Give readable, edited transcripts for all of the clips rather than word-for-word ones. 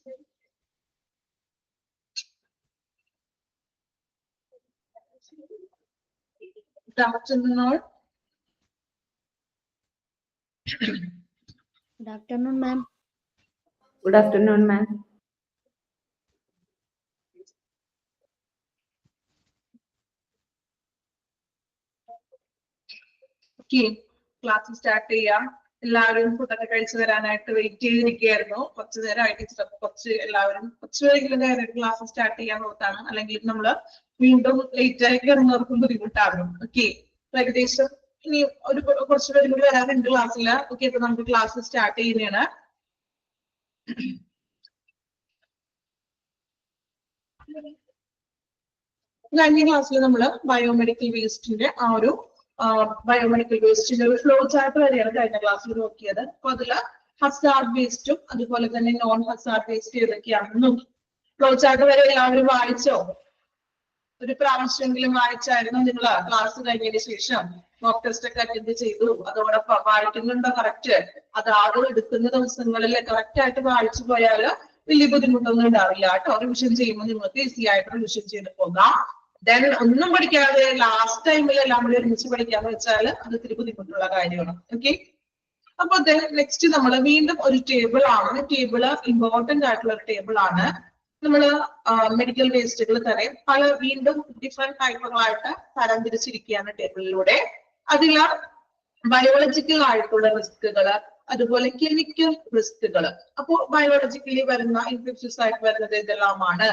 Good afternoon, all. Good afternoon, ma'am. Good afternoon, ma'am. Okay, class start ചെയ്യാം. എല്ലാവരും ഫുഡൊക്കെ കഴിച്ചു വരാനായിട്ട് വെയിറ്റ് ചെയ്തിരിക്കുകയായിരുന്നു. കുറച്ചു നേരമായിട്ട് എല്ലാവരും കുറച്ചുപേരെങ്കിലും ക്ലാസ് സ്റ്റാർട്ട് ചെയ്യാൻ നോർത്താണ്. അല്ലെങ്കിൽ നമ്മള് വീണ്ടും ലേറ്റ് ആയി കയറുന്നവർക്കും ബുദ്ധിമുട്ടാകും. ഓക്കെ, ഏകദേശം ഇനി കുറച്ചു പേരും കൂടി വരാറുണ്ട് ക്ലാസ്സില്. ഓക്കെ, അപ്പൊ നമുക്ക് ക്ലാസ് സ്റ്റാർട്ട് ചെയ്യുന്നതാണ്. കഴിഞ്ഞ ക്ലാസ്സിൽ നമ്മള് ബയോമെഡിക്കൽ വേസ്റ്റിന്റെ ബയോമെഡിക്കൽ വേസ്റ്റിന്റെ ഒരു ഫ്ലോ ചാർട്ട് വരെയാണ് കഴിഞ്ഞ ക്ലാസ്സിൽ നോക്കിയത്. അപ്പൊ അതില് ഹസാർഡ് വേസ്റ്റും അതുപോലെ തന്നെ നോൺ ഹസാർഡ് വേസ്റ്റ് ഏതൊക്കെയാണെന്ന് നോക്കി. ഫ്ലോ ചാർട്ട് വരെ എല്ലാവരും വായിച്ചോ? ഒരു പ്രാവശ്യമെങ്കിലും വായിച്ചായിരുന്നു നിങ്ങൾ ക്ലാസ് കഴിഞ്ഞതിന് ശേഷം? മോക്ക് ടെസ്റ്റ് ഒക്കെ അറ്റൻഡ് ചെയ്തു, അതോടൊപ്പം വായിക്കുന്നുണ്ടോ? കറക്റ്റ് അതാത് എടുക്കുന്ന ദിവസങ്ങളിൽ കറക്റ്റ് ആയിട്ട് വായിച്ചു പോയാല് വലിയ ബുദ്ധിമുട്ടൊന്നും ഉണ്ടാവില്ല കേട്ടോ. റിവിഷൻ ചെയ്യുമ്പോൾ നിങ്ങൾക്ക് ഈസി ആയിട്ട് റിവിഷൻ ചെയ്ത് പോകാം. ദെൻ ഒന്നും പഠിക്കാതെ ലാസ്റ്റ് ടൈമിൽ എല്ലാം കൂടി ഒരുമിച്ച് പഠിക്കാന്ന് വെച്ചാൽ അത് ഇത്തിരി ബുദ്ധിമുട്ടുള്ള കാര്യമാണ്. ഓക്കെ, അപ്പൊ നെക്സ്റ്റ് നമ്മൾ വീണ്ടും ഒരു ടേബിൾ ആണ്. ടേബിള് ഇമ്പോർട്ടന്റ് ആയിട്ടുള്ള ഒരു ടേബിൾ ആണ്. നമ്മള് മെഡിക്കൽ വേസ്റ്റുകൾ തന്നെ വീണ്ടും ഡിഫറെന്റ് ടൈപ്പുകളായിട്ട് തരംതിരിച്ചിരിക്കുകയാണ് ടേബിളിലൂടെ. അതില് ബയോളജിക്കൽ ആയിട്ടുള്ള റിസ്കുകള്, അതുപോലെ കെമിക്കൽ റിസ്കുകൾ. അപ്പോ ബയോളജിക്കലി വരുന്ന ഇൻഫെക്ഷൻസ് ആയിട്ട് വരുന്നത് ഇതെല്ലാമാണ്.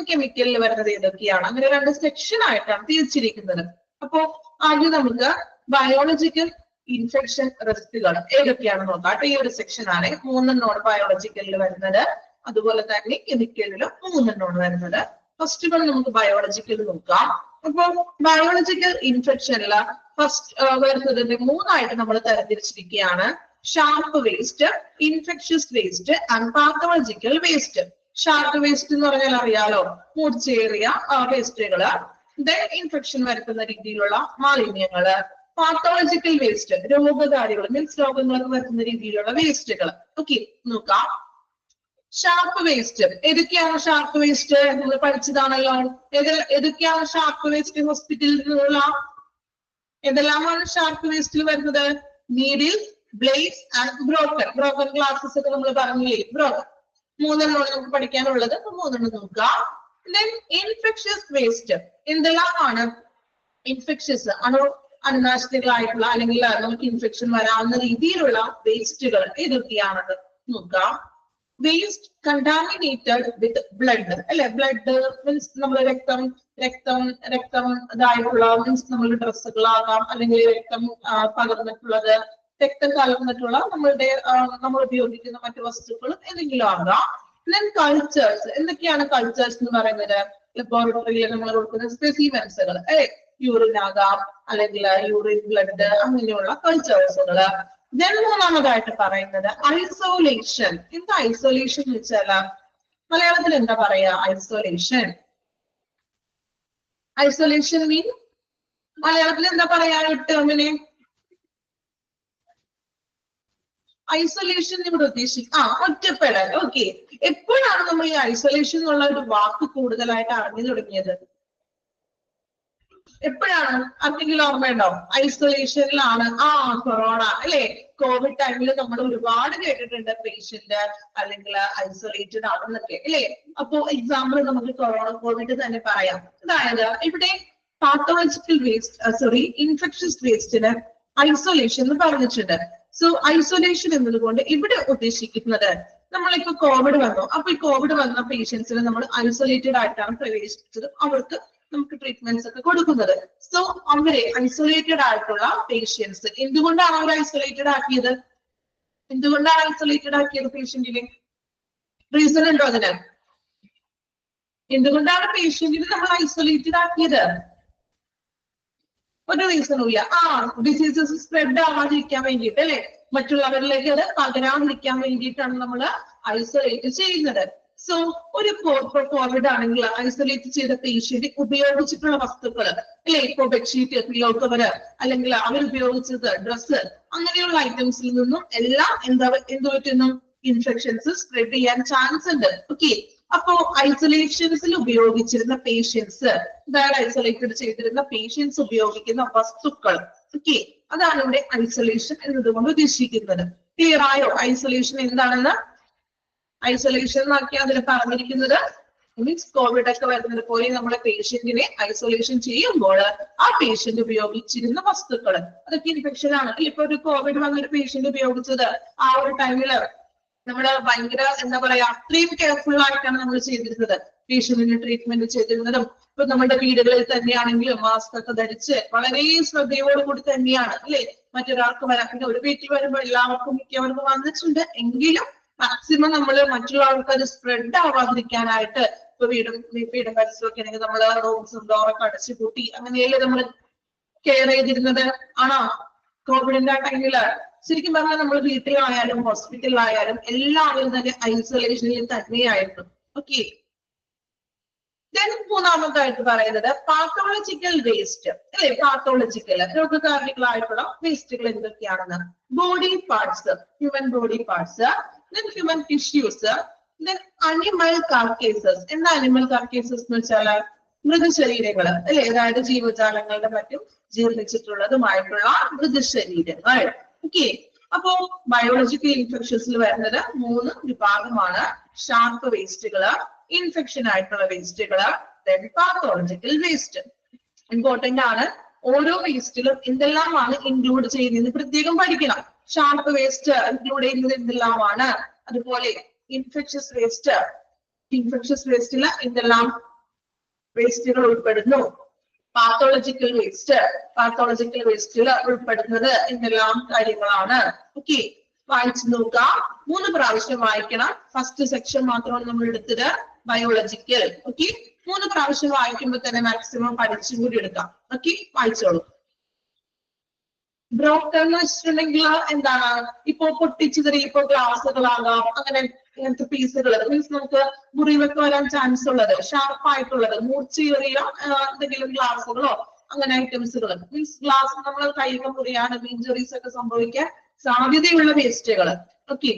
കെമിക്കലിൽ വരുന്നത് ഏതൊക്കെയാണ്? അങ്ങനെ രണ്ട് സെക്ഷൻ ആയിട്ടാണ് തിരിച്ചിരിക്കുന്നത്. അപ്പോ ആദ്യം നമുക്ക് ബയോളജിക്കൽ ഇൻഫെക്ഷൻ റിസ്കുകൾ ഏതൊക്കെയാണെന്ന് നോക്കാം. ഈ ഒരു സെക്ഷൻ ആണ്. 3 എണ്ണമാണ് ബയോളജിക്കലിൽ വരുന്നത്, അതുപോലെ തന്നെ കെമിക്കലിലും 3 എണ്ണമാണ് വരുന്നത്. ഫസ്റ്റ് വൺ നമുക്ക് ബയോളജിക്കൽ നോക്കാം. അപ്പൊ ബയോളജിക്കൽ ഇൻഫെക്ഷനില് ഫസ്റ്റ് വരുന്നത് 3 നമ്മൾ തരംതിരിച്ചിരിക്കുകയാണ്. Sharp waste, infectious waste and pathological waste. Sharp waste എന്ന് പറഞ്ഞാൽ അറിയാലോ, മൂർച്ചയേറിയ വേസ്റ്റുകള്. ഇൻഫെക്ഷൻ വരുത്തുന്ന രീതിയിലുള്ള മാലിന്യങ്ങള്. പാത്തോളജിക്കൽ വേസ്റ്റ്, രോഗകാരികൾ മീൻസ് രോഗങ്ങൾക്ക് വരുത്തുന്ന രീതിയിലുള്ള വേസ്റ്റുകൾ. ഓക്കെ, നോക്കാം. ഷാർപ്പ് വേസ്റ്റ് ഏതൊക്കെയാണ്? ഷാർപ്പ് വേസ്റ്റ് നിങ്ങൾ പഠിച്ചതാണല്ലോ. ഏതൊക്കെയാണ് ഷാർപ്പ് വേസ്റ്റ്? ഹോസ്പിറ്റലിൽ നിന്നുള്ള ഏതെല്ലാമാണ് ഷാർപ്പ് വേസ്റ്റിൽ വരുന്നത്? Needle, blades and broken glasses ഒക്കെ നമ്മൾ പറഞ്ഞില്ലേ, ബ്രോക്കൺ. 3 എണ്ണമാണ് നമുക്ക് പഠിക്കാനുള്ളത്. 3 എണ്ണം നോക്കാം. ഇൻഫെക്ഷ്യസ് വേസ്റ്റ് എന്തെല്ലാമാണ്? ഇൻഫെക്ഷ്യസ് അണുനാശിനികളായിട്ടുള്ള അല്ലെങ്കിൽ നമുക്ക് ഇൻഫെക്ഷൻ വരാവുന്ന രീതിയിലുള്ള വേസ്റ്റുകൾ ഏതൊക്കെയാണെന്ന് നോക്കാം. വേസ്റ്റ് കണ്ടാമിനേറ്റഡ് വിത്ത് ബ്ലഡ്, അല്ലെ? ബ്ലഡ് മീൻസ് നമ്മൾ രക്തം ഇതായിട്ടുള്ള മീൻസ് നമ്മുടെ ഡ്രസ്സുകളാകാം, അല്ലെങ്കിൽ രക്തം പകർന്നിട്ടുള്ളത്, രക്തം കലർന്നിട്ടുള്ള നമ്മൾ ഉപയോഗിക്കുന്ന മറ്റു വസ്തുക്കളും എന്തെങ്കിലും ആകാം. കൾച്ചേഴ്സ് എന്തൊക്കെയാണ്? കൾച്ചേഴ്സ് എന്ന് പറയുന്നത് ലബോറട്ടറിയിൽ നമ്മൾ കൊടുക്കുന്ന സ്പെസിമെൻസുകൾ, അല്ലെ? യൂറിൻ ആകാം, അല്ലെങ്കിൽ യൂറിൻ, ബ്ലഡ്, അങ്ങനെയുള്ള കൾച്ചേഴ്സുകള്. മൂന്നാമതായിട്ട് പറയുന്നത് ഐസോലേഷൻ. എന്താ ഐസോലേഷൻ എന്ന് വെച്ചാല് മലയാളത്തിൽ എന്താ പറയാ? ഐസോലേഷൻ മീൻ മലയാളത്തിൽ എന്താ പറയാ ടേമിനെ? ഐസൊലേഷൻ ഇവിടെ ഒറ്റപ്പെടൽ. ഓക്കെ, എപ്പോഴാണ് നമ്മൾ ഈ ഐസൊലേഷൻ എന്നുള്ള ഒരു വാക്ക് കൂടുതലായിട്ട് അറിഞ്ഞു തുടങ്ങിയത്? എപ്പോഴാണ്? ആർക്കെങ്കിലും ഓർമ്മയുണ്ടോ? ഐസൊലേഷനിലാണ്. കൊറോണ, അല്ലെ? കോവിഡ് ടൈമിൽ നമ്മൾ ഒരുപാട് കേട്ടിട്ടുണ്ട് പേഷ്യന്റ് അല്ലെങ്കിൽ ഐസൊലേറ്റഡ് ആണെന്നൊക്കെ, അല്ലെ? അപ്പോ എക്സാമ്പിൾ നമുക്ക് കോവിഡ് തന്നെ പറയാം. അതായത് ഇവിടെ പാത്തോളജിക്കൽ വേസ്റ്റ് ഇൻഫെക്ഷസ് വേസ്റ്റിന് ഐസൊലേഷൻ എന്ന് പറഞ്ഞിട്ടുണ്ട്. സോ ഐസൊലേഷൻ എന്നതുകൊണ്ട് ഇവിടെ ഉദ്ദേശിക്കുന്നത് നമ്മളിപ്പോ കോവിഡ് വന്നു. അപ്പൊ ഈ കോവിഡ് വന്ന പേഷ്യൻസിനെ നമ്മൾ ഐസൊലേറ്റഡ് ആയിട്ടാണ് പ്രവേശിച്ചത്. അവർക്ക് നമുക്ക് ട്രീറ്റ്മെന്റ്സ് ഒക്കെ കൊടുക്കുന്നത്. സോ അവരെ ഐസൊലേറ്റഡ് ആയിട്ടുള്ള പേഷ്യൻസ് എന്തുകൊണ്ടാണ് അവർ ഐസൊലേറ്റഡ് ആക്കിയത്? പേഷ്യന്റിനെ? റീസൺ ഉണ്ടോ അതിന്? എന്തുകൊണ്ടാണ് പേഷ്യന്റിനെ നമ്മൾ ഐസൊലേറ്റഡ് ആക്കിയത്? ഒരു റീസണും ഇല്ല. ഡിസീസസ് സ്പ്രെഡ് ആവാതിരിക്കാൻ വേണ്ടിയിട്ട്, അല്ലെ? മറ്റുള്ളവരിലേക്ക് അത് പകരാതിരിക്കാൻ വേണ്ടിയിട്ടാണ് നമ്മൾ ഐസൊലേറ്റ് ചെയ്യുന്നത്. സോ ഒരു കോവിഡ് ആണെങ്കിൽ ഐസൊലേറ്റ് ചെയ്ത പേഷ്യന്റ് ഉപയോഗിച്ചിട്ടുള്ള വസ്തുക്കൾ, അല്ലെ? ഇപ്പോ ബെഡ്ഷീറ്റ്, പില്ലോ കവർ, അല്ലെങ്കിൽ അവർ ഉപയോഗിച്ചത് ഡ്രസ്സ്, അങ്ങനെയുള്ള ഐറ്റംസിൽ നിന്നും എല്ലാം എന്ത് പറ്റുന്നു? ഇൻഫെക്ഷൻസ് സ്പ്രെഡ് ചെയ്യാൻ ചാൻസ് ഉണ്ട്. ഓക്കെ, അപ്പോ ഐസൊലേഷൻസിൽ ഉപയോഗിച്ചിരുന്ന പേഷ്യൻസ്, അതായത് ഐസൊലേറ്റഡ് ചെയ്തിരുന്ന പേഷ്യൻസ് ഉപയോഗിക്കുന്ന വസ്തുക്കൾ, ഓക്കെ, അതാണ് ഇവിടെ ഐസൊലേഷൻ എന്നതുകൊണ്ട് ഉദ്ദേശിക്കുന്നത്. ക്ലിയർ ആയോ ഐസൊലേഷൻ എന്താണെന്ന്? ഐസൊലേഷൻ എന്നൊക്കെ അതിൽ പറഞ്ഞിരിക്കുന്നത് മീൻസ് കോവിഡ് ഒക്കെ വരുന്നത് പോലെ നമ്മളെ പേഷ്യന്റിനെ ഐസൊലേഷൻ ചെയ്യുമ്പോൾ ആ പേഷ്യന്റ് ഉപയോഗിച്ചിരുന്ന വസ്തുക്കൾ അതൊക്കെ ഇൻഫെക്ഷൻ ആണ്. ഇപ്പൊ ഒരു കോവിഡ് വന്നൊരു പേഷ്യന്റ് ഉപയോഗിച്ചത് ആ ഒരു ടൈമില് നമ്മള് ഭയങ്കര എന്താ പറയാ അത്രയും കെയർഫുൾ ആയിട്ടാണ് നമ്മൾ ചെയ്തിരുന്നത്. പേഷ്യന്റിന് ട്രീറ്റ്മെന്റ് ചെയ്തിരുന്നതും ഇപ്പൊ നമ്മുടെ വീടുകളിൽ തന്നെയാണെങ്കിലും മാസ്ക് ഒക്കെ ധരിച്ച് വളരെ ശ്രദ്ധയോടുകൂടി തന്നെയാണ് അല്ലെ മറ്റൊരാൾക്ക് വരാൻ. പിന്നെ ഒരു വീട്ടിൽ വരുമ്പോൾ എല്ലാവർക്കും മിക്കവർക്കും വന്നിട്ടുണ്ട്, എങ്കിലും മാക്സിമം നമ്മൾ മറ്റുള്ള ആൾക്കാർ സ്പ്രെഡ് ആവാതിരിക്കാനായിട്ട് ഇപ്പൊ വീടും പരിസരമൊക്കെ ആണെങ്കിൽ നമ്മള് റൂംസും ഡോറൊക്കെ അടച്ചു കൂട്ടി അങ്ങനെയല്ലേ നമ്മൾ കെയർ ചെയ്തിരുന്നത് ആണോ? കോവിഡിന്റെ ആ ടൈമില് ശരിക്കും പറഞ്ഞാൽ നമ്മൾ വീട്ടിലായാലും ഹോസ്പിറ്റലിലായാലും എല്ലാവരും തന്നെ ഐസൊലേഷനിൽ തന്നെയായിരുന്നു. ഓക്കെ, മൂന്നാമതായിട്ട് പറയുന്നത് പാത്തോളജിക്കൽ വേസ്റ്റ് അല്ലെ. പാത്തോളജിക്കൽ രോഗകാരണികളായിട്ടുള്ള വേസ്റ്റുകൾ എന്തൊക്കെയാണെന്ന്? Body parts, human body parts, human tissues, animal carcasses. എന്താ അനിമൽ കാർക്കേസസ് എന്ന് വെച്ചാല് മൃതശരീരങ്ങൾ അല്ലെ, അതായത് ജീവജാലങ്ങളുടെ മറ്റും ജീർണിച്ചിട്ടുള്ളതുമായിട്ടുള്ള മൃതശരീരങ്ങൾ. ഓക്കെ, അപ്പോ ബയോളജിക്കൽ ഇൻഫെക്ഷൻസിൽ വരുന്നത് 3 വിഭാഗമാണ്. ഷാർപ്പ് വേസ്റ്റുകള്, ഇൻഫെക്ഷൻ ആയിട്ടുള്ള വേസ്റ്റുകള്, പാത്തോളജിക്കൽ വേസ്റ്റ്. ഇമ്പോർട്ടന്റ് ആണ്. ഓരോ വേസ്റ്റിലും എന്തെല്ലാമാണ് ഇൻക്ലൂഡ് ചെയ്യുന്നത് പ്രത്യേകം പഠിക്കണം. ഷാർപ്പ് വേസ്റ്റ് ഇൻക്ലൂഡ് ചെയ്യുന്നത് എന്തെല്ലാമാണ്, അതുപോലെ ഇൻഫെക്ഷസ് വേസ്റ്റില് എന്തെല്ലാം വേസ്റ്റുകൾ ഉൾപ്പെടുന്നു, പാത്തോളജിക്കൽ വേസ്റ്റിൽ ഉൾപ്പെടുന്നത് എന്തെല്ലാം കാര്യങ്ങളാണ്. ഓക്കെ, വായിച്ചു നോക്കാം. 3 പ്രാവശ്യം വായിക്കണം. ഫസ്റ്റ് സെക്ഷൻ മാത്രമാണ് നമ്മൾ എടുത്തത്, ബയോളജിക്കൽ. ഓക്കെ, 3 പ്രാവശ്യം വായിക്കുമ്പോൾ തന്നെ മാക്സിമം പഠിച്ചും കൂടി എടുക്കാം. ഓക്കെ, വായിച്ചോളൂ. ബ്രോക്കൺ എന്ന് വെച്ചിട്ടുണ്ടെങ്കിൽ എന്താണ്? ഇപ്പൊ പൊട്ടിച്ചിതറി ഇപ്പൊ ഗ്ലാസുകളാകാം, അങ്ങനെ ഇങ്ങനത്തെ പീസുകൾ മീൻസ് നമുക്ക് മുറിവൊക്കെ വരാൻ ചാൻസ് ഉള്ളത്, ഷാർപ്പായിട്ടുള്ളത്, മൂർച്ചയേറിയ എന്തെങ്കിലും ഗ്ലാസുകളോ അങ്ങനെ ഐറ്റംസുകൾ മീൻസ് ഗ്ലാസ് നമ്മൾ കൈകൾ മുറിയാനും ഇഞ്ചുറീസ് ഒക്കെ സംഭവിക്കാൻ സാധ്യതയുള്ള വേസ്റ്റുകൾ. ഓക്കെ,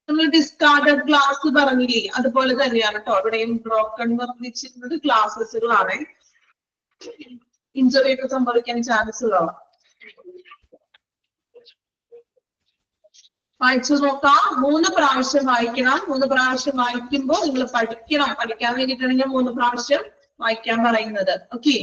നമ്മൾ ഡിസ്കാർഡഡ് ഗ്ലാസ് പറഞ്ഞില്ലേ, അതുപോലെ തന്നെയാണ് കേട്ടോ ഇവിടെയും ബ്രോക്കൺ വർദ്ധിച്ചിരുന്നത് ഗ്ലാസസുകളാണ്. ഇഞ്ചുറി ഒക്കെ സംഭവിക്കാൻ ചാൻസ് ഉള്ളതാണ്. വായിച്ചു നോക്കാം. 3 പ്രാവശ്യം വായിക്കണം. 3 പ്രാവശ്യം വായിക്കുമ്പോൾ നിങ്ങൾ പഠിക്കണം. പഠിക്കാൻ വേണ്ടിയിട്ടാണ് ഞാൻ 3 പ്രാവശ്യം വായിക്കാൻ പറയുന്നത്. ഓക്കെ,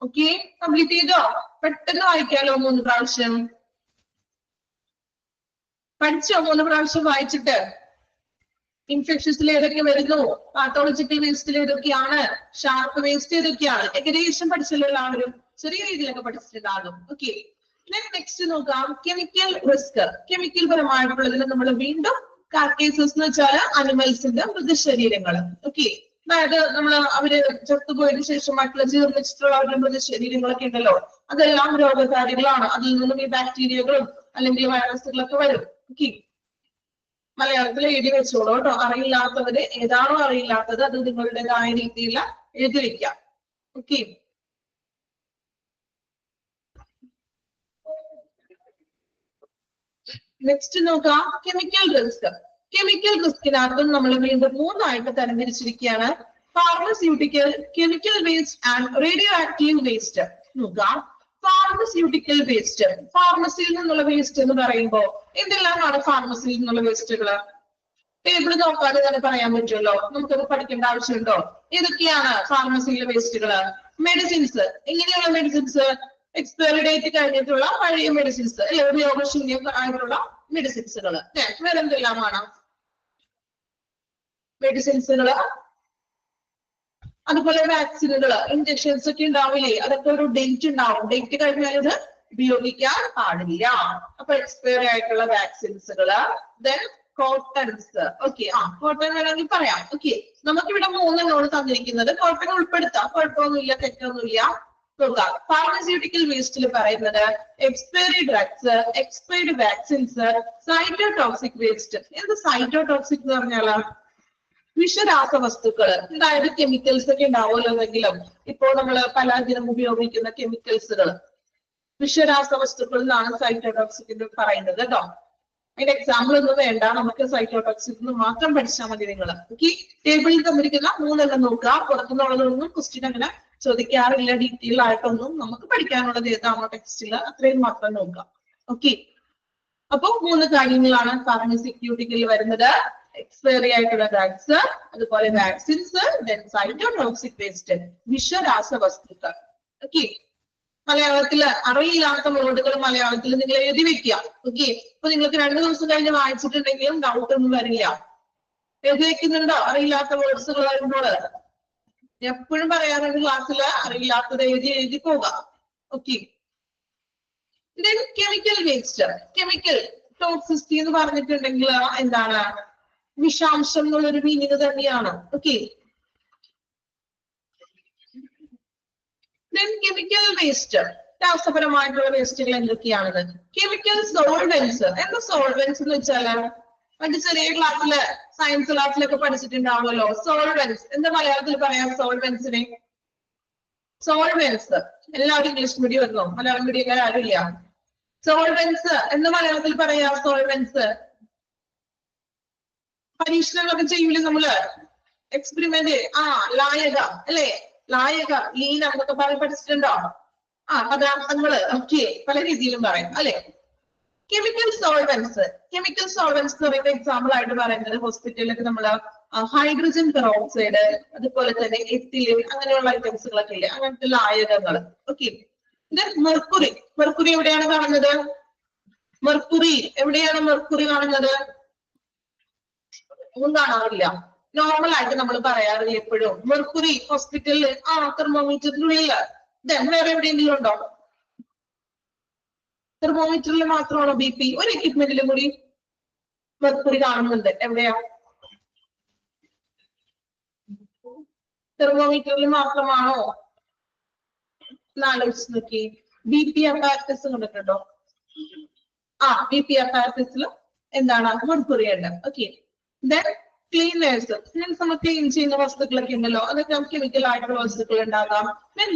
ഓക്കെ, കംപ്ലീറ്റ് ചെയ്തോ? പെട്ടെന്ന് വായിക്കാലോ. 3 പ്രാവശ്യം പഠിച്ചോ? 3 പ്രാവശ്യം വായിച്ചിട്ട് ഇൻഫെക്ഷൻസിൽ ഏതൊക്കെ വരുന്നു, പാത്തോളജിക്കൽ വേസ്റ്റിൽ ഏതൊക്കെയാണ്, ഷാർപ്പ് വേസ്റ്റ് ഏതൊക്കെയാണ്, ഏകദേശം പഠിച്ചല്ലോ എല്ലാവരും? ചെറിയ രീതിയിലൊക്കെ പഠിച്ചിട്ടുണ്ടാകും. ഓക്കെ, നെക്സ്റ്റ് നോക്കാം. Chemical risk. കെമിക്കൽ പരമായിട്ടുള്ളതിൽ നമ്മൾ വീണ്ടും കാർക്കേസസ് എന്ന് വെച്ചാൽ അനിമൽസിന്റെ മൃതശരീരങ്ങൾ. ഓക്കെ, അതായത് അവര് ചത്തുപോയതിനു ശേഷമായിട്ടുള്ള ജീർണിച്ചിട്ടുള്ള അവരുടെ മൃതശരീരങ്ങളൊക്കെ ഉണ്ടല്ലോ, അതെല്ലാം രോഗകാരികളാണ്. അതിൽ നിന്നും ഈ ബാക്ടീരിയകളും അല്ലെങ്കിൽ വൈറസുകളൊക്കെ വരും. ഓക്കെ, മലയാളത്തിൽ എഴുതി വെച്ചോളൂ കേട്ടോ. അറിയില്ലാത്തവര് ഏതാണോ അറിയില്ലാത്തത് അത് നിങ്ങളുടേതായ രീതിയിൽ എഴുതി വെക്കാം. ഓക്കെ, നെക്സ്റ്റ് നോക്കാം. Chemical risk. കെമിക്കൽ റിസ്കിനകത്തും നമ്മൾ വീണ്ടും 3 ആയിട്ട് തരംതിരിച്ചിരിക്കുകയാണ്. Pharmaceutical, chemical waste and radioactive waste. നോക്കാം. ഫാർമസ്യൂട്ടിക്കൽ വേസ്റ്റ്, ഫാർമസിയിൽ നിന്നുള്ള വേസ്റ്റ് എന്ന് പറയുമ്പോൾ എന്തെല്ലാമാണ് ഫാർമസിയിൽ നിന്നുള്ള വേസ്റ്റുകൾ? ടേബിൾ നോക്കാതെ തന്നെ പറയാൻ പറ്റുമല്ലോ, നമുക്കത് പഠിക്കേണ്ട ആവശ്യമുണ്ടോ? ഏതൊക്കെയാണ് ഫാർമസിയിലെ വേസ്റ്റുകൾ? മെഡിസിൻസ്. എങ്ങനെയുള്ള മെഡിസിൻസ്? എക്സ്പയറി ഡേറ്റ് കഴിഞ്ഞിട്ടുള്ള പഴയ മെഡിസിൻസ് അല്ലെ, ഉപയോഗശൂന്യം ആയിട്ടുള്ള മെഡിസിൻസുകൾ. വേറെന്തെല്ലാമാണ്? മെഡിസിൻസുകള്, അതുപോലെ വാക്സിനുകള്, ഇഞ്ചക്ഷൻസ് ഒക്കെ ഉണ്ടാവില്ലേ, അതൊക്കെ ഒരു ഡേറ്റ് ഉണ്ടാവും. ഡേറ്റ് കഴിഞ്ഞാൽ ഇത് ഉപയോഗിക്കാൻ പാടില്ല. അപ്പൊ എക്സ്പയറി ആയിട്ടുള്ള വാക്സിൻസുകള്, ദെൻ കോട്ടൺസ്. ഓക്കെ, കോട്ടൺ വേണമെങ്കിൽ പറയാം. ഓക്കെ, നമുക്കിവിടെ 3 എണ്ണമാണ് തന്നിരിക്കുന്നത്. കോട്ടൺ ഉൾപ്പെടുത്താം, കുഴപ്പമൊന്നുമില്ല, തെറ്റൊന്നുമില്ല. നോക്കാം, ഫാർമസ്യൂട്ടിക്കൽ വേസ്റ്റിൽ പറയുന്നത് expiry drugs, expired vaccines, cytotoxic waste. എന്ത് സൈറ്റോടോക്സിക് എന്ന് പറഞ്ഞാൽ വിഷരാസവസ്തുക്കൾ, അതായത് കെമിക്കൽസ് ഒക്കെ ഉണ്ടാവുമല്ലോ. എന്തെങ്കിലും ഇപ്പോൾ നമ്മൾ പലതിനും ഉപയോഗിക്കുന്ന കെമിക്കൽസുകൾ വിഷരാസവസ്തുക്കൾ എന്നാണ് സൈറ്റോടോക്സിക് എന്ന് പറയുന്നത് കേട്ടോ. അതിന്റെ എക്സാമ്പിൾ ഒന്നും വേണ്ട, നമുക്ക് സൈറ്റോടോക്സിക് മാത്രം പഠിച്ചാൽ മതി. നിങ്ങൾ ഓക്കെ, ടേബിളിൽ തന്നിരിക്കുന്ന 3 എണ്ണം നോക്കുക. പുറത്തുനിന്നുള്ളതൊന്നും ക്വസ്റ്റ്യൻ അങ്ങനെ ചോദിക്കാറില്ല, ഡീറ്റെയിൽ ആയിട്ടൊന്നും. നമുക്ക് പഠിക്കാനുള്ളത് ഏതാണോ ടെക്സ്റ്റിൽ അത്രയും മാത്രം നോക്കുക. ഓക്കെ, അപ്പൊ 3 കാര്യങ്ങളാണ് ഫാർമസ്യൂട്ടിക്കൽ വരുന്നത്. എക്സ്പയറി ആയിട്ടുള്ള ഡ്രഗ്സ്, അതുപോലെ വാക്സിൻസ്, ദെൻ സൈറ്റോടോക്സിക് വേസ്റ്റ്, വിഷരാസവസ്തുക്കൾ. ഓക്കെ, മലയാളത്തില് അറിയില്ലാത്ത വേർഡുകൾ മലയാളത്തിൽ നിങ്ങൾ എഴുതി വെക്കുക. ഓക്കെ, അപ്പൊ നിങ്ങൾക്ക് 2 ദിവസം കഴിഞ്ഞ് വായിച്ചിട്ടുണ്ടെങ്കിലും ഡൗട്ട് ഒന്നും വരില്ല. എഴുതി വെക്കുന്നുണ്ടോ അറിയില്ലാത്ത വേർഡ്സുകൾ വരുമ്പോൾ? എപ്പോഴും പറയാറുണ്ട് ക്ലാസ്സിൽ അറിയില്ലാത്തത് എഴുതി പോകാം. Okay, then chemical waste. Chemical toxicity എന്ന് പറഞ്ഞിട്ടുണ്ടെങ്കിൽ എന്താണ്? വിഷാംശം എന്നുള്ളൊരു മീനിങ് തന്നെയാണ്. ഓക്കെ, കെമിക്കൽ വേസ്റ്റ്, രാസപരമായിട്ടുള്ള വേസ്റ്റുകൾ എന്തൊക്കെയാണെന്ന്. Chemical solvents. എന്താ സോൾവെന്റ്സ് എന്ന് വെച്ചാല് മറ്റു ചെറിയ ക്ലാസ്സില് സയൻസ് ക്ലാസ്സിലൊക്കെ പഠിച്ചിട്ടുണ്ടാവുമല്ലോ. സോൾവെന്റ്സ് എന്താ മലയാളത്തിൽ പറയാം? സോൾവെന്റ്സിനെ സോൾവെന്റ്സ്. എല്ലാവരും ഇംഗ്ലീഷ് മീഡിയം വരുന്നു, മലയാളം മീഡിയം ആരുമില്ല. സോൾവെന്റ്സ് എന്ന് മലയാളത്തിൽ പറയാം. സോൾവെന്റ്സ് പരീക്ഷണങ്ങളൊക്കെ ചെയ്യൂലേ നമ്മള്, എക്സ്പെരിമെന്റ്. ലായക അല്ലെ, ലായക, ലീന എന്നൊക്കെ പഠിച്ചിട്ടുണ്ടോ? പദാർത്ഥങ്ങള്. ഓക്കെ, പല രീതിയിലും പറയാം അല്ലെ. Chemical solvents. കെമിക്കൽ സോൾവെന്റ്സ് എന്ന് പറയുന്ന എക്സാമ്പിൾ ആയിട്ട് പറയുന്നത് ഹോസ്പിറ്റലിലൊക്കെ നമ്മള് ഹൈഡ്രജൻ പെറോക്സൈഡ്, അതുപോലെ തന്നെ എത്തിലിൻ, അങ്ങനെയുള്ള ഐറ്റംസുകളൊക്കെ ഇല്ലേ, അങ്ങനത്തെ ലായകങ്ങൾ. Okay, mercury. മെർക്കുറി എവിടെയാണ് കാണുന്നത്? മെർക്കുറി എവിടെയാണ് മെർക്കുറി കാണുന്നത്? ഒന്നും കാണാറില്ല. നോർമൽ ആയിട്ട് നമ്മൾ പറയാറില്ല എപ്പോഴും മെർക്കുറി ഹോസ്പിറ്റലിൽ തെർമോമീറ്ററിനുള്ളിൽ. വേറെ എവിടെയെങ്കിലും ഉണ്ടോ? തെർമോമീറ്ററിൽ മാത്രമാണോ BP? ഒരു എക്യുപ്മെന്റിലും കൂടി മെർക്കുറി കാണുന്നുണ്ട്. എവിടെയാ? തെർമോമീറ്ററിൽ മാത്രമാണോ? ആലോചിച്ച് നോക്കി. BP അപ്പാരറ്റസ് കണ്ടിട്ടുണ്ടോ? BP അപ്പാരറ്റസിൽ എന്താണ്? മെർക്കുറി ഉണ്ട്. Okay, cleaners. നമ്മൾ ക്ലീൻ ചെയ്യുന്ന വസ്തുക്കളൊക്കെ ഉണ്ടല്ലോ, അതൊക്കെ കെമിക്കൽ ആയിട്ടുള്ള വസ്തുക്കൾ ഉണ്ടാകാം.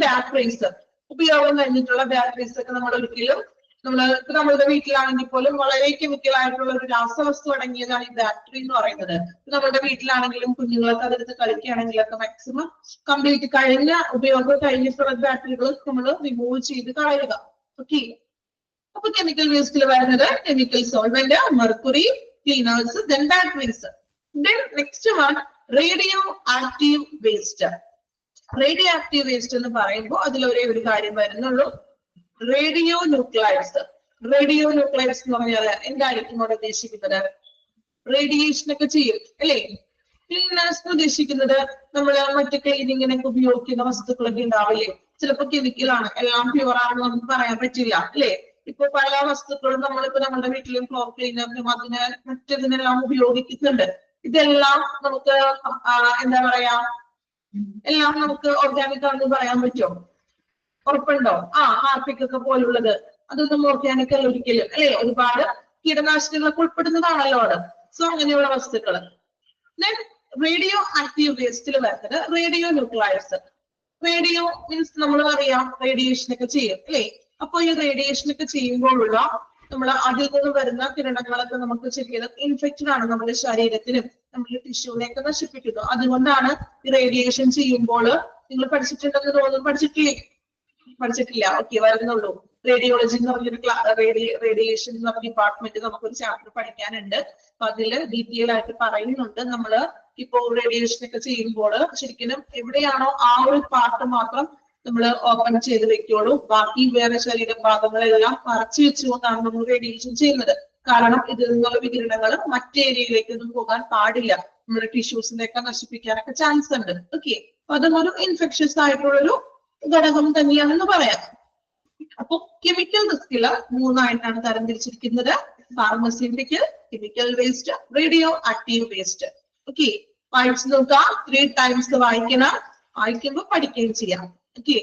ബാറ്ററീസ്, ഉപയോഗം കഴിഞ്ഞിട്ടുള്ള ബാറ്ററീസ് ഒക്കെ നമ്മൾ ഒരിക്കലും നമ്മളുടെ വീട്ടിലാണെങ്കിൽ പോലും വളരെ കെമിക്കൽ ആയിട്ടുള്ള ഒരു രാസവസ്തു അടങ്ങിയതാണ് ഈ ബാറ്ററി എന്ന് പറയുന്നത്. നമ്മുടെ വീട്ടിലാണെങ്കിലും കുഞ്ഞുങ്ങളൊക്കെ അതെടുത്ത് കളിക്കുകയാണെങ്കിലൊക്കെ മാക്സിമം കംപ്ലീറ്റ് ഉപയോഗം കഴിഞ്ഞിട്ടുള്ള ബാറ്ററികൾ നമ്മൾ റിമൂവ് ചെയ്ത് കളയുക. ഓക്കെ, അപ്പൊ കെമിക്കൽ വേസ്റ്റിൽ വരുന്നത് chemical solvent, mercury, cleaners, then batteries. Next one radio active waste. Radioactive waste എന്ന് പറയുമ്പോൾ അതിലൊരേ ഒരു കാര്യം വരുന്നുള്ളൂ, റേഡിയോ ന്യൂക്ലൈഡ്സ്. റേഡിയോ ന്യൂക്ലൈഡ്സ് എന്ന് പറഞ്ഞാൽ എന്തായിരിക്കും ഇവിടെ ഉദ്ദേശിക്കുന്നത്? റേഡിയേഷൻ ഒക്കെ ചെയ്യും അല്ലേ. ക്ലീനേഴ്സ് ഉദ്ദേശിക്കുന്നത് നമ്മൾ മറ്റു ക്ലീനിങ്ങിനൊക്കെ ഉപയോഗിക്കുന്ന വസ്തുക്കളൊക്കെ ഉണ്ടാവില്ലേ, ചിലപ്പോൾ കെമിക്കലാണ്, എല്ലാം പ്യുവർ ആണെന്ന് നമുക്ക് പറയാൻ പറ്റില്ല അല്ലെ. ഇപ്പൊ പല വസ്തുക്കളും നമ്മളിപ്പോ നമ്മുടെ വീട്ടിലും ഫ്ലോർ ക്ലീനറിനും അതിന് മറ്റതിനെല്ലാം ഉപയോഗിക്കുന്നുണ്ട്. ഇതെല്ലാം നമുക്ക് എന്താ പറയാ, എല്ലാം നമുക്ക് ഓർഗാനിക് ആണെന്ന് പറയാൻ പറ്റുമോ? ഉറപ്പുണ്ടോ? ഹാർപ്പിക് ഒക്കെ പോലുള്ളത് അതൊന്നും ഓർഗാനിക് അല്ല ഒരിക്കലും അല്ലെ. ഒരുപാട് കീടനാശിനികളൊക്കെ ഉൾപ്പെടുന്നതാണല്ലോ അത്. സോ അങ്ങനെയുള്ള വസ്തുക്കള്. റേഡിയോ ആക്റ്റീവ് വേസ്റ്റിൽ വരുന്നത് റേഡിയോ ന്യൂക്ലൈഡ്സ്. റേഡിയോ മീൻസ് നമ്മൾ അറിയാം റേഡിയേഷൻ ഒക്കെ ചെയ്യും അല്ലെ. അപ്പൊ ഈ റേഡിയേഷൻ ഒക്കെ ചെയ്യുമ്പോഴുള്ള അതിൽ നിന്ന് വരുന്ന കിരണങ്ങളൊക്കെ നമുക്ക് ശരീരം ഇൻഫെക്റ്റഡ് ആണ്, നമ്മുടെ ശരീരത്തിനും നമ്മുടെ ടിഷ്യൂവിനെയൊക്കെ നശിപ്പിക്കുന്നു. അതുകൊണ്ടാണ് ഈ റേഡിയേഷൻ ചെയ്യുമ്പോൾ, നിങ്ങൾ പഠിച്ചിട്ടുണ്ടെന്ന് തോന്നുന്നു, പഠിച്ചിട്ടില്ല ഓക്കെ, വരുന്നുള്ളൂ. റേഡിയോളജി എന്ന് പറഞ്ഞൊരു റേഡിയേഷൻ എന്ന ഡിപ്പാർട്ട്മെന്റ് നമുക്കൊരു ചാപ്റ്റർ പഠിക്കാനുണ്ട്. അപ്പൊ അതിൽ ഡീറ്റെയിൽ ആയിട്ട് പറയുന്നുണ്ട്. നമ്മൾ ഇപ്പോ റേഡിയേഷൻ ഒക്കെ ചെയ്യുമ്പോൾ ശരിക്കും എവിടെയാണോ ആ ഒരു പാർട്ട് മാത്രം നമ്മൾ ഓപ്പൺ ചെയ്ത് വെക്കുള്ളൂ, ബാക്കി വേറെ ശരീരഭാഗങ്ങളെല്ലാം മറച്ചു വെച്ചുകൊണ്ടാണ് നമ്മൾ റേഡിയേഷൻ ചെയ്യുന്നത്. കാരണം ഇതിൽ നിന്നുള്ള വികിരണങ്ങൾ മറ്റേരിയയിലേക്കൊന്നും പോകാൻ പാടില്ല. നമ്മുടെ ടിഷ്യൂസിന്റെ ഒക്കെ നശിപ്പിക്കാനൊക്കെ ചാൻസ് ഉണ്ട്. ഓക്കെ, അതും ഒരു ഇൻഫെക്ഷൻസ് ആയിട്ടുള്ളൊരു ഘടകം തന്നെയാണെന്ന് പറയാം. അപ്പൊ കെമിക്കൽ റിസ്കില് മൂന്നായിട്ടാണ് തരംതിരിച്ചിരിക്കുന്നത്: pharmaceutical, chemical waste, radioactive waste. Okay, വായിച്ചു നോക്കാം. 3 times വായിക്കണം, വായിക്കുമ്പോൾ പഠിക്കുകയും ചെയ്യാം. ഓക്കെ,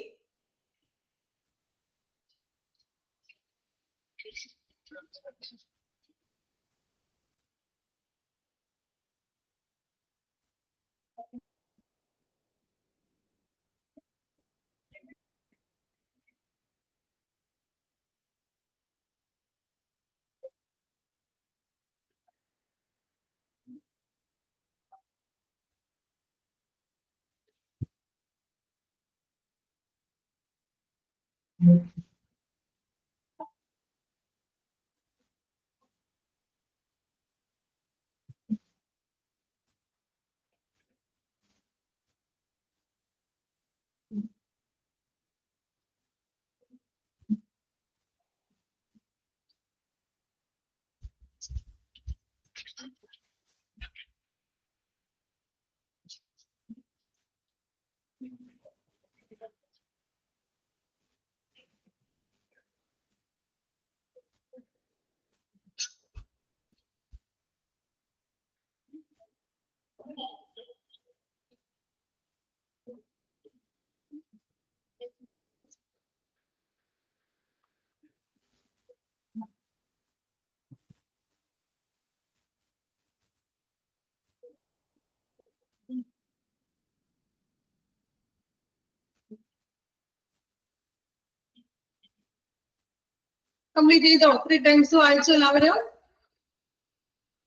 കംപ്ലീറ്റ് ചെയ്തോ? 3 times വായിച്ചു എല്ലാവരും?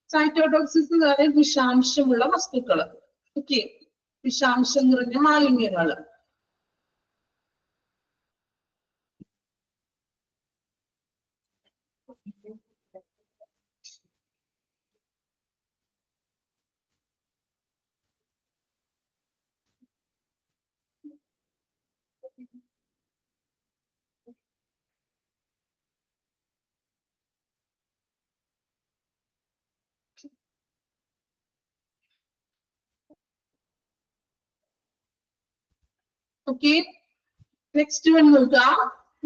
സൈറ്റോടോക്സിസ് എന്ന് പറയുന്നത് വിഷാംശമുള്ള വസ്തുക്കൾ. ഓക്കെ, വിഷാംശം നിറഞ്ഞ മാലിന്യങ്ങൾ. ഓക്കെ, നെക്സ്റ്റ് വൺ നോക്കാം.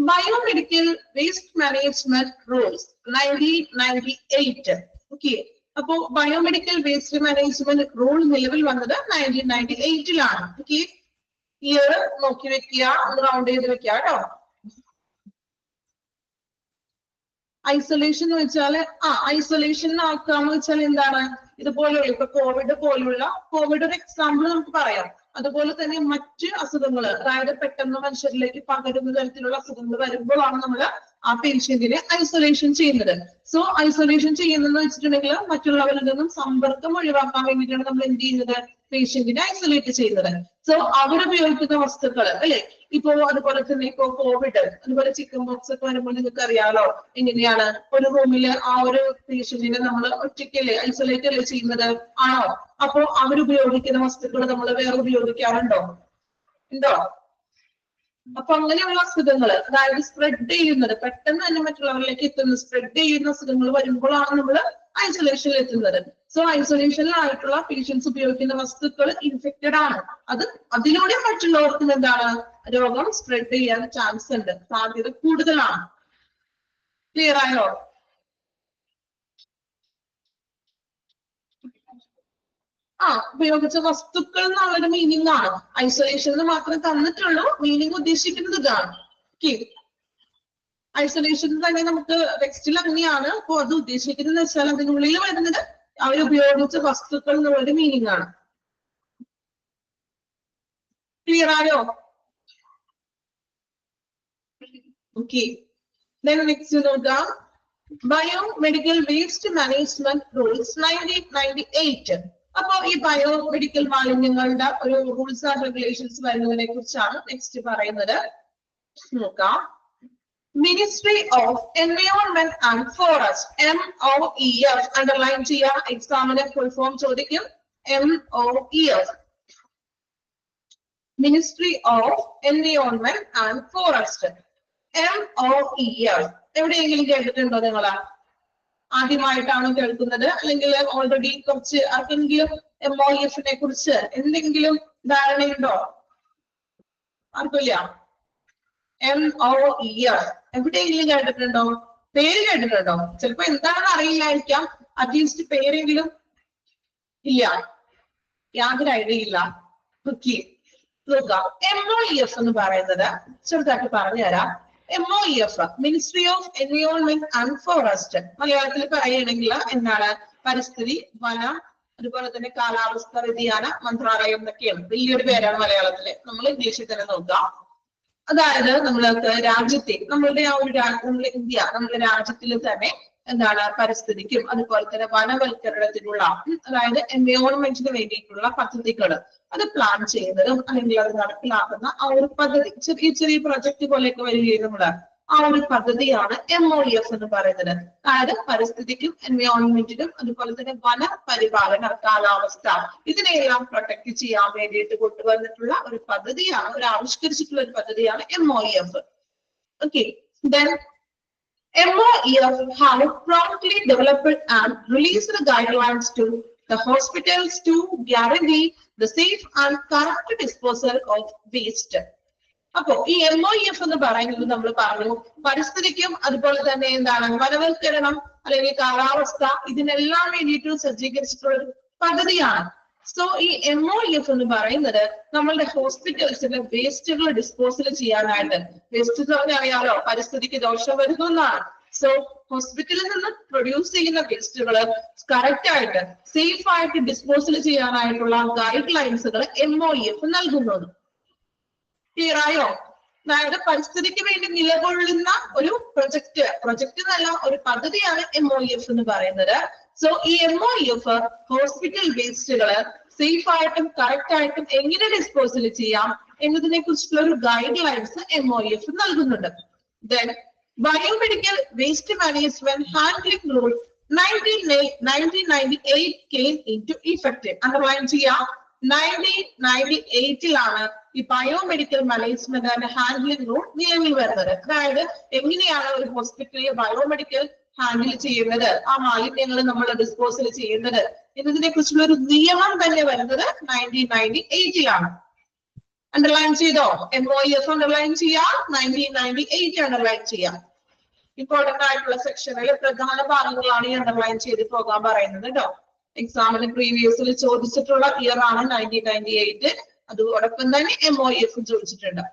Biomedical waste management rules 1998. Okay, അപ്പോ ബയോമെഡിക്കൽ വേസ്റ്റ് മാനേജ്മെന്റ് റൂൾ നിലവിൽ വന്നത് 1998-ലാണ്. ഓക്കെ, ഇയർ നോക്കി വെക്കുക, ഒന്ന് റൗണ്ട് ചെയ്ത് വെക്കുക കേട്ടോ. ഐസൊലേഷൻ എന്ന് വെച്ചാല് ഐസൊലേഷൻ ആക്കാന്ന് വെച്ചാൽ എന്താണ്? ഇതുപോലെയുള്ള ഇപ്പൊ കോവിഡ് ഒരു എക്സാമ്പിൾ നമുക്ക് പറയാം. അതുപോലെ തന്നെ മറ്റ് അസുഖങ്ങൾ, അതായത് പെട്ടെന്ന് മനുഷ്യരിലേക്ക് പകരുന്ന തരത്തിലുള്ള അസുഖങ്ങൾ വരുമ്പോഴാണ് നമ്മൾ ആ പേഷ്യന്റിനെ ഐസൊലേഷൻ ചെയ്യുന്നത്. സോ ഐസൊലേഷൻ ചെയ്യുന്നതെന്ന് വെച്ചിട്ടുണ്ടെങ്കിൽ മറ്റുള്ളവരിൽ നിന്നും സമ്പർക്കം ഒഴിവാക്കാൻ വേണ്ടിയിട്ടാണ് നമ്മൾ എന്ത് ചെയ്യുന്നത്? പേഷ്യന്റിനെ ഐസൊലേറ്റ് ചെയ്യുന്നത്. സോ അവരുപയോഗിക്കുന്ന വസ്തുക്കൾ അല്ലെ, ഇപ്പോ അതുപോലെ തന്നെ ഇപ്പോ കോവിഡ്, അതുപോലെ ചിക്കൻ ബോക്സ് ഒക്കെ വരുമ്പോൾ നിങ്ങൾക്ക് അറിയാലോ എങ്ങനെയാണ് ഒരു റൂമില് ആ ഒരു പേഷ്യന്റിനെ നമ്മൾ ഒറ്റയ്ക്കല്ലേ ഐസൊലേറ്റ് അല്ലേ ചെയ്യുന്നത്? ആണോ? അപ്പോ അവരുപയോഗിക്കുന്ന വസ്തുക്കൾ നമ്മൾ വേറെ ഉപയോഗിക്കാറുണ്ടോ? ഉണ്ടോ? അപ്പൊ അങ്ങനെയുള്ള അസുഖങ്ങൾ, അതായത് സ്പ്രെഡ് ചെയ്യുന്നത്, പെട്ടെന്ന് തന്നെ മറ്റുള്ളവരിലേക്ക് എത്തുന്ന സ്പ്രെഡ് ചെയ്യുന്ന അസുഖങ്ങൾ വരുമ്പോഴാണ് നമ്മൾ ഐസൊലേഷനിൽ എത്തുന്നത്. സോ ഐസൊലേഷനിലായിട്ടുള്ള പേഷ്യൻസ് ഉപയോഗിക്കുന്ന വസ്തുക്കൾ ഇൻഫെക്റ്റഡ് ആണ്. അതിലൂടെ മറ്റുള്ളവർക്കും എന്താണ്? രോഗം സ്പ്രെഡ് ചെയ്യാൻ ചാൻസ് ഉണ്ട്, സാധ്യത കൂടുതലാണ്. ക്ലിയർ ആയോ? ഉപയോഗിച്ച വസ്തുക്കൾ എന്നുള്ളൊരു മീനിങ് ആണ്. ഐസൊലേഷനിൽ മാത്രമേ തന്നിട്ടുള്ളൂ, മീനിങ് ഉദ്ദേശിക്കുന്നത് ഇതാണ്. ഓക്കെ, ഐസൊലേഷൻ തന്നെ നമുക്ക് ടെക്സ്റ്റിൽ അങ്ങനെയാണ്. അപ്പൊ അത് ഉദ്ദേശിക്കുന്നത് വെച്ചാൽ അതിനുള്ളിൽ വരുന്നത് അവരുപയോഗിച്ച വസ്തുക്കൾ എന്നുള്ളൊരു മീനിങ് ആണ്. ക്ലിയർ ആയോ? ഓക്കെ, നെക്സ്റ്റ് നോക്കാം. Biomedical waste management rules 1998. അപ്പൊ ഈ ബയോമെഡിക്കൽ മാലിന്യങ്ങളുടെ ഒരു റൂൾസ് ആൻഡ് റെഗുലേഷൻസ് വരുന്നതിനെ കുറിച്ചാണ് നെക്സ്റ്റ് പറയുന്നത്. നോക്കാം. Ministry of environment and forest, MOEF. Underline ചെയ്യാം, എക്സാമിന് ഫുൾ ഫോം ചോദിക്കും. MOEF, ministry of environment and forest, MOEF. എവിടെയെങ്കിലും കേട്ടിട്ടുണ്ടോ നിങ്ങളാ? ആദ്യമായിട്ടാണോ കേൾക്കുന്നത്, അല്ലെങ്കിൽ ഓൾറെഡി കുറച്ച് ആർക്കെങ്കിലും MOEF-നെ കുറിച്ച് എന്തെങ്കിലും ധാരണയുണ്ടോ? ആർക്കില്ല? MOEF എവിടെയെങ്കിലും കേട്ടിട്ടുണ്ടോ? പേര് കേട്ടിട്ടുണ്ടോ? ചിലപ്പോ എന്താണെന്ന് അറിയില്ലായിരിക്കാം, അറ്റ്ലീസ്റ്റ് പേരെങ്കിലും. ഇല്ല, യാതൊരു ഐഡിയ ഇല്ല. ഓക്കെ, നോക്കാം. MOEF എന്ന് പറയുന്നത് ചെറുതായിട്ട് പറഞ്ഞുതരാം. MOEF ministry of environment and forest, മലയാളത്തിൽ പറയുകയാണെങ്കിൽ എന്താണ്? പരിസ്ഥിതി, വനം, അതുപോലെ തന്നെ കാലാവസ്ഥ വ്യതിയാന മന്ത്രാലയം എന്നൊക്കെയാണ്. വലിയൊരു പേരാണ് മലയാളത്തില്. നമ്മൾ ഇംഗ്ലീഷിൽ തന്നെ നോക്കാം. അതായത് നമ്മൾക്ക് രാജ്യത്തെ, നമ്മളുടെ ആ ഒരു നമ്മുടെ ഇന്ത്യ, നമ്മുടെ രാജ്യത്തിൽ തന്നെ എന്താണ് പരിസ്ഥിതിക്കും അതുപോലെ തന്നെ വനവൽക്കരണത്തിനുള്ള, അതായത് എൻവയോൺമെന്റിന് വേണ്ടിയിട്ടുള്ള പദ്ധതികൾ അത് പ്ലാൻ ചെയ്യുന്നതും അല്ലെങ്കിൽ അത് നടപ്പിലാക്കുന്ന ആ ഒരു പദ്ധതി, ചെറിയ ചെറിയ പ്രൊജക്ട് പോലെയൊക്കെ വരികയും നമ്മുടെ ആ ഒരു പദ്ധതിയാണ് MOEF എന്ന് പറയുന്നത്. അതായത് പരിസ്ഥിതിക്കും എൻവയോൺമെന്റിനും അതുപോലെ തന്നെ വനപരിപാലന, കാലാവസ്ഥ, ഇതിനെല്ലാം പ്രൊട്ടക്ട് ചെയ്യാൻ വേണ്ടിയിട്ട് കൊണ്ടുവന്നിട്ടുള്ള ഒരു പദ്ധതിയാണ്, ഒരു ആവിഷ്കരിച്ചിട്ടുള്ള ഒരു പദ്ധതിയാണ് MOEF. Okay, then MOEF have promptly developed and released the guidelines to the hospitals to guarantee the safe and correct disposal of waste. അപ്പോ ഈ MOEF എന്ന് പറയുന്നത് നമ്മൾ പറഞ്ഞു പരിസ്ഥിതിക്കും അതുപോലെ തന്നെ എന്താണ് വനവൽക്കരണം അല്ലെങ്കിൽ കാലാവസ്ഥ, ഇതിനെല്ലാം വേണ്ടിയിട്ട് സജ്ജീകരിച്ചിട്ടുള്ള ഒരു പദ്ധതിയാണ്. സോ ഈ MOEF എന്ന് പറയുന്നത് നമ്മളുടെ ഹോസ്പിറ്റൽസിന്റെ വേസ്റ്റുകൾ ഡിസ്പോസൽ ചെയ്യാനായിട്ട്, വേസ്റ്റ് എന്ന് പറഞ്ഞാൽ അറിയാലോ പരിസ്ഥിതിക്ക് ദോഷം വരുന്നതാണ്. സോ ഹോസ്പിറ്റലിൽ നിന്ന് പ്രൊഡ്യൂസ് ചെയ്യുന്ന വേസ്റ്റുകൾ കറക്റ്റ് ആയിട്ട് സേഫ് ആയിട്ട് ഡിസ്പോസൽ ചെയ്യാനായിട്ടുള്ള ഗൈഡ് ലൈൻസുകൾ MOEF നൽകുന്നത്. ക്ലിയർ ആയോ? അതായത് പരിസ്ഥിതിക്ക് വേണ്ടി നിലകൊള്ളുന്ന ഒരു പ്രൊജക്ട് എന്നല്ല, ഒരു പദ്ധതിയാണ് MOEF എന്ന് പറയുന്നത്. സോ ഈ MOEF ഹോസ്പിറ്റൽ വേസ്റ്റുകള് സേഫ് ആയിട്ടും കറക്റ്റ് ആയിട്ടും എങ്ങനെ ഡിസ്പോസൽ ചെയ്യാം എന്നതിനെ കുറിച്ചുള്ള ഒരു ഗൈഡ് ലൈൻസ് MOEF നൽകുന്നുണ്ട്. Then biomedical waste management handling rule 1998 came into effect. Underline ചെയ്യാം, 1998-ലാണ് ഈ biomedical management and handling rule നിലവിൽ വരുന്നത്. അതായത് എങ്ങനെയാണ് ഒരു ഹോസ്പിറ്റലിൽ ബയോമെഡിക്കൽ ഹാൻഡിൽ ചെയ്യുന്നത്, ആ മാലിന്യങ്ങൾ നമ്മൾ ഡിസ്പോസൽ ചെയ്യുന്നത് എന്നതിനെ കുറിച്ചുള്ള ഒരു നിയമം തന്നെ വരുന്നത് 1998-ലാണ്. അണ്ടർലൈൻ ചെയ്തോ? MOEF അണ്ടർലൈൻ ചെയ്യാം, 1998 അണ്ടർലൈൻ ചെയ്യാം. ഇമ്പോർട്ടന്റ് ആയിട്ടുള്ള സെക്ഷനിൽ പ്രധാന ഭാഗങ്ങളാണ് ഈ അണ്ടർലൈൻ ചെയ്ത് പോകാൻ പറയുന്നത് കേട്ടോ. എക്സാമിന് പ്രീവിയസിൽ ചോദിച്ചിട്ടുള്ള ഇയർ ആണ് 1998. അതോടൊപ്പം തന്നെ MOEF ചോദിച്ചിട്ടുണ്ട്.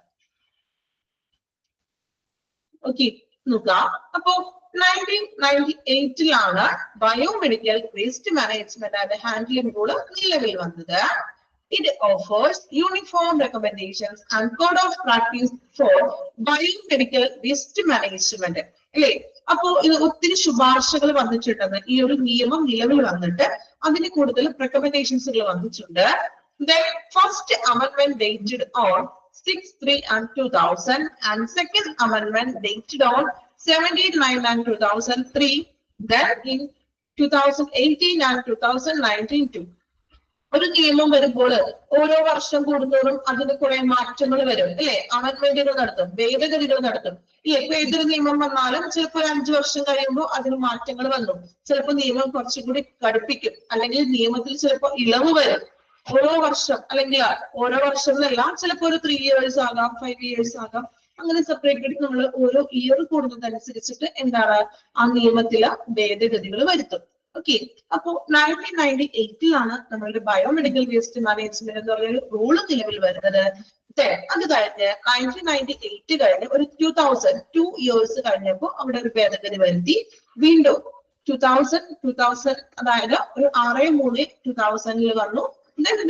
ഓക്കെ, നോക്കാം. അപ്പോ 1998-ലാണ് biomedical waste management and handling rule നിലവിൽ വന്നത്. It offers uniform recommendations and code of practice for biomedical waste management. അല്ലേ? അപ്പോ ഇത് ഒത്തിരി ശുപാർശകൾ വന്നിട്ടുണ്ടെന്ന്, ഈ ഒരു നിയമം നിലവിൽ വന്നിട്ട് അതിന് കൂടുതൽ റെക്കമെൻഡേഷൻസുകൾ വന്നിട്ടുണ്ട്. Then first amendment dated on 6/3/2000 and second amendment dated on 17/9/2003. Then in 2018 and 2019 too. ഒരു നിയമം വരുമ്പോൾ ഓരോ വർഷം കൂടുന്നതോറും അതിന് കുറെ മാറ്റങ്ങൾ വരും അല്ലെ, അമെന്റ്മെന്റുകൾ നടത്തും, ഭേദഗതികൾ നടത്തും. ഇപ്പൊ ഏതൊരു നിയമം വന്നാലും ചിലപ്പോൾ 5 വർഷം കഴിയുമ്പോൾ അതിന് മാറ്റങ്ങൾ വന്നു, ചിലപ്പോൾ നിയമം കുറച്ചും കൂടി കടുപ്പിക്കും, അല്ലെങ്കിൽ നിയമത്തിൽ ചിലപ്പോൾ ഇളവ് വരും ഓരോ വർഷം, അല്ലെങ്കിൽ ഓരോ വർഷം എന്നല്ല, ചിലപ്പോൾ ഒരു 3 years ആകാം, 5 years ആകാം. അങ്ങനെ സെപ്പറേറ്റ് നമ്മൾ ഓരോ ഇയർ കൂടുന്നതനുസരിച്ചിട്ട് എന്താണ് ആ നിയമത്തിലെ ഭേദഗതികൾ വരുത്തും. ഓക്കെ, അപ്പോ 1998-ലാണ് നമ്മളുടെ ബയോമെഡിക്കൽ വേസ്റ്റ് മാനേജ്മെന്റ് എന്ന് പറയുന്ന റൂള് നിലവിൽ വരുന്നത്. അത് കഴിഞ്ഞ് 1998 കഴിഞ്ഞ് ഒരു 2 years കഴിഞ്ഞപ്പോ അവിടെ ഒരു ഭേദഗതി വരുത്തി. വീണ്ടും 2000 അതായത് ഒരു 6/3/2000 വന്നു.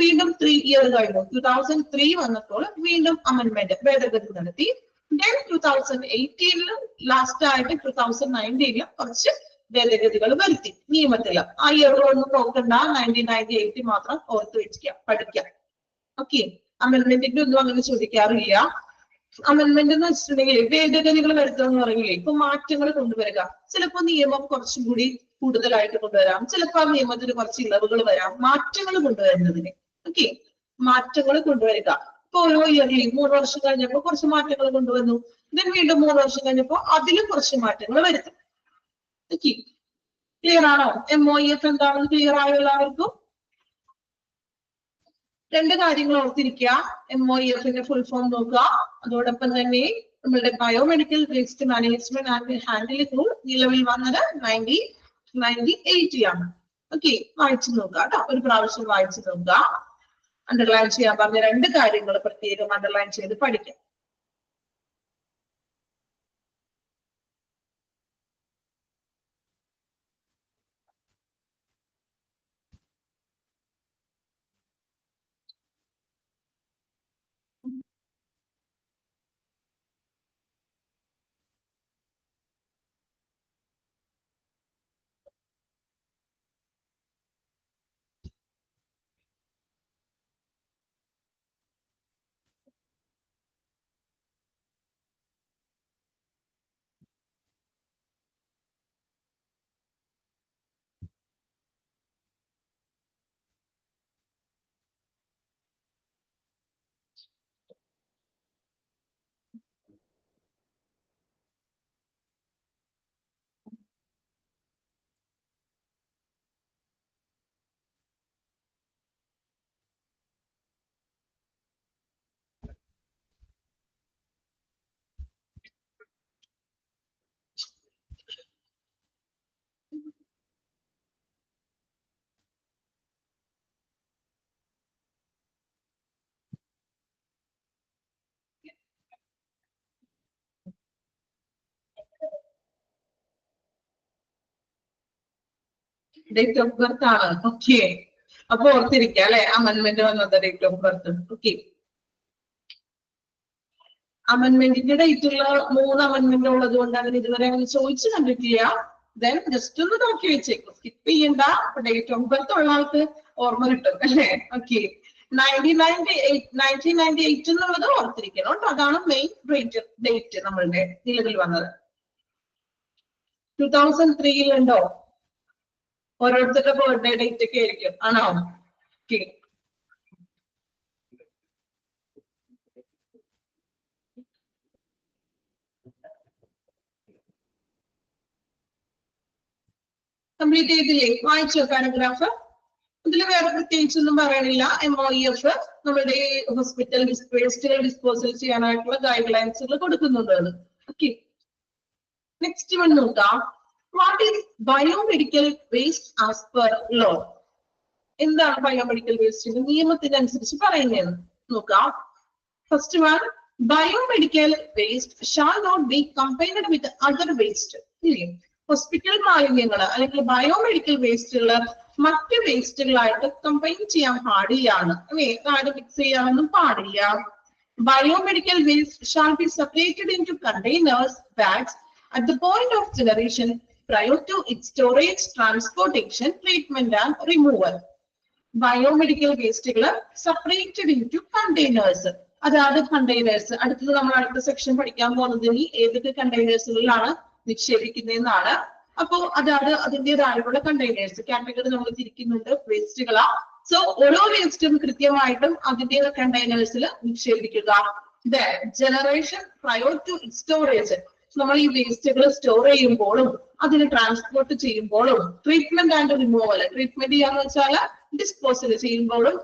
വീണ്ടും 3 years കഴിഞ്ഞു, 2003 വന്നപ്പോൾ വീണ്ടും അമെന്റ്മെന്റ് ഭേദഗതി നടത്തി. 2018 ലാസ്റ്റ് ആയിട്ട് 2019 കുറച്ച് ഭേദഗതികൾ വരുത്തി നിയമത്തിൽ. ആ ഇയറുകളൊന്നും നോക്കണ്ട, 1998 മാത്രം ഓർത്ത് വെച്ചിരിക്കാം, പഠിക്കാം. ഓക്കെ, അമെന്റ്മെന്റിന്റെ ഒന്നും അങ്ങനെ ചോദിക്കാറില്ല. അമെന്റ്മെന്റ് എന്ന് വെച്ചിട്ടുണ്ടെങ്കിൽ ഭേദഗതികൾ വരുത്തുക എന്ന് പറയുകയില്ലേ, ഇപ്പൊ മാറ്റങ്ങൾ കൊണ്ടുവരിക. ചിലപ്പോ നിയമം കുറച്ചും കൂടി കൂടുതലായിട്ട് കൊണ്ടുവരാം, ചിലപ്പോൾ ആ നിയമത്തിന് കുറച്ച് ഇളവുകൾ വരാം, മാറ്റങ്ങൾ കൊണ്ടുവരുന്നതിന്. ഓക്കെ, മാറ്റങ്ങൾ കൊണ്ടുവരിക. ഇപ്പൊ ഓരോ ഇയറിലും 3 വർഷം കഴിഞ്ഞപ്പോ കുറച്ച് മാറ്റങ്ങൾ കൊണ്ടുവന്നു, വീണ്ടും 3 വർഷം കഴിഞ്ഞപ്പോ അതിലും കുറച്ച് മാറ്റങ്ങൾ വരുത്തും. ഓക്കെ, ക്ലിയർ ആണോ? MOEF എന്താണെന്ന് ക്ലിയർ ആയോ എല്ലാവർക്കും? രണ്ട് കാര്യങ്ങൾ ഓർത്തിരിക്കുക. MOEFന്റെ ഫുൾ ഫോം നോക്കുക. അതോടൊപ്പം തന്നെ നമ്മളുടെ biomedical waste management and handling rule നിലവിൽ വന്നത് 1998 ആണ്. ഓക്കെ, വായിച്ചു നോക്കുക കേട്ടോ. ഒരു പ്രാവശ്യം വായിച്ചു നോക്കുക. അണ്ടർലൈൻ ചെയ്യാൻ പറഞ്ഞ രണ്ട് കാര്യങ്ങൾ പ്രത്യേകം അണ്ടർലൈൻ ചെയ്ത് പഠിക്കാം. ഡേറ്റ് ഓഫ് ബർത്ത് ആണ്. ഓക്കെ, അപ്പൊ ഓർത്തിരിക്കുക അല്ലെ, അമെന്റ്മെന്റ് വന്നത് ഡേറ്റ് ഓഫ് ബർത്ത്. ഓക്കെ, അമെന്റ്മെന്റിന്റെ ഡേറ്റുള്ള 3 അമെന്റ്മെന്റ് ഉള്ളത് കൊണ്ട് അങ്ങനെ ഇതുവരെ അങ്ങനെ ചോദിച്ചു കണ്ടിട്ടില്ല. ദെൻ ജസ്റ്റ് ഒന്ന് നോക്കി വെച്ചേക്കും, സ്കിപ്പ് ചെയ്യണ്ട. ഡേറ്റ് ഓഫ് ബർത്ത് ഉള്ള ആൾക്ക് ഓർമ്മ കിട്ടും അല്ലെ. ഓക്കെ, 1998 എന്നുള്ളത് ഓർത്തിരിക്കണം കേട്ടോ. അതാണ് മെയിൻ ഡേറ്റ് നമ്മളുടെ നിലവിൽ വന്നത്. 2003 ഉണ്ടോ? ഓരോരുത്തരുടെ ബർത്ത്ഡേ ഡേറ്റ് ഒക്കെ ആയിരിക്കും, ആണോ? ഓക്കെ, കംപ്ലീറ്റ് ചെയ്തില്ലേ? വായിച്ചോ പാരഗ്രാഫ്? ഇതിൽ വേറെ പ്രത്യേകിച്ചൊന്നും പറയാനില്ല. MOEF നമ്മുടെ ഹോസ്പിറ്റൽ വേസ്റ്റുകൾ ഡിസ്പോസൽ ചെയ്യാനായിട്ടുള്ള ഗൈഡ് ലൈൻസുകൾ കൊടുക്കുന്നുണ്ട്. ഓക്കെ, നെക്സ്റ്റ് വൺ നോക്കാം. What is biomedical waste as per law? എന്താണ് ബയോമെഡിക്കൽ വേസ്റ്റിന്റെ നിയമത്തിനനുസരിച്ച് പറയുന്നതെന്ന് നോക്കാം. First one, biomedical waste shall not be combined with other waste. ഇല്ലേ, ഹോസ്പിറ്റൽ മാലിന്യങ്ങൾ അല്ലെങ്കിൽ ബയോമെഡിക്കൽ വേസ്റ്റുകൾ മറ്റ് വേസ്റ്റുകളായിട്ട് കമ്പൈൻ ചെയ്യാൻ പാടില്ലാണ്. അല്ലെ, ആരും മിക്സ് ചെയ്യാനൊന്നും പാടില്ല. Biomedical waste shall be separated into containers, bags at the point of generation prior to its storage, transportation, treatment and removal. Biomedical വേസ്റ്റുകൾ സെപ്പറേറ്റഡ് ഇൻടു കണ്ടെയ്നേഴ്സ്. അതായത് കണ്ടെയ്നേഴ്സ് അടുത്തത് നമ്മൾ അടുത്ത സെക്ഷൻ പഠിക്കാൻ പോകുന്നത് ഇനി ഏതൊക്കെ കണ്ടെയ്നേഴ്സുകളിലാണ് നിക്ഷേപിക്കുന്നതെന്നാണ്. അപ്പോ അതായത് അതിൻ്റെതായുള്ള കണ്ടെയ്നേഴ്സ് കാറ്റഗറി നമ്മൾ തിരിക്കുന്നുണ്ട് വേസ്റ്റുകളാ. സോ ഓരോ വേസ്റ്റും കൃത്യമായിട്ടും അതിന്റെ കണ്ടെയ്നേഴ്സിൽ നിക്ഷേപിക്കുക. ജനറേഷൻ പ്രയോർ ടു സ്റ്റോറേജ്, നമ്മൾ ഈ വേസ്റ്റുകൾ സ്റ്റോർ ചെയ്യുമ്പോഴും അതിന് ട്രാൻസ്പോർട്ട് ചെയ്യുമ്പോഴും ട്രീറ്റ്മെന്റ് ആൻഡ് റിമൂവൽ, ട്രീറ്റ്മെന്റ് ചെയ്യാന്ന് വെച്ചാൽ ഡിസ്പോസൽ ചെയ്യുമ്പോഴും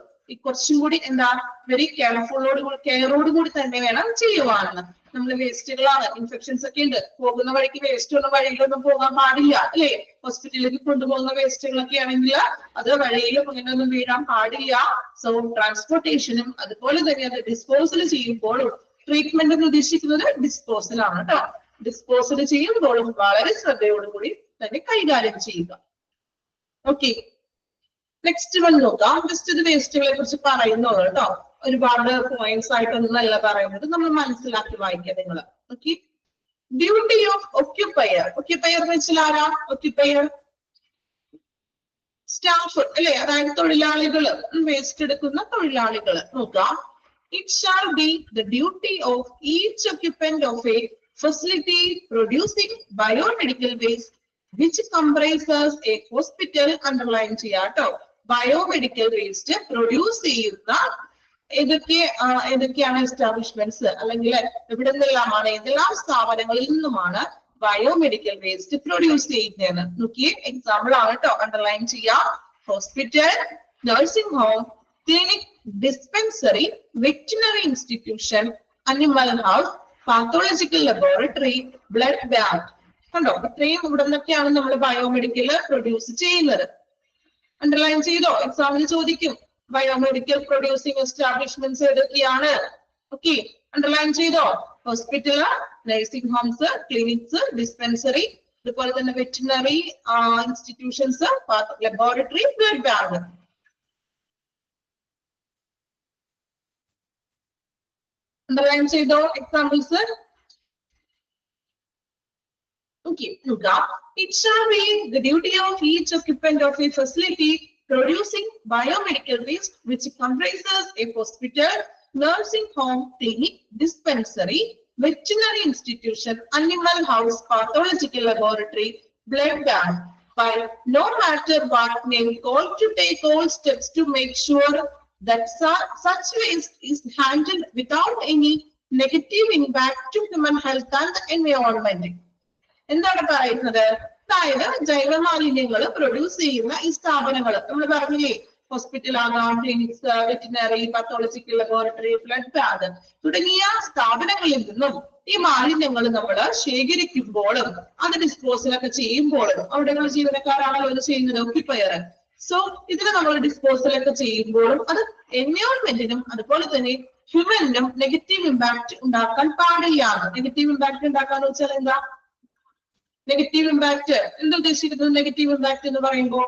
കുറച്ചും കൂടി എന്താ വെരി കെയറോട് കൂടി തന്നെ വേണം ചെയ്യുവാണെന്ന്. നമ്മൾ വേസ്റ്റുകളാണ്, ഇൻഫെക്ഷൻസ് ഒക്കെ ഉണ്ട്, പോകുന്ന വഴിക്ക് വേസ്റ്റ് ഒന്നും വഴിയിലൊന്നും പോകാൻ പാടില്ല അല്ലെ. ഹോസ്പിറ്റലിലേക്ക് കൊണ്ടുപോകുന്ന വേസ്റ്റുകളൊക്കെ ആണെങ്കിൽ അത് വഴിയിലും അങ്ങനെയൊന്നും വീഴാൻ പാടില്ല. സോ ട്രാൻസ്പോർട്ടേഷനും അതുപോലെ തന്നെ അത് ഡിസ്പോസൽ ചെയ്യുമ്പോഴും ട്രീറ്റ്മെന്റ് എന്ന് ഉദ്ദേശിക്കുന്നത് ഡിസ്പോസൽ ആണ് കേട്ടോ. ഡിസ്പോസൽ ചെയ്യുമ്പോഴും വളരെ ശ്രദ്ധയോടുകൂടി തന്നെ കൈകാര്യം ചെയ്യുക. ഓക്കെ, നെക്സ്റ്റ് വൺ നോക്കാം. ജസ്റ്റ് ഇത് വേസ്റ്റുകളെ കുറിച്ച് പറയുന്നുള്ളൂ കേട്ടോ. ഒരുപാട് പോയിന്റ്സ് ആയിട്ടൊന്നല്ല പറയുന്നത്, നമ്മൾ മനസ്സിലാക്കി വായിക്കുക നിങ്ങൾ. Okay, duty of occupier. Occupier എന്ന് വെച്ചാൽ ആരാ? ഒക്യുപ്പയർ സ്റ്റാഫ് അല്ലെ, അതായത് തൊഴിലാളികള്, വേസ്റ്റ് എടുക്കുന്ന തൊഴിലാളികള്. നോക്കാം. It shall be the duty of each occupant of a facility producing biomedical waste which comprises a hospital. Underline ചെയ്യാട്ടോ. ബയോമെഡിക്കൽ വേസ്റ്റ് പ്രൊഡ്യൂസ് ചെയ്യുന്ന ഏതൊക്കെയാണ് എസ്റ്റാബ്ലിഷ്മെന്റ്സ് അല്ലെങ്കിൽ എവിടെ നിന്നെല്ലാമാണ്, ഏതെല്ലാം സ്ഥാപനങ്ങളിൽ നിന്നുമാണ് ബയോമെഡിക്കൽ വേസ്റ്റ് പ്രൊഡ്യൂസ് ചെയ്യുന്നതെന്ന്. നോക്കിയേ, എക്സാമ്പിൾ ആണ് കേട്ടോ, അണ്ടർലൈൻ ചെയ്യാം. Hospital, nursing home, clinic, dispensary, veterinary institution, animal house, pathological laboratory, blood bank. കണ്ടോ, ഇത്രയും ഇവിടെ നിന്നൊക്കെയാണ് നമ്മൾ ബയോമെഡിക്കൽ പ്രൊഡ്യൂസ് ചെയ്യുന്നത്. അണ്ടർലൈൻ ചെയ്തോ? എക്സാമിന് ചോദിക്കും ബയോമെഡിക്കൽ പ്രൊഡ്യൂസിംഗ് എസ്റ്റാബ്ലിഷ്മെന്റ്സ് ഏതൊക്കെയാണ്. ഓക്കെ, അണ്ടർലൈൻ ചെയ്തോ? Hospital, nursing Holmes, clinics, dispensary, അതുപോലെ തന്നെ veterinary institutions, laboratory, blood bank. Underline ചെയ്തോ examples? Okay, it shall be the duty of each occupant of a facility producing biomedical waste, which comprises a hospital, nursing home, clinic, dispensary, veterinary institution, animal house, pathological laboratory, blood bank, by no matter what name called, to take all steps to make sure that such waste is handled without any negative impact to human health and the environment. എന്താണ് പറയുന്നത്? അതായത് ജൈവ മാലിന്യങ്ങൾ produce ചെയ്യുന്ന ഈ സ്ഥാപനങ്ങൾ നമ്മൾ പറഞ്ഞില്ലേ, ഹോസ്പിറ്റൽ ആകാം, clinics, veterinary, pathological laboratory, blood bank തുടങ്ങിയ സ്ഥാപനങ്ങളിൽ നിന്നും ഈ മാലിന്യങ്ങൾ നമ്മൾ ശേഖരിക്കുമ്പോഴും അത് ഡിസ്പോസലൊക്കെ ചെയ്യുമ്പോഴും, അവിടെയുള്ള ജീവനക്കാരാണല്ലോ ഇത് ചെയ്യുന്നത്, ഒക്യുപ്പയർ. സോ ഇതിന് നമ്മൾ ഡിസ്പോസലൊക്കെ ചെയ്യുമ്പോഴും അത് എൻവയോൺമെന്റിനും അതുപോലെ തന്നെ ഹ്യൂമനും നെഗറ്റീവ് ഇമ്പാക്ട് ഉണ്ടാക്കാൻ പാടില്ല. നെഗറ്റീവ് ഇമ്പാക്ട് ഉണ്ടാക്കാന്ന് വെച്ചാൽ എന്താ? നെഗറ്റീവ് ഇമ്പാക്ട് എന്തുദ്ദേശിക്കുന്നത്? നെഗറ്റീവ് ഇമ്പാക്ട് എന്ന് പറയുമ്പോൾ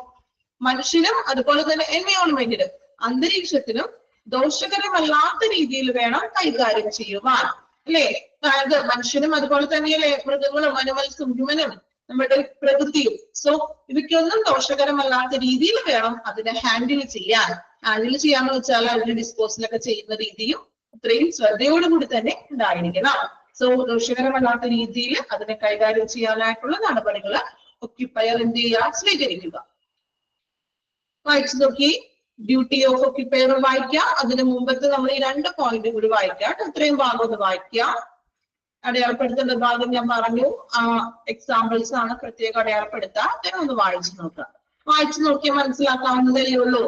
മനുഷ്യനും അതുപോലെ തന്നെ എൻവയോൺമെന്റിനും അന്തരീക്ഷത്തിനും ദോഷകരമല്ലാത്ത രീതിയിൽ വേണം കൈകാര്യം ചെയ്യുവാൻ, അല്ലേ? അതായത് മനുഷ്യനും അതുപോലെ തന്നെയല്ലേ മൃഗങ്ങളും, അനിമൽസും, ഹ്യൂമനും, നമ്മുടെ പ്രകൃതിയും. സോ ഇവയ്ക്കൊന്നും ദോഷകരമല്ലാത്ത രീതിയിൽ വേണം അതിനെ ഹാൻഡിൽ ചെയ്യാൻ. ഹാൻഡിൽ ചെയ്യാന്ന് വെച്ചാൽ അതിന്റെ ഡിസ്പോസലൊക്കെ ചെയ്യുന്ന രീതിയും ഇത്രയും ശ്രദ്ധയോടുകൂടി തന്നെ ഉണ്ടായിരിക്കണം. സോ ദോഷകരമല്ലാത്ത രീതിയിൽ അതിനെ കൈകാര്യം ചെയ്യാനായിട്ടുള്ള നടപടികൾ ഒക്യുപ്പയർ എന്ത് ചെയ്യുക? സ്വീകരിക്കുക. വായിച്ചു നോക്കി, ഡ്യൂട്ടി ഓഫ് ഒക്യുപ്പയർ വായിക്കുക. അതിന് മുമ്പത്തെ നമ്മൾ ഈ 2 പോയിന്റ് കൂടി വായിക്കാം. ഇത്രയും ഭാഗം ഒന്ന് വായിക്കുക. അടയാളപ്പെടുത്തേണ്ട ഭാഗം ഞാൻ പറഞ്ഞു, എക്സാമ്പിൾസ് ആണ്, പ്രത്യേകം അടയാളപ്പെടുത്താം. ഒന്ന് വായിച്ചു നോക്കുക. വായിച്ചു നോക്കിയാൽ മനസ്സിലാക്കാവുന്നതേ ഉള്ളൂ.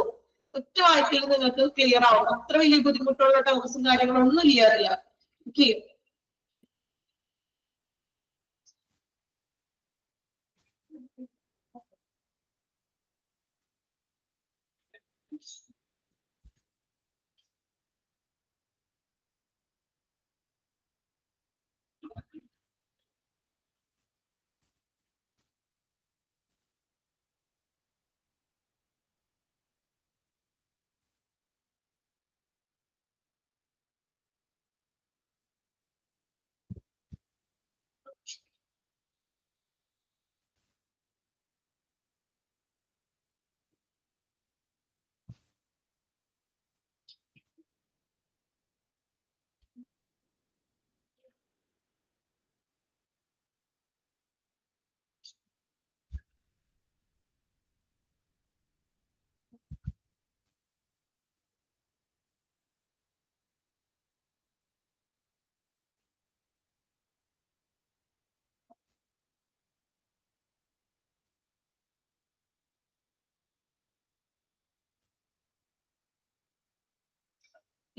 ഒറ്റ വായിക്കൽ നിങ്ങൾക്ക് ക്ലിയർ ആവും. അത്ര വലിയ ബുദ്ധിമുട്ടുള്ള ടേംസും കാര്യങ്ങളൊന്നും ഇല്ല. ഓക്കെ,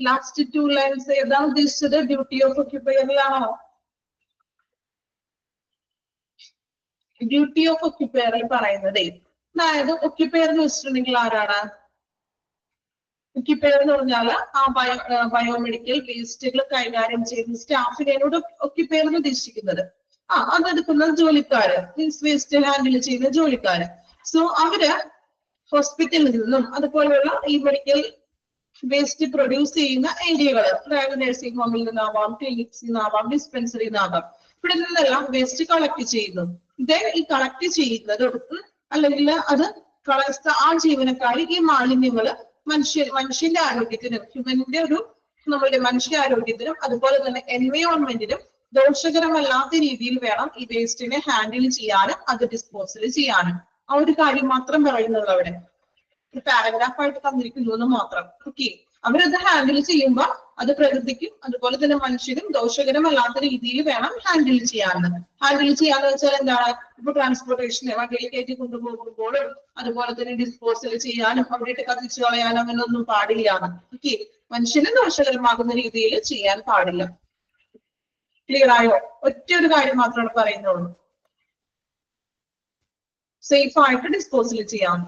ലാസ്റ്റ് 2 ലൈൻസ് ഏതാ ഉദ്ദേശിച്ചത്? ഡ്യൂട്ടി ഓഫ് ഒക്യുപ്പയറിലാണോ? ഡ്യൂട്ടി ഓഫ് ഒക്യുപ്പയറിൽ പറയുന്നത്, അതായത് ഒക്യുപ്പയർ എന്ന് വെച്ചിട്ടുണ്ടെങ്കിൽ ആരാണ്? ഒക്യുപ്പയർ എന്ന് പറഞ്ഞാൽ ആ ബയോമെഡിക്കൽ വേസ്റ്റുകൾ കൈകാര്യം ചെയ്യുന്ന സ്റ്റാഫിനോട് ഒക്യുപ്പയർ എന്ന് ഉദ്ദേശിക്കുന്നത്. അതെടുക്കുന്ന ജോലിക്കാര്, മീൻസ് വേസ്റ്റ് ഹാൻഡിൽ ചെയ്യുന്ന ജോലിക്കാര്. സോ അവര് ഹോസ്പിറ്റലിൽ നിന്നും അതുപോലെയുള്ള ഈ മെഡിക്കൽ വേസ്റ്റ് പ്രൊഡ്യൂസ് ചെയ്യുന്ന ഏരിയകൾ, അതായത് നഴ്സിംഗ് ഹോമിൽ നിന്നാവാം, ക്ലിനിക്സിൽ നിന്നാവാം, ഡിസ്പെൻസറിയിൽ നിന്നാവാം, ഇവിടെ നിന്നെല്ലാം വേസ്റ്റ് കളക്ട് ചെയ്യുന്നു. ഈ കളക്ട് ചെയ്യുന്നതും അല്ലെങ്കിൽ അത് ആ ജീവനക്കാർ ഈ മാലിന്യങ്ങള് മനുഷ്യന്റെ ആരോഗ്യത്തിനും ഹ്യൂമന്റെ നമ്മളുടെ മനുഷ്യ ആരോഗ്യത്തിനും അതുപോലെ തന്നെ എൻവയോൺമെന്റിനും ദോഷകരമല്ലാത്ത രീതിയിൽ വേണം ഈ വേസ്റ്റിനെ ഹാൻഡിൽ ചെയ്യാനും അത് ഡിസ്പോസൽ ചെയ്യാനും. ആ ഒരു കാര്യം മാത്രം പറയുന്നത് അവിടെ പാരഗ്രാഫ് ആയിട്ട് തന്നിരിക്കുന്നു എന്ന് മാത്രം. ഓക്കെ, അവരത് ഹാൻഡിൽ ചെയ്യുമ്പോൾ അത് പ്രകൃതിക്കും അതുപോലെ തന്നെ മനുഷ്യനും ദോഷകരമല്ലാത്ത രീതിയിൽ വേണം ഹാൻഡിൽ ചെയ്യാന്ന്. ഹാൻഡിൽ ചെയ്യാന്ന് വെച്ചാൽ എന്താണ്? ഇപ്പൊ ട്രാൻസ്പോർട്ടേഷന് വണ്ടിയിൽ കയറ്റി കൊണ്ടുപോകുമ്പോഴും അതുപോലെ തന്നെ ഡിസ്പോസൽ ചെയ്യാനും അവിടെയിട്ട് കത്തിച്ചു കളയാനും അങ്ങനെയൊന്നും പാടില്ല. ഓക്കെ, മനുഷ്യന് ദോഷകരമാകുന്ന രീതിയിൽ ചെയ്യാൻ പാടില്ല. ക്ലിയർ ആയോ? ഒറ്റ ഒരു കാര്യം മാത്രമാണ് പറയുന്നുള്ളൂ, സേഫ് ആയിട്ട് ഡിസ്പോസൽ ചെയ്യാം.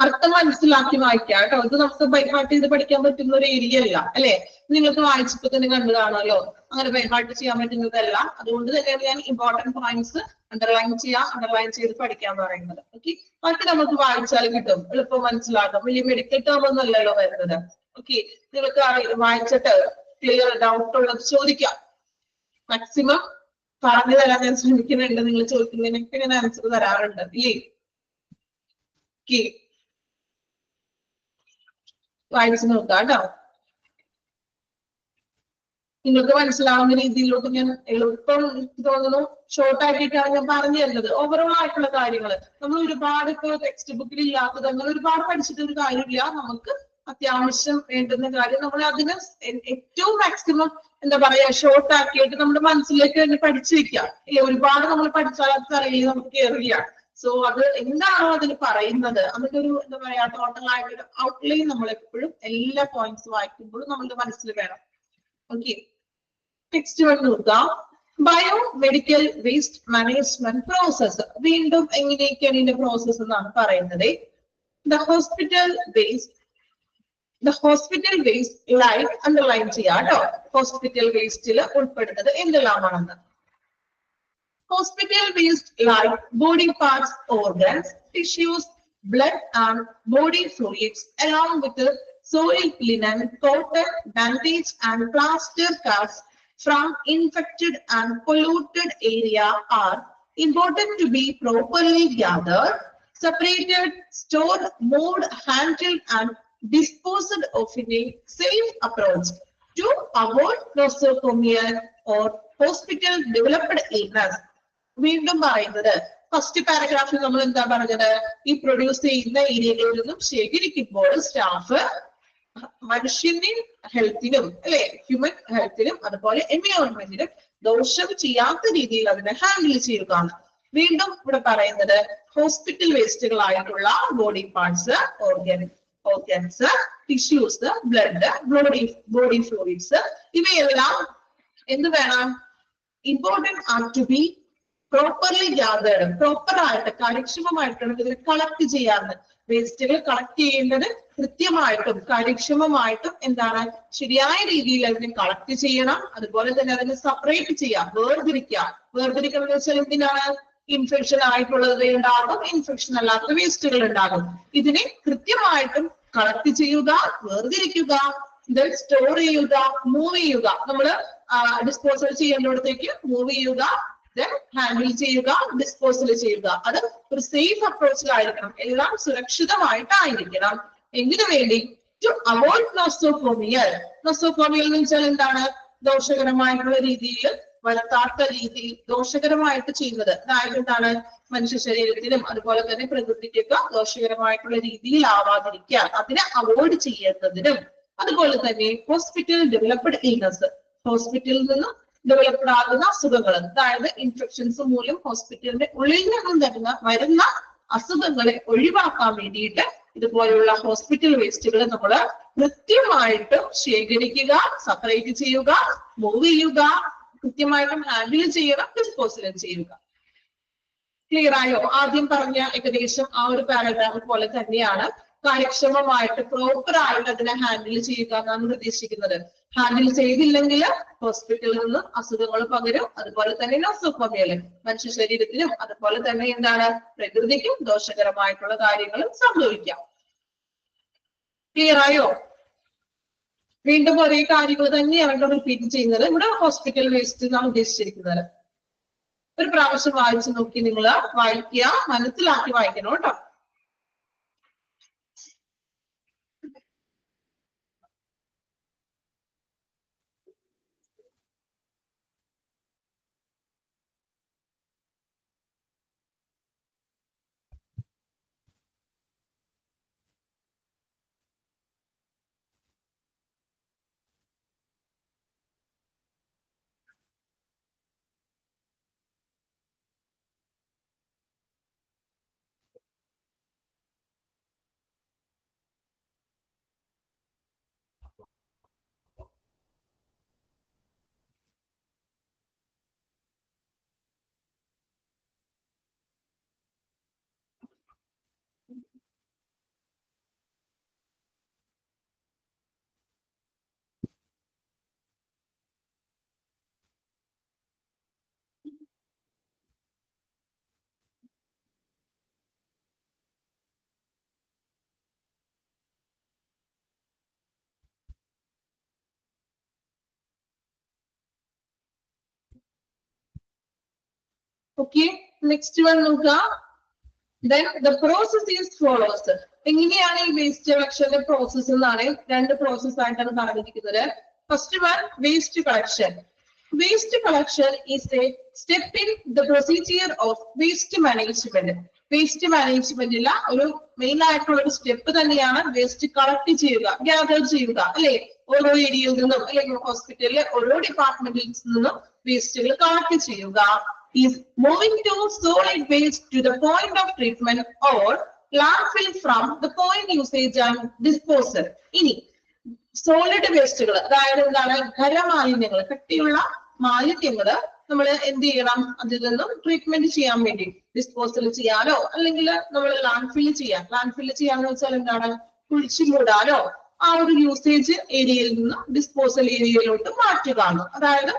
അർത്ഥം മനസ്സിലാക്കി വായിക്കാം കേട്ടോ. ഇത് നമുക്ക് ബൈഹാർട്ട് ചെയ്ത് പഠിക്കാൻ പറ്റുന്ന ഒരു ഏരിയ അല്ല, അല്ലെ? നിങ്ങൾക്ക് വായിച്ചപ്പോ തന്നെ കണ്ടു കാണുമല്ലോ. അങ്ങനെ ബൈഹാർട്ട് ചെയ്യാൻ പറ്റുന്നതല്ല. അതുകൊണ്ട് തന്നെയാണ് ഞാൻ ഇമ്പോർട്ടന്റ് പോയിന്റ്സ് അണ്ടർലൈൻ ചെയ്ത് പഠിക്കാൻ പറയുന്നത്. ഓക്കെ, ബാക്കി നമുക്ക് വായിച്ചാൽ കിട്ടും, എളുപ്പം മനസ്സിലാക്കാം. വലിയ മെഡിക്കൽ ടേം ഒന്നും അല്ലല്ലോ വരുന്നത്. ഓക്കെ, നിങ്ങൾക്ക് വായിച്ചിട്ട് ക്ലിയർ ഡൗട്ട് ഉള്ളത് ചോദിക്കാം. മാക്സിമം പറഞ്ഞു തരാൻ ഞാൻ ശ്രമിക്കുന്നുണ്ട്. നിങ്ങൾ ചോദിക്കുന്നതിനൊക്കെ ഞാൻ ആൻസർ തരാറുണ്ട്, ഇല്ലേ? ഓക്കെ, വായിച്ചു നോക്കാം കേട്ടോ. നിങ്ങൾക്ക് മനസ്സിലാവുന്ന രീതിയിലോട്ട് ഞാൻ എളുപ്പം തോന്നുന്നു ഷോർട്ട് ആക്കിയിട്ടാണ് ഞാൻ പറഞ്ഞു തരുന്നത്. ഓവറോൾ ആയിട്ടുള്ള കാര്യങ്ങൾ നമ്മൾ ഒരുപാട് ഇപ്പോൾ ടെക്സ്റ്റ് ബുക്കിൽ ഇല്ലാത്തത് അങ്ങനെ ഒരുപാട് പഠിച്ചിട്ട് ഒരു കാര്യമില്ല. നമുക്ക് അത്യാവശ്യം വേണ്ടുന്ന കാര്യം നമ്മൾ അതിന് ഏറ്റവും മാക്സിമം എന്താ പറയാ ഷോർട്ട് ആക്കിയിട്ട് നമ്മുടെ മനസ്സിലേക്ക് തന്നെ പഠിച്ചു വെക്കാം. ഒരുപാട് നമ്മൾ പഠിച്ചാൽ അത് അറിയില്ല, നമുക്ക് കയറില്ല. സോ അത് എന്താണോ അതിന് പറയുന്നത് അതിന്റെ ഒരു എന്താ പറയാ ടോട്ടൽ ആയിട്ടൊരു ഔട്ട്ലൈൻ നമ്മൾ എപ്പോഴും എല്ലാ പോയിന്റ്സ് വായിക്കുമ്പോഴും നമ്മുടെ മനസ്സിൽ വേണം. ഓക്കെ, നെക്സ്റ്റ് വൺ നോക്കാം. Biomedical waste management process. വീണ്ടും എങ്ങനെയൊക്കെയാണ് ഇതിന്റെ പ്രോസസ് എന്നാണ് പറയുന്നത്. The hospital waste like underline ചെയ്യാം കേട്ടോ. ഹോസ്പിറ്റൽ വേസ്റ്റിൽ ഉൾപ്പെടുന്നത് എന്തെല്ലാമാണെന്ന്. Hospital waste like body parts, organs, tissues, blood and body fluids along with the soiled linen, cotton, bandage and plaster casts from infected and polluted area are important to be properly gathered, separated, stored, moved, handled and disposed of in a safe approach to avoid nosocomial or hospital developed illness. വീണ്ടും പറയുന്നത് first പാരഗ്രാഫിൽ നമ്മൾ എന്താ പറഞ്ഞത്? ഈ produce ചെയ്യുന്ന ഏരിയകളിൽ നിന്നും ശേഖരിക്കുമ്പോൾ staff മനുഷ്യന്റെ ഹെൽത്തിനും അല്ലെ ഹ്യൂമൻ ഹെൽത്തിനും അതുപോലെ എൻവയോൺമെന്റിനും ദോഷം ചെയ്യാത്ത രീതിയിൽ അതിനെ ഹാൻഡിൽ ചെയ്യുകയാണ്. വീണ്ടും ഇവിടെ പറയുന്നത് ഹോസ്പിറ്റൽ വേസ്റ്റുകളായിട്ടുള്ള body parts, organs, tissues, blood, body fluids ഇവയെല്ലാം എന്ത് വേണം? Important are to be properly gathered. Proper ആയിട്ട് കാര്യക്ഷമമായിട്ടാണ് ഇതിനെ കളക്ട് ചെയ്യാറുണ്ട്. വേസ്റ്റുകൾ കളക്ട് ചെയ്യേണ്ടത് കൃത്യമായിട്ടും കാര്യക്ഷമമായിട്ടും എന്താണ് ശരിയായ രീതിയിൽ അതിനെ കളക്ട് ചെയ്യണം. അതുപോലെ തന്നെ അതിനെ സെപ്പറേറ്റ് ചെയ്യാം, വേർതിരിക്കണം എന്ന് വെച്ചാൽ എന്തിനാണ്? ഇൻഫെക്ഷൻ ആയിട്ടുള്ളത് ഉണ്ടാകും, ഇൻഫെക്ഷൻ അല്ലാത്ത വേസ്റ്റുകൾ ഉണ്ടാകും. ഇതിനെ കൃത്യമായിട്ടും കളക്ട് ചെയ്യുക, വേർതിരിക്കുക, ഇത് സ്റ്റോർ ചെയ്യുക, മൂവ് ചെയ്യുക. നമ്മള് ഡിസ്പോസൽ ചെയ്യേണ്ടിടത്തേക്ക് മൂവ് ചെയ്യുക, ഹാൻഡിൽ ചെയ്യുക, ഡിസ്പോസൽ ചെയ്യുക. അത് ഒരു സേഫ് അപ്രോച്ചിലായിരിക്കണം, എല്ലാം സുരക്ഷിതമായിട്ടായിരിക്കണം. എന്തിനു വേണ്ടി? To avoid nosocomial. നോസോകോമിയൽ എന്ന് വെച്ചാൽ എന്താണ്? ദോഷകരമായിട്ടുള്ള രീതിയിൽ വരുത്താത്ത രീതിയിൽ ദോഷകരമായിട്ട് ചെയ്യുന്നത്. അതായത് എന്താണ്? മനുഷ്യ ശരീരത്തിനും അതുപോലെ തന്നെ പ്രകൃതിക്കൊക്കെ ദോഷകരമായിട്ടുള്ള രീതിയിൽ ആവാതിരിക്കാൻ അതിനെ അവോയ്ഡ് ചെയ്യുന്നതിനും അതുപോലെ തന്നെ ഹോസ്പിറ്റൽ ഡെവലപ്ഡ് ഇൽനസ്, ഹോസ്പിറ്റലിൽ നിന്നും ഡെവലപ്ഡ് ആകുന്ന അസുഖങ്ങൾ, അതായത് ഇൻഫെക്ഷൻസ് മൂലം ഹോസ്പിറ്റലിന്റെ ഉള്ളിൽ നിന്നും വരുന്ന അസുഖങ്ങളെ ഒഴിവാക്കാൻ വേണ്ടിയിട്ട് ഇതുപോലുള്ള ഹോസ്പിറ്റൽ വേസ്റ്റുകൾ നമ്മൾ കൃത്യമായിട്ട് ശേഖരിക്കുക, സെപ്പറേറ്റ് ചെയ്യുക, മൂവ് ചെയ്യുക, കൃത്യമായിട്ടും ഹാൻഡിൽ ചെയ്യുക, ഡിസ്പോസൽ ചെയ്യുക. ക്ലിയർ ആയോ? ആദ്യം പറഞ്ഞ ഏകദേശം ആ ഒരു പാരഗ്രാഫ് പോലെ തന്നെയാണ്. കാര്യക്ഷമമായിട്ട് പ്രോപ്പർ ആയിട്ട് അതിനെ ഹാൻഡിൽ ചെയ്യുക എന്നാണ് ഉദ്ദേശിക്കുന്നത്. ഹാൻഡിൽ ചെയ്തില്ലെങ്കിൽ ഹോസ്പിറ്റലിൽ നിന്ന് അസുഖങ്ങൾ പകരും. അതുപോലെ തന്നെ നോസോകോമിയൽ മനുഷ്യ ശരീരത്തിനും അതുപോലെ തന്നെ എന്താണ് പ്രകൃതിക്കും ദോഷകരമായിട്ടുള്ള കാര്യങ്ങളും സംഭവിക്കാം. ക്ലിയർ ആയോ? വീണ്ടും ഒരേ കാര്യങ്ങൾ തന്നെയാണ് റിപ്പീറ്റ് ചെയ്യുന്നത്. ഇവിടെ ഹോസ്പിറ്റൽ വേസ്റ്റ് എന്നാണ് ഉദ്ദേശിച്ചിരിക്കുന്നത്. ഒരു പ്രാവശ്യം വായിച്ചു നോക്കി നിങ്ങൾ വായിക്കുക, മനസ്സിലാക്കി വായിക്കണം കേട്ടോ. Okay, next one നോക്കുക. Then the process is follows. എങ്ങനെയാണ് ഈ വേസ്റ്റ് കളക്ഷന്റെ പ്രോസസ് എന്നാണ് രണ്ട് പ്രോസസ് ആയിട്ടാണ് പറഞ്ഞിരിക്കുന്നത്. First one waste collection. Waste collection is a step in the procedure of waste management. Waste മാനേജ്മെന്റിൽ ഒരു മെയിൻ ആയിട്ടുള്ള ഒരു സ്റ്റെപ്പ് തന്നെയാണ് വേസ്റ്റ് കളക്ട് ചെയ്യുക, ഗ്യാദർ ചെയ്യുക, അല്ലെ? ഓരോ ഏരിയയിൽ നിന്നും അല്ലെങ്കിൽ ഹോസ്പിറ്റലിലെ ഓരോ ഡിപ്പാർട്ട്മെന്റിൽ നിന്നും വേസ്റ്റുകൾ കളക്ട് ചെയ്യുക. Is moving to solid waste to the point of treatment or landfill from the point usage and disposal. ഇനി സോളിഡ് വേസ്റ്റുകൾ, അതായത് എന്താണ്, ഖരമാലിന്യങ്ങൾ, കട്ടിയുള്ള മാലിന്യങ്ങള് നമ്മൾ എന്ത് ചെയ്യണം? അതിൽ നിന്നും ട്രീറ്റ്മെന്റ് ചെയ്യാൻ വേണ്ടി ഡിസ്പോസൽ ചെയ്യാനോ അല്ലെങ്കിൽ നമ്മൾ ലാൻഡ്ഫില്ല് ചെയ്യാൻ. ലാൻഡ്ഫില്ല് ചെയ്യാന്ന് വെച്ചാൽ എന്താണ്? കുഴിച്ചു മൂടാനോ ആ ഒരു യൂസേജ് ഏരിയയിൽ നിന്ന് ഡിസ്പോസൽ ഏരിയയിലോട്ട് മാറ്റുകയാണ്. അതായത്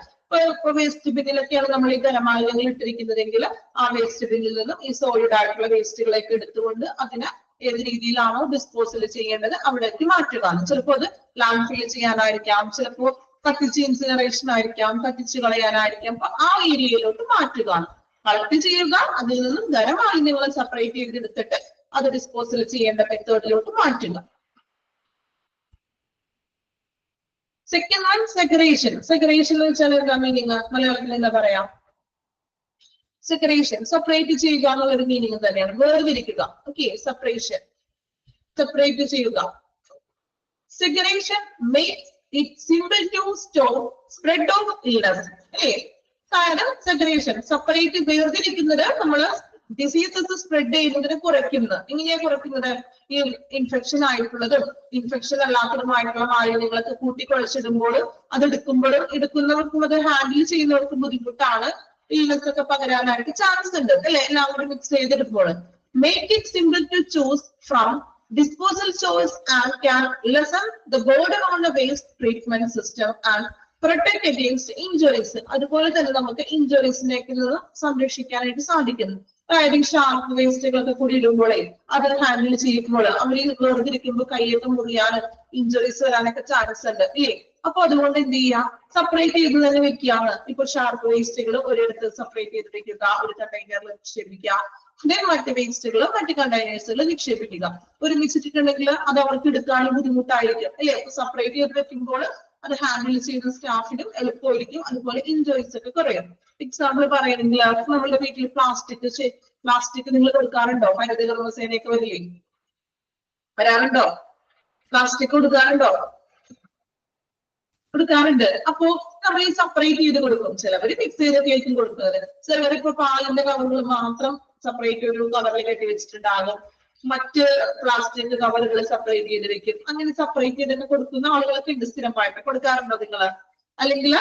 വേസ്റ്റ് ബിന്നിലൊക്കെയാണ് നമ്മൾ ഈ ഖരമാലിന്യങ്ങൾ ഇട്ടിരിക്കുന്നതെങ്കിൽ ആ വേസ്റ്റ് ബിന്നിൽ നിന്നും ഈ സോളിഡ് ആയിട്ടുള്ള വേസ്റ്റുകളൊക്കെ എടുത്തുകൊണ്ട് അതിനെ ഏത് രീതിയിലാണോ ഡിസ്പോസൽ ചെയ്യേണ്ടത് അവിടേക്ക് മാറ്റുകയാണ്. ചിലപ്പോൾ അത് ലാൻഡ്ഫില്ല് ചെയ്യാനായിരിക്കാം, ചിലപ്പോൾ കത്തിച്ച് ഇൻസിനറേഷൻ ആയിരിക്കാം, കത്തിച്ച് കളയാനായിരിക്കാം. അപ്പൊ ആ ഏരിയയിലോട്ട് മാറ്റുകയാണ്. കളക്ട് ചെയ്യുക, അതിൽ നിന്നും ഖരമാലിന്യങ്ങളെ സെപ്പറേറ്റ് ചെയ്തെടുത്തിട്ട് അത് ഡിസ്പോസൽ ചെയ്യേണ്ട മെത്തേഡിലോട്ട് മാറ്റുക. Second one സെഗ്രേഷൻ. സെഗ്രേഷൻ എന്ന് വെച്ചാൽ എന്താ മീനിങ്? മലയാളത്തിൽ എന്താ പറയാം? സെപ്പറേഷൻ, സെപ്പറേറ്റ് ചെയ്യുക എന്നുള്ളൊരു മീനിങ് തന്നെയാണ്. വേർതിരിക്കുക. ഓക്കെ, സെപ്പറേഷൻ, സെപ്പറേറ്റ് ചെയ്യുക. Segregation makes it simple to stop spread of illness. അല്ലേ? കാരണം സെഗ്രേഷൻ, സെപ്പറേറ്റ്, വേർതിരിക്കുന്നത് നമ്മള് ഡിസീസസ് സ്പ്രെഡ് ചെയ്യുന്നതിന് കുറയ്ക്കുന്നത്. എങ്ങനെയാ കുറയ്ക്കുന്നത്? ഈ ഇൻഫെക്ഷൻ ആയിട്ടുള്ളതും ഇൻഫെക്ഷൻ അല്ലാത്തതുമായിട്ടുള്ള മാലിന്യങ്ങളൊക്കെ കൂട്ടിക്കുഴച്ചിടുമ്പോൾ എടുക്കുന്നവർക്കും അത് ഹാൻഡിൽ ചെയ്യുന്നവർക്കും ബുദ്ധിമുട്ടാണ്. ഇൽനസ് ഒക്കെ പകരാനായിട്ട് ചാൻസ് ഉണ്ട്, അല്ലെ? എല്ലാം കൂടി മിക്സ് ചെയ്തെടുക്കുമ്പോൾ make it simple to choose from disposal source and can lessen the burden on the waste treatment system and protect against injuries. അതുപോലെ തന്നെ നമുക്ക് ഇഞ്ചുറീസിനേക്ക് നിന്ന് സംരക്ഷിക്കാനായിട്ട് സാധിക്കുന്നു. അതായത് ഈ ഷാർപ്പ് വേസ്റ്റുകളൊക്കെ കൂടി ഇടുമ്പോഴേ അത് ഹാൻഡിൽ ചെയ്യുമ്പോൾ അവർ വേർതിരിക്കുമ്പോൾ കൈയൊക്കെ മുറിയാനും ഇഞ്ചുറീസ് വരാനൊക്കെ ചാൻസ് ഉണ്ട്, ഇല്ലേ? അപ്പൊ അതുകൊണ്ട് എന്ത് ചെയ്യാം? സെപ്പറേറ്റ് ചെയ്ത് തന്നെ വെക്കുകയാണ്. ഇപ്പൊ ഷാർപ്പ് വേസ്റ്റുകൾ ഒരിടത്ത് സെപ്പറേറ്റ് ചെയ്ത് വെക്കുക, ഒരു കണ്ടെയ്നറിൽ നിക്ഷേപിക്കുക. മറ്റ് വേസ്റ്റുകൾ മറ്റ് കണ്ടെയ്നേഴ്സിൽ നിക്ഷേപിക്കുക. ഒരുമിച്ചിട്ടുണ്ടെങ്കിൽ അത് അവർക്ക് എടുക്കാനും ബുദ്ധിമുട്ടായിരിക്കും, അല്ലെ? സെപ്പറേറ്റ് ചെയ്ത് വെക്കുമ്പോൾ അത് ഹാൻഡിൽ ചെയ്യുന്ന സ്റ്റാഫിനും എളുപ്പമായിരിക്കും. അതുപോലെ ഇഞ്ചുറീസ് ഒക്കെ കുറയും. എക്സാമ്പിൾ പറയുകയാണെങ്കിൽ നമ്മളുടെ വീട്ടിൽ പ്ലാസ്റ്റിക് നിങ്ങൾ കൊടുക്കാറുണ്ടോ? ഹരിത കർമ്മസേനയൊക്കെ വരില്ലേ? വരാറുണ്ടോ? പ്ലാസ്റ്റിക് കൊടുക്കാറുണ്ട്. അപ്പോ നമ്മൾ ഈ സെപ്പറേറ്റ് ചെയ്ത് കൊടുക്കും. ചിലവര് മിക്സ് ചെയ്തൊക്കെയായിരിക്കും കൊടുക്കുന്നത്. ചിലവരിപ്പോ പാലിന്റെ കവറുകൾ മാത്രം സെപ്പറേറ്റ് ഒരു കവറിൽ കെട്ടി വെച്ചിട്ടുണ്ടാകും, മറ്റ് പ്ലാസ്റ്റിക് കവറുകൾ സെപ്പറേറ്റ് ചെയ്ത് വെക്കും. അങ്ങനെ സെപ്പറേറ്റ് ചെയ്തൊക്കെ കൊടുക്കുന്ന ആളുകളൊക്കെ ഉണ്ട് സ്ഥിരമായിട്ട്. കൊടുക്കാറുണ്ടോ നിങ്ങള്? അല്ലെങ്കിൽ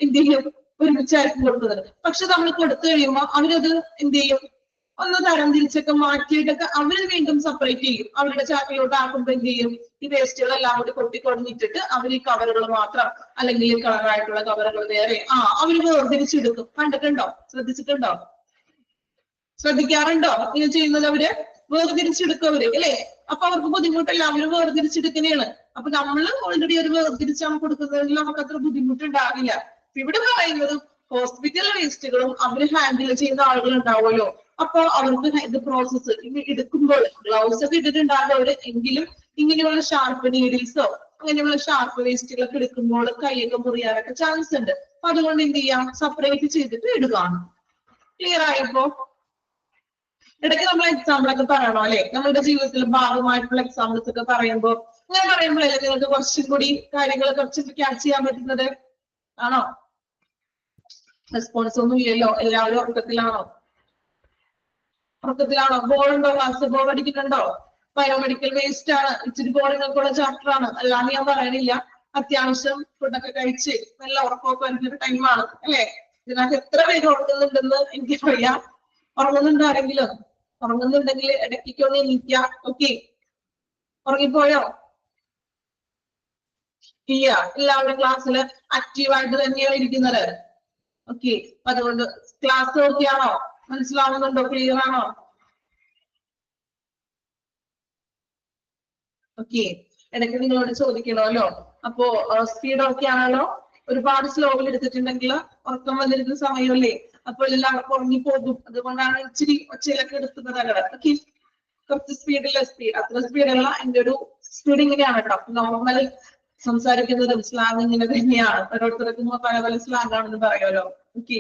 എന്ത് ചെയ്യും? ഒരുമിച്ചായിരിക്കും കൊടുക്കുന്നത്. പക്ഷെ നമ്മൾ കൊടുത്തു കഴിയുമ്പോൾ അവരത് എന്ത് ചെയ്യും? ഒന്ന് തരം തിരിച്ചൊക്കെ മാറ്റിയിട്ടൊക്കെ അവര് വീണ്ടും സെപ്പറേറ്റ് ചെയ്യും. അവരുടെ ചാക്കിലോട്ട് ആക്കുമ്പോൾ എന്ത് ചെയ്യും? ഈ വേസ്റ്റുകളെല്ലാം കൂടി കൊട്ടിക്കൊടഞ്ഞിട്ടിട്ട് അവർ ഈ കവറുകൾ മാത്രം, അല്ലെങ്കിൽ കളറായിട്ടുള്ള കവറുകൾ വേറെ അവര് വേർതിരിച്ചെടുക്കും. കണ്ടിട്ടുണ്ടോ? ശ്രദ്ധിച്ചിട്ടുണ്ടോ? ശ്രദ്ധിക്കാറുണ്ടോ ഇങ്ങനെ ചെയ്യുന്നത്? അവര് വേർതിരിച്ചെടുക്കും അവര്, അല്ലെ? അപ്പൊ അവർക്ക് ബുദ്ധിമുട്ടല്ല, അവര് വേർതിരിച്ചെടുക്കുന്നതാണ്. അപ്പൊ നമ്മള് ഓൾറെഡി ഒരു വേർതിരിച്ചാണ് കൊടുക്കുന്നതെങ്കിൽ നമുക്ക് അത്ര ബുദ്ധിമുട്ടുണ്ടാവില്ല. ഇവിടെ പറയുന്നത് ഹോസ്പിറ്റൽ വേസ്റ്റുകളും അവര് ഹാൻഡിൽ ചെയ്യുന്ന ആളുകൾ ഉണ്ടാവുമല്ലോ. അപ്പൊ അവർക്ക് ഇത് പ്രോസസ്സ് എടുക്കുമ്പോൾ ഗ്ലൗസ് ഒക്കെ ഇട്ടിട്ടുണ്ടാകും അവര്. എങ്കിലും ഇങ്ങനെയുള്ള ഷാർപ്പ് നീഡിൽസോ അങ്ങനെയുള്ള ഷാർപ്പ് വേസ്റ്റുകളൊക്കെ എടുക്കുമ്പോൾ കൈയൊക്കെ മുറിയാനൊക്കെ ചാൻസ് ഉണ്ട്. അപ്പൊ അതുകൊണ്ട് എന്ത് ചെയ്യാം? സെപ്പറേറ്റ് ചെയ്തിട്ട് ഇടുകയാണ്. ക്ലിയർ ആയപ്പോ? ഇടയ്ക്ക് നമ്മൾ എക്സാമ്പിൾ ഒക്കെ പറയണോ, അല്ലെ? നമ്മുടെ ജീവിതത്തിൽ ഭാഗമായിട്ടുള്ള എക്സാമ്പിൾസ് ഒക്കെ പറയുമ്പോ അങ്ങനെ പറയുമ്പോഴല്ലേ നിങ്ങൾക്ക് കുറച്ചും കൂടി കാര്യങ്ങൾ കുറച്ചും ക്യാച്ച് ചെയ്യാൻ പറ്റുന്നത്? ആണോ? റെസ്പോൺസ് ഒന്നും ഇല്ലല്ലോ. എല്ലാവരും ഉറക്കത്തിലാണോ? ബോളുണ്ടോ? ക്ലാസ് ബോൾ അടിക്കുന്നുണ്ടോ? ബയോമെഡിക്കൽ വേസ്റ്റ് ആണ്, ഇച്ചിരി ബോളിങ്ങൊക്കെയുള്ള ചാപ്റ്റർ ആണ്. അല്ലാതെ ഞാൻ പറയണില്ല. അത്യാവശ്യം ഫുഡൊക്കെ കഴിച്ച് നല്ല ഉറക്കമൊക്കെ വരുന്ന ടൈമാണ്, അല്ലെ? ഇതിനകത്ത് എത്ര പേര് ഉറങ്ങുന്നുണ്ടെന്ന് എനിക്കറിയാം. ഉറങ്ങുന്നുണ്ടോ ആരെങ്കിലും? ഉറങ്ങുന്നുണ്ടെങ്കിൽ ഇടയ്ക്കൊന്ന് എണീക്കാം. ഓക്കെ, ഉറങ്ങിപ്പോയോ? ഇല്ല, എല്ലാവരും ക്ലാസ്സിൽ ആക്റ്റീവായിട്ട് തന്നെയാണ് ഇരിക്കുന്നത്. ഓക്കെ, അതുകൊണ്ട് ക്ലാസ് ഓക്കെ ആണോ? മനസ്സിലാവുന്നുണ്ടോ? ക്ലിയർ ആണോ? ഓക്കെ, ഇടയ്ക്ക് നിങ്ങളോട് ചോദിക്കണമല്ലോ. അപ്പോ സ്പീഡ് ഓക്കെ ആണല്ലോ? ഒരുപാട് സ്ലോവിൽ എടുത്തിട്ടുണ്ടെങ്കിൽ ഉറക്കം വന്നിരുന്ന സമയമല്ലേ? അപ്പോൾ എല്ലാവർക്കും ഉറങ്ങിപ്പോകും. അതുകൊണ്ടാണ് ഇച്ചിരി ഒച്ചയിലൊക്കെ എടുക്കുന്നത് അങ്ങനെ. ഓക്കെ, കുറച്ച് സ്പീഡില്ല സ്പീഡ്, അത്ര സ്പീഡല്ല, എന്റെ ഒരു സ്പീഡ് ഇങ്ങനെയാണ് കേട്ടോ. നോർമൽ സംസാരിക്കുന്നതും സ്ലാങ് ഇങ്ങനെ തന്നെയാണ്. ഓരോരുത്തർക്കും പല പല സ്ലാങ് ആണെന്ന് പറയുമല്ലോ. ഓക്കെ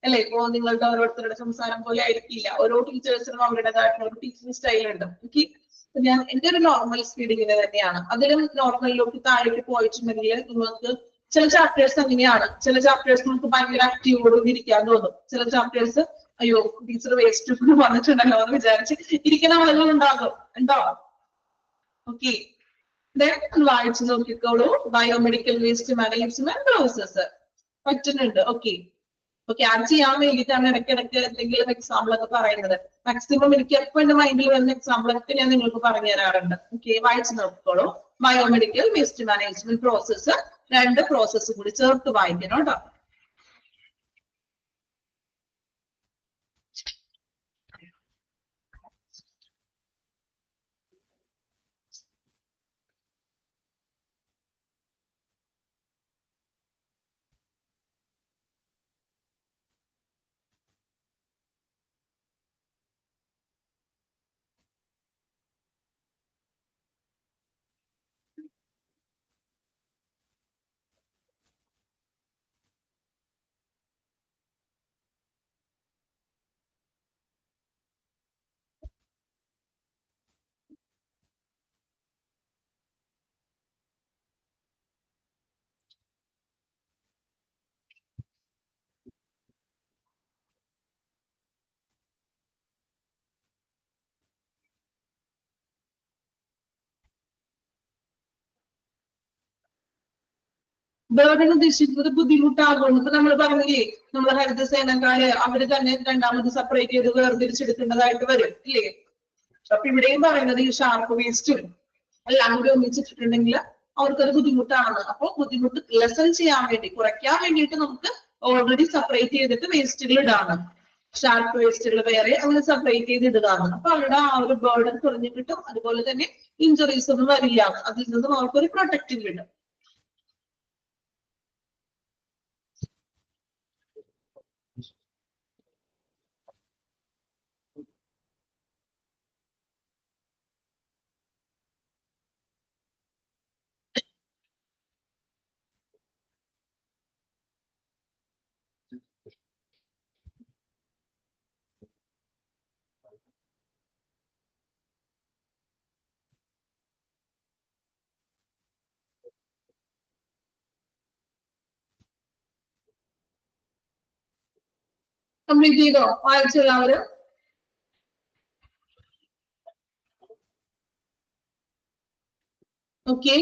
അല്ലെ? ഇപ്പോ നിങ്ങളുടെ ഓരോരുത്തരുടെ സംസാരം പോലെ ആയിരിക്കില്ല. ഓരോ ടീച്ചേഴ്സിനും അവരുടേതായിട്ടുള്ള ഒരു ടീച്ചിങ് സ്റ്റൈൽ ഉണ്ട്. ഓക്കെ, ഞാൻ എന്റെ ഒരു നോർമൽ സ്പീഡ് ഇങ്ങനെ തന്നെയാണ്. അതിലും നോർമലിലേക്ക് താഴേക്ക് പോയിട്ടുണ്ടെങ്കിൽ നിങ്ങൾക്ക് ചില ചാപ്റ്റേഴ്സ് അങ്ങനെയാണ്. ചില ചാപ്റ്റേഴ്സ് നമുക്ക് ഭയങ്കര ആക്റ്റീവോടും ഇരിക്കാൻ തോന്നും. ചില ചാപ്റ്റേഴ്സ് അയ്യോ ടീച്ചർ വേസ്റ്റ് വന്നിട്ടുണ്ടല്ലോ എന്ന് വിചാരിച്ച് ഇരിക്കുന്ന ആളുകൾ ഉണ്ടാകും. ഉണ്ടോ? ഓക്കെ, വായിച്ചു നോക്കിക്കോളൂ. ബയോമെഡിക്കൽ വേസ്റ്റ് മാനേജ്മെന്റ് പ്രോസസ് പറ്റുന്നുണ്ട്. ഓക്കെ, ഓക്കെ, അത് ചെയ്യാൻ വേണ്ടിയിട്ടാണ് ഇടയ്ക്കിടയ്ക്ക് എന്തെങ്കിലും എക്സാമ്പിൾ ഒക്കെ പറയുന്നത്. മാക്സിമം എനിക്ക് എപ്പോ എന്റെ മൈൻഡിൽ വരുന്ന എക്സാമ്പിൾ ഒക്കെ ഞാൻ നിങ്ങൾക്ക് പറഞ്ഞു തരാറുണ്ട്. ഓക്കെ, വായിച്ചു നോക്കിക്കോളൂ. Biomedical waste management process, 2 process കൂടി ചേർത്ത് വായിക്കണം കേട്ടോ. ബേർഡൻ ഉദ്ദേശിക്കുന്നത് ബുദ്ധിമുട്ടാകും. ഇപ്പൊ നമ്മൾ പറഞ്ഞില്ലേ, നമ്മളെ ഹരിതസേനക്കാര് അവര് തന്നെ രണ്ടാമത് സെപ്പറേറ്റ് ചെയ്ത് വേർതിരിച്ചെടുക്കേണ്ടതായിട്ട് വരും ഇല്ലേ? അപ്പൊ ഇവിടെയും പറയുന്നത് ഈ ഷാർപ്പ് വേസ്റ്റും എല്ലാം കൂടി ഒന്നിച്ചിട്ടുണ്ടെങ്കിൽ അവർക്കത് ബുദ്ധിമുട്ടാണ്. അപ്പൊ ബുദ്ധിമുട്ട് ലെസൺ ചെയ്യാൻ വേണ്ടി, കുറയ്ക്കാൻ വേണ്ടിയിട്ട് നമുക്ക് ഓൾറെഡി സെപ്പറേറ്റ് ചെയ്തിട്ട് വേസ്റ്റുകൾ ഇടാണ്. ഷാർപ്പ് വേസ്റ്റുകൾ വേറെ അങ്ങനെ സെപ്പറേറ്റ് ചെയ്ത് ഇടുകയാണ്. അപ്പൊ അവരുടെ ആ ഒരു ബേർഡൻ കുറഞ്ഞു കിട്ടും. അതുപോലെ തന്നെ ഇഞ്ചുറീസ് ഒന്നും വരില്ല. അതിൽ നിന്നും അവർക്കൊരു പ്രൊട്ടക്റ്റീവ് കിട്ടും. കംപ്ലീറ്റ് ചെയ്തോ? വായിച്ചെല്ലാവരും? ഓക്കെ,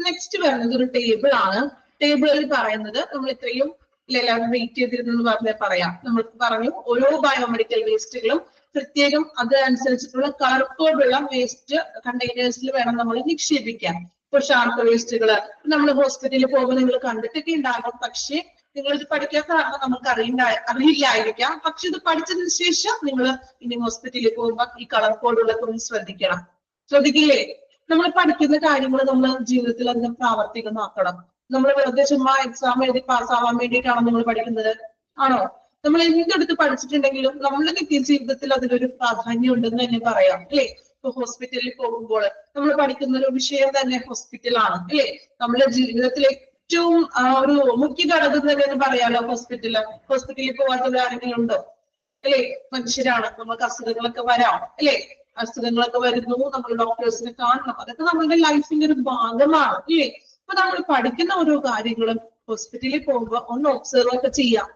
നെക്സ്റ്റ് വരുന്നത് ഒരു ടേബിൾ ആണ്. ടേബിളിൽ പറയുന്നത് നമ്മൾ ഇത്രയും എല്ലാവരും വെയിറ്റ് ചെയ്തിരുന്നെന്ന് പറയാം. നമ്മൾ പറഞ്ഞു ഓരോ ബയോമെഡിക്കൽ വേസ്റ്റുകളും പ്രത്യേകം അതനുസരിച്ചിട്ടുള്ള കളർ കോഡുള്ള വേസ്റ്റ് കണ്ടെയ്നേഴ്സിൽ വേണം നമ്മൾ നിക്ഷേപിക്കാൻ. ഇപ്പൊ ഷാർപ്പ് വേസ്റ്റുകള് നമ്മൾ ഹോസ്പിറ്റലിൽ പോകുമ്പോൾ നിങ്ങൾ കണ്ടിട്ടൊക്കെ ഉണ്ടാകും. പക്ഷേ നിങ്ങൾ ഇത് പഠിക്കാൻ കാരണം നമുക്ക് അറിയില്ലായിരിക്കാം. പക്ഷെ ഇത് പഠിച്ചതിന് ശേഷം നിങ്ങൾ ഇനി ഹോസ്പിറ്റലിൽ പോകുമ്പോൾ ഈ കളർ കോഡുകളൊക്കെ ഒന്ന് ശ്രദ്ധിക്കണം. ശ്രദ്ധിക്കില്ലേ? നമ്മൾ പഠിക്കുന്ന കാര്യങ്ങൾ നമ്മൾ ജീവിതത്തിൽ അധികം പ്രാവർത്തികമാക്കണം. നമ്മൾ വെറുതെ ചുമ്മാ എക്സാം എഴുതി പാസ്സാവാൻ വേണ്ടിയിട്ടാണോ നമ്മൾ പഠിക്കുന്നത്? ആണോ? നമ്മൾ എന്തെടുത്ത് പഠിച്ചിട്ടുണ്ടെങ്കിലും നമ്മളുടെ നിത്യ ജീവിതത്തിൽ അതിലൊരു പ്രാധാന്യം ഉണ്ടെന്ന് തന്നെ പറയാം അല്ലെ? ഇപ്പൊ ഹോസ്പിറ്റലിൽ പോകുമ്പോൾ നമ്മൾ പഠിക്കുന്ന ഒരു വിഷയം തന്നെ ഹോസ്പിറ്റലാണ് അല്ലെ? നമ്മുടെ ജീവിതത്തിലെ ഏറ്റവും ഒരു മുഖ്യ ഘടകം തന്നെ പറയാലോ ഹോസ്പിറ്റല്. ഹോസ്പിറ്റലിൽ പോകാത്തവർ ആരെങ്കിലും ഉണ്ടോ? അല്ലെ? മനുഷ്യരാണ്, നമുക്ക് അസുഖങ്ങളൊക്കെ വരാം അല്ലെ? അസുഖങ്ങളൊക്കെ വരുന്നു, നമ്മൾ ഡോക്ടേഴ്സിനെ കാണണം. അതൊക്കെ നമ്മുടെ ലൈഫിന്റെ ഒരു ഭാഗമാണ് അല്ലേ? അപ്പൊ നമ്മൾ പഠിക്കുന്ന ഓരോ കാര്യങ്ങളും ഹോസ്പിറ്റലിൽ പോകുമ്പോൾ ഒന്ന് ഒബ്സർവ് ഒക്കെ ചെയ്യാം.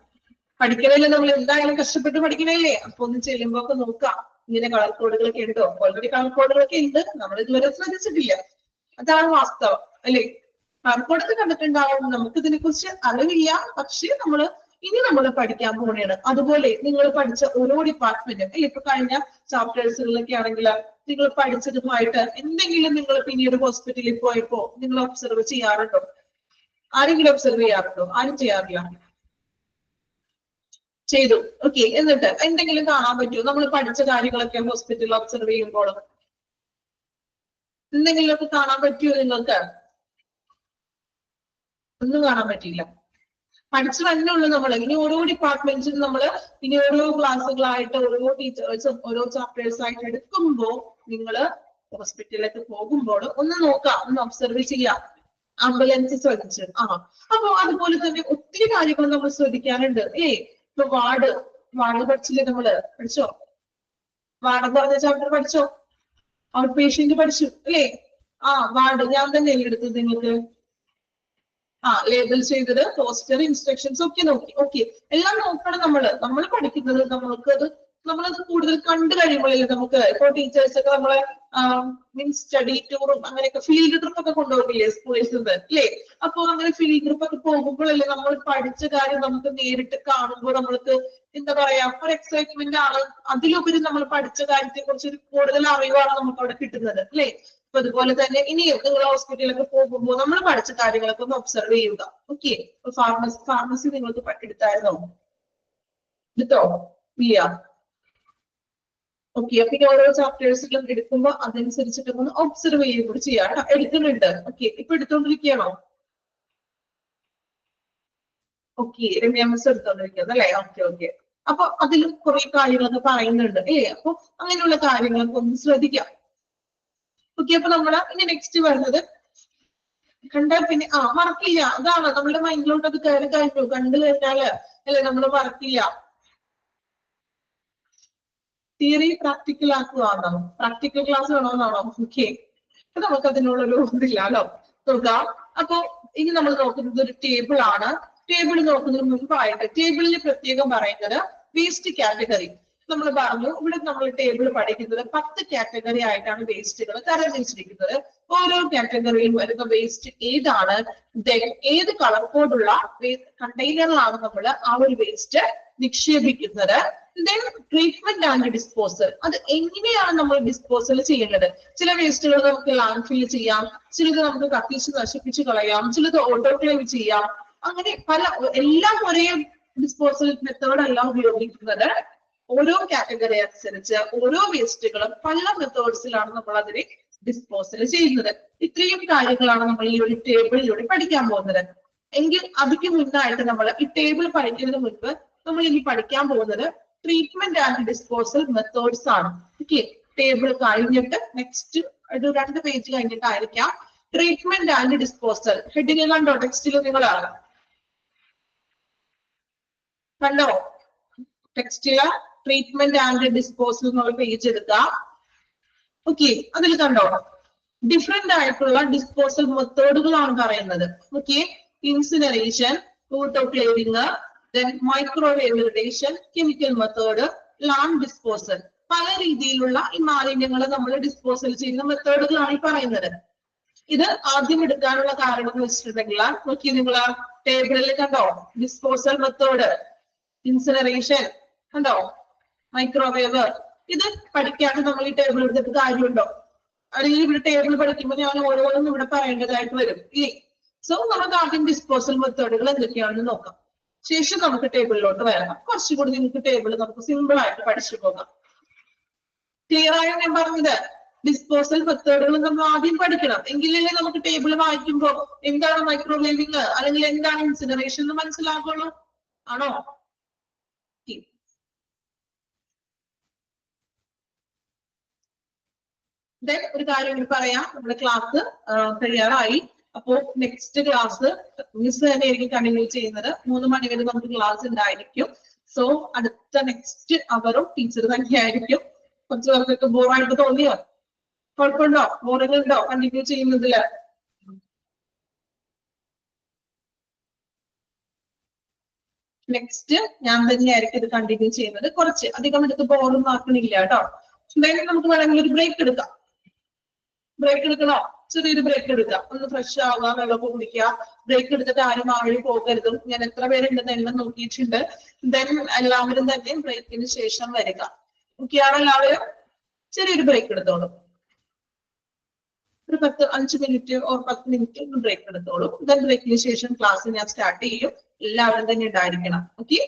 പഠിക്കണല്ലേ, നമ്മൾ എന്തായാലും കഷ്ടപ്പെട്ട് പഠിക്കണല്ലേ? അപ്പൊ ഒന്ന് ചെല്ലുമ്പോ ഒക്കെ നോക്കാം ഇങ്ങനെ കളർ കോഡുകളൊക്കെ ഉണ്ടോ. ഓൾറെഡി കളർ കോഡുകളൊക്കെ ഉണ്ട്, നമ്മൾ ഇതുവരെ ശ്രദ്ധിച്ചിട്ടില്ല. അതാണ് വാസ്തവം അല്ലെ? കളർ കോഡൊക്കെ കണ്ടിട്ടുണ്ടാവും, നമുക്ക് ഇതിനെ കുറിച്ച് അറിവില്ല. പക്ഷെ ഇനി നമ്മൾ പഠിക്കാൻ പോവുകയാണ്. അതുപോലെ നിങ്ങൾ പഠിച്ച ഓരോ ഡിപ്പാർട്ട്മെന്റും ഇപ്പൊ കഴിഞ്ഞ ചാപ്റ്റേഴ്സുകളിലൊക്കെ ആണെങ്കിൽ നിങ്ങൾ പഠിച്ചതുമായിട്ട് എന്തെങ്കിലും നിങ്ങൾ പിന്നീട് ഹോസ്പിറ്റലിൽ പോയപ്പോ നിങ്ങൾ ഒബ്സർവ് ചെയ്യാറുണ്ടോ? ആരെങ്കിലും ഒബ്സർവ് ചെയ്യാറുണ്ടോ? ആരും ചെയ്യാറില്ല. ചെയ്തു. ഓക്കെ, എന്നിട്ട് എന്തെങ്കിലും കാണാൻ പറ്റുമോ? നമ്മൾ പഠിച്ച കാര്യങ്ങളൊക്കെ ഹോസ്പിറ്റലിൽ ഒബ്സർവ് ചെയ്യുമ്പോൾ എന്തെങ്കിലുമൊക്കെ കാണാൻ പറ്റുമോ നിങ്ങൾക്ക്? ഒന്നും കാണാൻ പറ്റിയില്ല. പഠിച്ചു തന്നെ ഉള്ളൂ നമ്മൾ. ഇനി ഓരോ ഡിപ്പാർട്ട്മെന്റ്സിനും നമ്മൾ ഇനി ഓരോ ക്ലാസ്സുകളായിട്ട് ഓരോ ടീച്ചേഴ്സും ഓരോ ചാപ്റ്റേഴ്സ് ആയിട്ട് എടുക്കുമ്പോൾ നിങ്ങൾ ഹോസ്പിറ്റലിലേക്ക് പോകുമ്പോൾ ഒന്ന് നോക്കാം, ഒന്ന് ഒബ്സർവ് ചെയ്യാം. ആംബുലൻസ് ശ്രദ്ധിച്ച് അപ്പൊ അതുപോലെ തന്നെ ഒത്തിരി കാര്യങ്ങൾ നമ്മൾ ശ്രദ്ധിക്കാനുണ്ട്. ഇപ്പൊ വാർഡ് പഠിച്ചില്ലേ നമ്മള്? പഠിച്ചോ? വാർഡ് എന്ന് പറഞ്ഞ ചാപ്റ്റർ പഠിച്ചോ? ഔട്ട് പേഷ്യന്റ് പഠിച്ചു അല്ലേ? വാർഡ് ഞാൻ തന്നെ എടുത്തത് നിങ്ങൾക്ക്. ലേബൽ ചെയ്തത്, പോസ്റ്റർ, ഇൻസ്ട്രക്ഷൻസ് ഒക്കെ നോക്കി. ഓക്കെ, എല്ലാം നോക്കണം. നമ്മൾ പഠിക്കുന്നത് നമ്മളത് കൂടുതൽ കണ്ടു കഴിയുമ്പോഴല്ലേ നമുക്ക്. ഇപ്പൊ ടീച്ചേഴ്സ് ഒക്കെ നമ്മളെ മീൻസ് സ്റ്റഡി ടൂറും അങ്ങനെയൊക്കെ ഫീൽഡ് ട്രിപ്പ് ഒക്കെ കൊണ്ടുപോകില്ലേ സ്കൂളിൽ നിന്ന് അല്ലേ? അപ്പൊ അങ്ങനെ ഫീൽഡ് ട്രിപ്പ് ഒക്കെ പോകുമ്പോഴല്ലേ നമ്മൾ പഠിച്ച കാര്യം നമുക്ക് നേരിട്ട് കാണുമ്പോൾ നമ്മൾക്ക് എന്താ പറയാ, ഒരു എക്സൈറ്റ്മെന്റ് ആണ്. അതിലുപരി നമ്മൾ പഠിച്ച കാര്യത്തെ കുറിച്ച് കൂടുതൽ അറിവാണ് നമുക്ക് അവിടെ കിട്ടുന്നത് അല്ലേ? അപ്പൊ അതുപോലെ തന്നെ ഇനിയും നിങ്ങൾ ഹോസ്പിറ്റലിലൊക്കെ പോകുമ്പോൾ നമ്മൾ പഠിച്ച കാര്യങ്ങളൊക്കെ ഒന്ന് ഒബ്സർവ് ചെയ്യുക. ഓക്കെ, ഫാർമസി നിങ്ങൾക്ക് എടുത്തായിരുന്നോ? എടുത്തോ? ഇല്ല. ഓക്കെ, അപ്പൊ ഇനി ഓരോ ചാപ്റ്റേഴ്സിലും എടുക്കുമ്പോൾ അതനുസരിച്ചിട്ട് ഒന്ന് ഒബ്സർവ് ചെയ്യുക കൂടി ചെയ്യാം. എടുക്കുന്നുണ്ട്. ഓക്കെ, ഇപ്പൊ എടുത്തോണ്ടിരിക്കുകയാണോ? ഓക്കെ, രമ്യ മിസ് എടുത്തോണ്ടിരിക്കുന്നത് അല്ലേ? ഓക്കെ. അപ്പൊ അതിലും കുറെ കാര്യങ്ങളൊക്കെ പറയുന്നുണ്ട് അല്ലേ? അപ്പൊ അങ്ങനെയുള്ള കാര്യങ്ങളൊക്കെ ഒന്ന് ശ്രദ്ധിക്കാം. ഓക്കെ, അപ്പൊ നമ്മള് ഇനി നെക്സ്റ്റ് വരുന്നത് കണ്ടാൽ പിന്നെ മറക്കില്ല. അതാണ് നമ്മുടെ മൈൻഡിലോട്ട് അത് കയറി കഴിഞ്ഞു. കണ്ടു കഴിഞ്ഞാല് അല്ലെ നമ്മൾ മറക്കില്ല. തിയറി പ്രാക്ടിക്കൽ ആക്കുകയാണോ? പ്രാക്ടിക്കൽ ക്ലാസ് വേണമെന്നാണോ? ഓക്കെ, അപ്പൊ നമുക്ക് അതിനുള്ളൊരു ഇതില്ലല്ലോ. നോക്കാം. അപ്പൊ ഇനി നമ്മൾ നോക്കുന്നത് ഒരു ടേബിൾ ആണ്. ടേബിൾ നോക്കുന്നതിന് മുൻപായിട്ട് ടേബിളിന് പ്രത്യേകം പറയുന്നത് വേസ്റ്റ് കാറ്റഗറി. നമ്മൾ പറഞ്ഞു ഇവിടെ നമ്മൾ ടേബിൾ പഠിക്കുന്നത് 10 കാറ്റഗറി ആയിട്ടാണ് വേസ്റ്റുകൾ തരംതിരിച്ചിരിക്കുന്നത്. ഓരോ കാറ്റഗറിയിൽ വരുന്ന വേസ്റ്റ് ഏതാണ്, ഏത് കളർ കോഡുള്ള കണ്ടെയ്നറിലാണ് നമ്മൾ ആ ഒരു വേസ്റ്റ് നിക്ഷേപിക്കുന്നത്. ദെൻ ട്രീറ്റ്മെന്റ് ആൻഡ് ഡിസ്പോസൽ, അത് എങ്ങനെയാണ് നമ്മൾ ഡിസ്പോസൽ ചെയ്യുന്നത്? ചില വേസ്റ്റുകൾ നമുക്ക് ലാൻഡ് ഫിൽ ചെയ്യാം, ചിലത് നമുക്ക് കത്തിച്ച് നശിപ്പിച്ച് കളയാം, ചിലത് ഓട്ടോക്ലേവ് ചെയ്യാം. അങ്ങനെ എല്ലാം ഒരേ ഡിസ്പോസൽ മെത്തേഡ് അല്ല ഉപയോഗിക്കുന്നത്. ഓരോ കാറ്റഗറി അനുസരിച്ച് ഓരോ വേസ്റ്റുകളും പല മെത്തേഡ്സിലാണ് നമ്മൾ അതിനെ ഡിസ്പോസൽ ചെയ്യുന്നത്. ഇത്രയും കാര്യങ്ങളാണ് നമ്മൾ ഈ ഒരു ടേബിളിലൂടെ പഠിക്കാൻ പോകുന്നത്. എങ്കിൽ അതിക്ക് മുന്നായിട്ട് നമ്മൾ ഈ ടേബിൾ പഠിക്കുന്നതിന് മുൻപ് നമ്മൾ ഇനി പഠിക്കാൻ പോകുന്നത് ട്രീറ്റ്മെന്റ് ആൻഡ് ഡിസ്പോസൽ മെത്തേഡ്സ് ആണ്. ഓക്കെ, ടേബിൾ കഴിഞ്ഞിട്ട് നെക്സ്റ്റ് ഒരു 2 പേജ് കഴിഞ്ഞിട്ടായിരിക്കാം ട്രീറ്റ്മെന്റ് ആൻഡ് ഡിസ്പോസൽ. ഹെഡിങ് കണ്ടോ? ടെക്സ്റ്റിൽ നിങ്ങൾ കണ്ടോ? ടെക്സ്റ്റില് ട്രീറ്റ്മെന്റ് ആൻഡ് ഡിസ്പോസൽ എന്നുള്ള പേജ് എടുക്കാം. ഓക്കെ, അതിൽ കണ്ടോ ഡിഫറെന്റ് ആയിട്ടുള്ള ഡിസ്പോസൽ മെത്തേഡുകളാണ് പറയുന്നത്. Okay, incineration, autoclaving, then microwave irradiation, chemical method, land disposal. പല രീതിയിലുള്ള ഈ മാലിന്യങ്ങൾ നമ്മൾ ഡിസ്പോസൽ ചെയ്യുന്ന മെത്തേഡുകളാണ് ഈ പറയുന്നത്. ഇത് ആദ്യം എടുക്കാനുള്ള കാരണം എന്ന് വെച്ചിട്ടുണ്ടെങ്കിൽ നോക്കി നിങ്ങൾ ടേബിളിൽ കണ്ടോ ഡിസ്പോസൽ മെത്തേഡ്, ഇൻസിനറേഷൻ കണ്ടോ, മൈക്രോവേവ്. ഇത് പഠിക്കാതെ നമ്മൾ ഈ ടേബിൾ എടുത്തിട്ട് കാര്യമുണ്ടോ? അല്ലെങ്കിൽ ഇവിടെ ടേബിൾ പഠിക്കുമ്പോൾ ഞാൻ ഓരോന്നും ഇവിടെ പറയേണ്ടതായിട്ട് വരും ഇല്ലേ? സോ നമുക്ക് ആദ്യം ഡിസ്പോസൽ മെത്തേഡുകൾ എന്തൊക്കെയാണെന്ന് നോക്കാം. ശേഷം നമുക്ക് ടേബിളിലോട്ട് വരണം. കുറച്ചുകൂടി നിങ്ങൾക്ക് ടേബിൾ നമുക്ക് സിമ്പിൾ ആയിട്ട് പഠിച്ചു പോകാം. ക്ലിയർ ആയോ ഞാൻ പറഞ്ഞത്? ഡിസ്പോസൽ മെത്തേഡുകൾ നമ്മൾ ആദ്യം പഠിക്കണം. എങ്കിലല്ലേ നമുക്ക് ടേബിൾ വായിക്കുമ്പോൾ എന്താണ് മൈക്രോവേവിംഗ് അല്ലെങ്കിൽ എന്താണ് ഇൻസിനറേഷൻ എന്ന് മനസ്സിലാകുള്ളൂ. ആണോ? ദെൻ ഒരു കാര്യം കൂടി പറയാം, നമ്മുടെ ക്ലാസ് കഴിയാറായി. അപ്പോ നെക്സ്റ്റ് ക്ലാസ് മിസ് തന്നെ ആയിരിക്കും കണ്ടിന്യൂ ചെയ്യുന്നത്. 3 മണി വരെ നമുക്ക് ക്ലാസ് ഉണ്ടായിരിക്കും. സോ അടുത്ത നെക്സ്റ്റ് അവറും ടീച്ചർ തന്നെയായിരിക്കും. കുറച്ച് പേർക്കൊക്കെ ബോറായിട്ട് തോന്നിയോ? കുഴപ്പമുണ്ടോ? ബോറിംഗ് ഉണ്ടോ കണ്ടിന്യൂ ചെയ്യുന്നതില്? നെക്സ്റ്റ് ഞാൻ തന്നെയായിരിക്കും ഇത് കണ്ടിന്യൂ ചെയ്യുന്നത്. കുറച്ച് അധികം എടുത്ത് ബോറൊന്നും ആക്കണില്ല കേട്ടോ. എന്തായാലും നമുക്ക് വേണമെങ്കിൽ ഒരു ബ്രേക്ക് എടുക്കാം. ബ്രേക്ക് എടുക്കണോ? ചെറിയൊരു ബ്രേക്ക് എടുക്കാം, ഒന്ന് ഫ്രഷ് ആവുക, വെള്ളമൊക്കെ കുടിക്കുക. ബ്രേക്ക് എടുത്തിട്ട് ആരും വഴി പോകരുതും. ഞാൻ എത്ര പേരുണ്ടെന്ന് എല്ലാം നോക്കിയിട്ടുണ്ട്. ദെൻ എല്ലാവരും തന്നെ ബ്രേക്കിന് ശേഷം വരിക. ഓക്കെയാണ് എല്ലാവരും? ചെറിയൊരു ബ്രേക്ക് എടുത്തോളൂ. ഒരു 5 മിനിറ്റ് ഓർ 10 മിനിറ്റ് ബ്രേക്ക് എടുത്തോളൂ. ദെൻ ബ്രേക്കിന് ശേഷം ക്ലാസ് ഞാൻ സ്റ്റാർട്ട് ചെയ്യും. എല്ലാവരും തന്നെ ഉണ്ടായിരിക്കണം. ഓക്കെ.